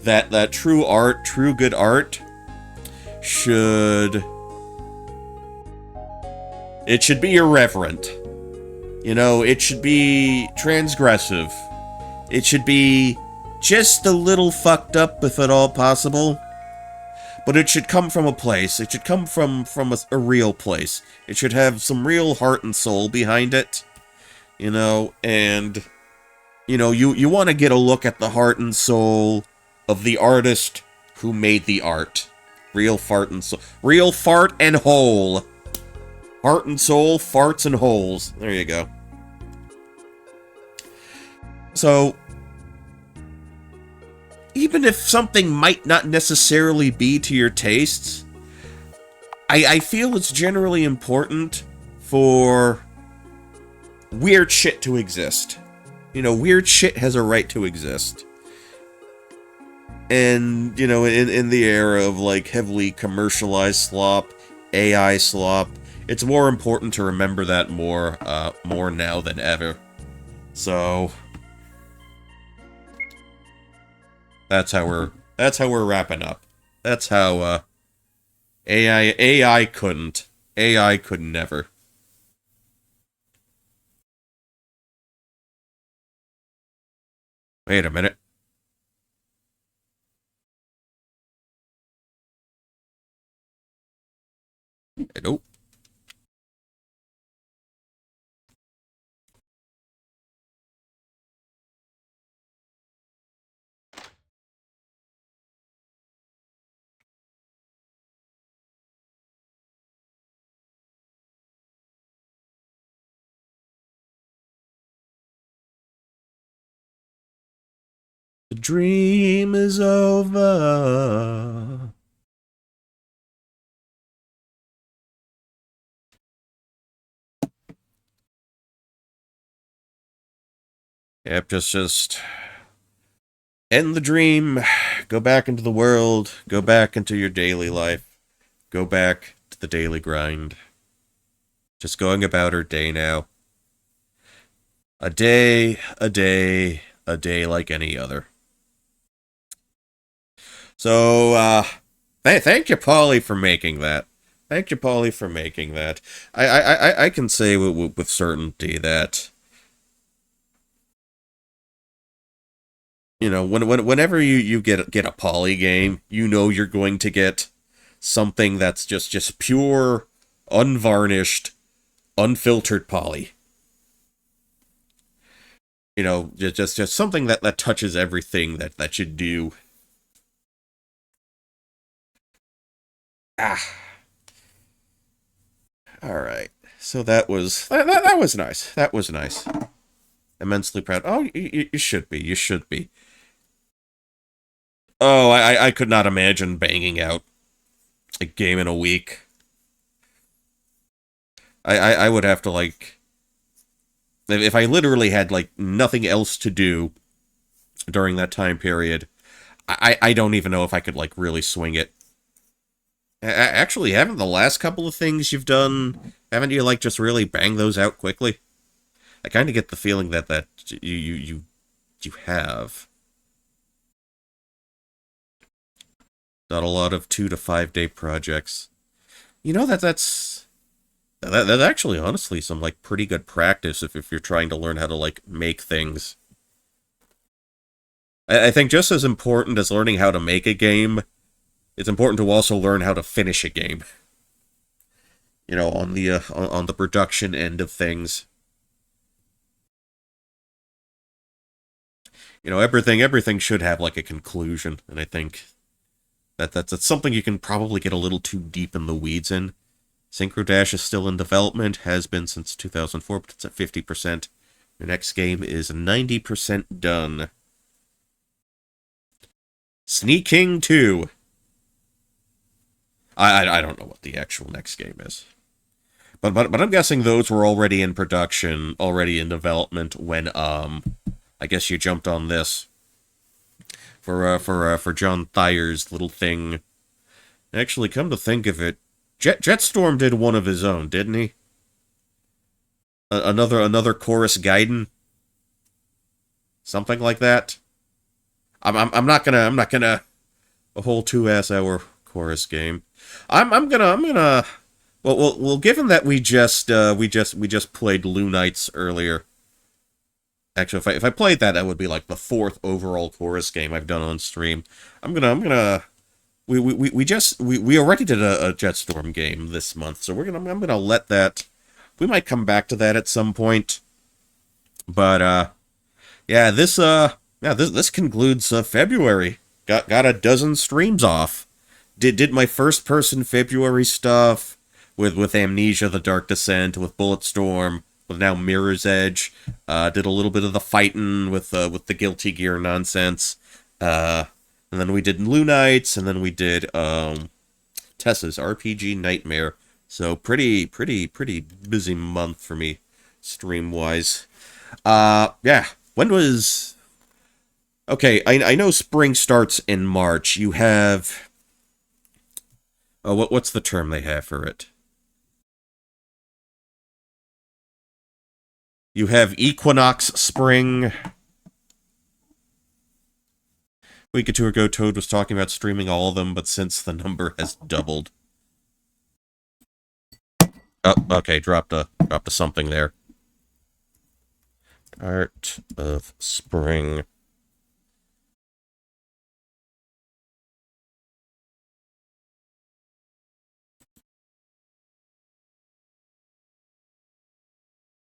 that true art, true good art, should be irreverent. It should be transgressive. It should be just a little fucked up, if at all possible. But it should come from a place. It should come from a real place. It should have some real heart and soul behind it. And you want to get a look at the heart and soul of the artist who made the art. Real fart and soul. Real fart and hole. Heart and soul, farts and holes. There you go. So, even if something might not necessarily be to your tastes, I feel it's generally important for weird shit to exist. Weird shit has a right to exist. And, in the era of, heavily commercialized slop, AI slop, it's more important to remember that more now than ever. So, that's how we're wrapping up. That's how, AI couldn't. AI could never. Wait a minute. Nope. The dream is over. Yep, just end the dream, go back into the world, go back into your daily life, go back to the daily grind. Just going about her day now. A day like any other. So, thank you, Polly, for making that. Thank you, Polly, for making that. I can say with certainty that, whenever you get a Poly game, you're going to get something that's just pure, unvarnished, unfiltered Poly. Just something that touches everything that you do. Alright. So that was nice. That was nice. Immensely proud. Oh, you should be. You should be. Oh, I could not imagine banging out a game in a week. I would have to, if I literally had, nothing else to do during that time period, I don't even know if I could, like, really swing it. Actually, haven't the last couple of things you've done, haven't you, like, just really banged those out quickly? I kind of get the feeling that you have. Not a lot of 2 to 5 day projects. You know, that's actually, honestly, some, like, pretty good practice if you're trying to learn how to, like, make things. I think just as important as learning how to make a game, it's important to also learn how to finish a game. You know, on the production end of things. You know, everything should have, like, a conclusion, and I think that's something you can probably get a little too deep in the weeds in. Synchro Dash is still in development, has been since 2004, but it's at 50%. Your next game is 90% done. Sneaking 2. I don't know what the actual next game is. But I'm guessing those were already in production, already in development when I guess you jumped on this for John Thayer's little thing. Actually, come to think of it, Jetstorm did one of his own, didn't he? Another Chorus Gaiden, something like that. I'm not gonna a whole 2-hour chorus game. I'm gonna. Well, given that we just played Loonites earlier. Actually, if I played that, that would be like the 4th overall chorus game I've done on stream. I'm gonna. We already did a Jetstorm game this month, so I'm gonna let that. We might come back to that at some point. But yeah, this concludes February. Got a dozen streams off. Did my first person February stuff with Amnesia: The Dark Descent, with Bulletstorm, with now Mirror's Edge. Did a little bit of the fighting with the Guilty Gear nonsense. And then we did Loonites, and then we did Tessa's RPG Nightmare. So pretty busy month for me, stream wise. Yeah. When was? Okay, I know spring starts in March. You have. What's the term they have for it? You have Equinox Spring. A week or two ago, Toad was talking about streaming all of them, but since the number has doubled. Oh, okay, dropped a something there. Art of Spring.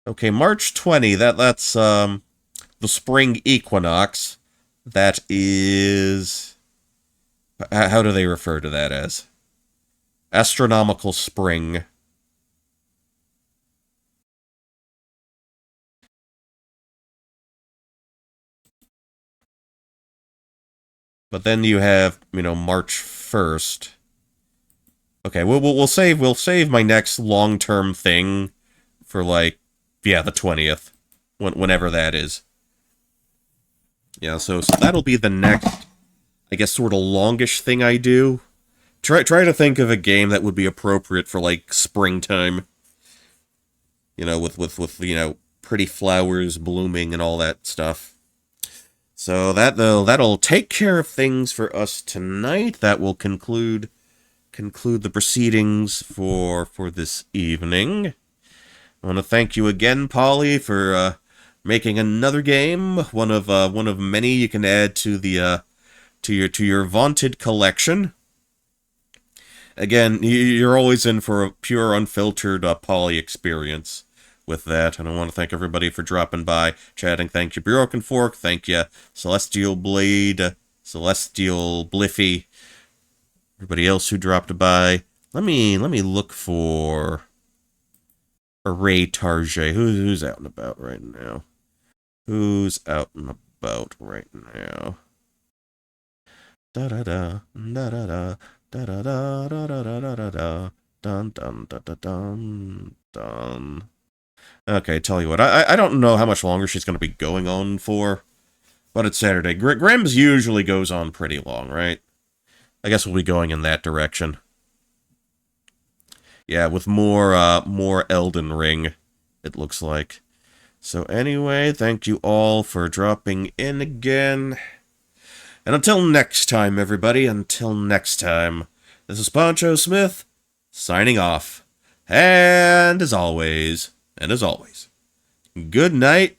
Okay, March 20, that's the spring equinox. That is, how do they refer to that as? Astronomical spring. But then you have, March 1st. Okay, we'll save my next long-term thing for, like, yeah, the 20th, whenever that is. Yeah, so that'll be the next, I guess, sort of longish thing I do. Try to think of a game that would be appropriate for, like, springtime. With pretty flowers blooming and all that stuff. So that'll take care of things for us tonight. That will conclude the proceedings for this evening. I want to thank you again, Polly, for making another game, one of many you can add to the to your vaunted collection. Again, you're always in for a pure, unfiltered Polly experience with that, and I want to thank everybody for dropping by, chatting. Thank you, Broken Fork. Thank you, Celestial Blade, Celestial Bliffy, everybody else who dropped by. Let me look for Ray Tarjay. Who's out and about right now? Who's out and about right now? Da da da da da da da da da da da da da da dun dun dun dun dun dun. Okay, tell you what, I don't know how much longer she's going to be going on for, But it's Saturday. Grimm's usually goes on pretty long, right? I guess we'll be going in that direction. Yeah, with more Elden Ring, it looks like. So anyway, thank you all for dropping in again. And until next time, everybody, until next time, this is Poncho Smith, signing off. And as always, good night,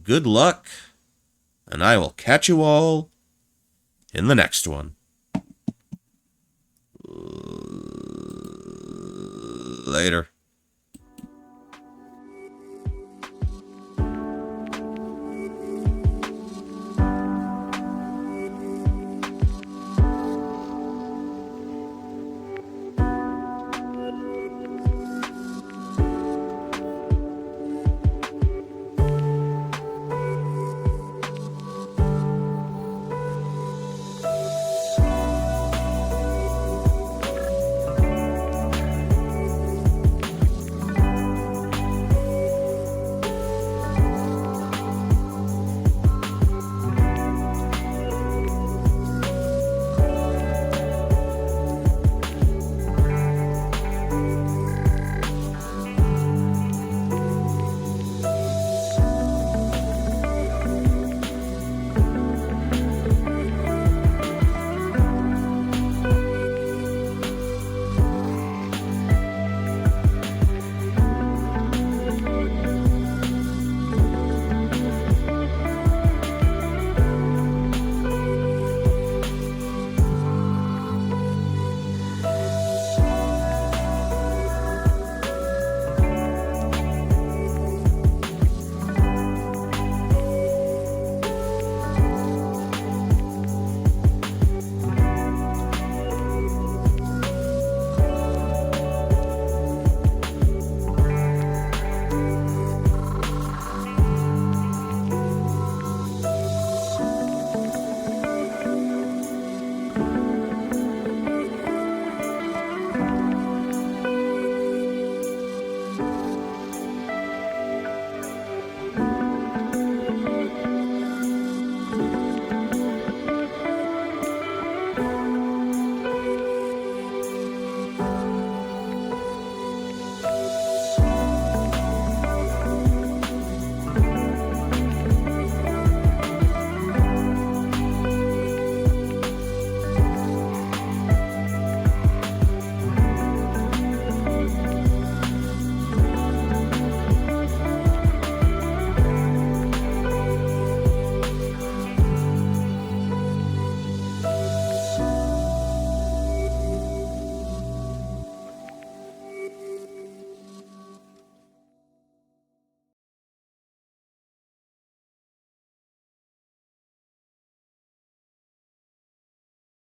good luck, and I will catch you all in the next one. Later.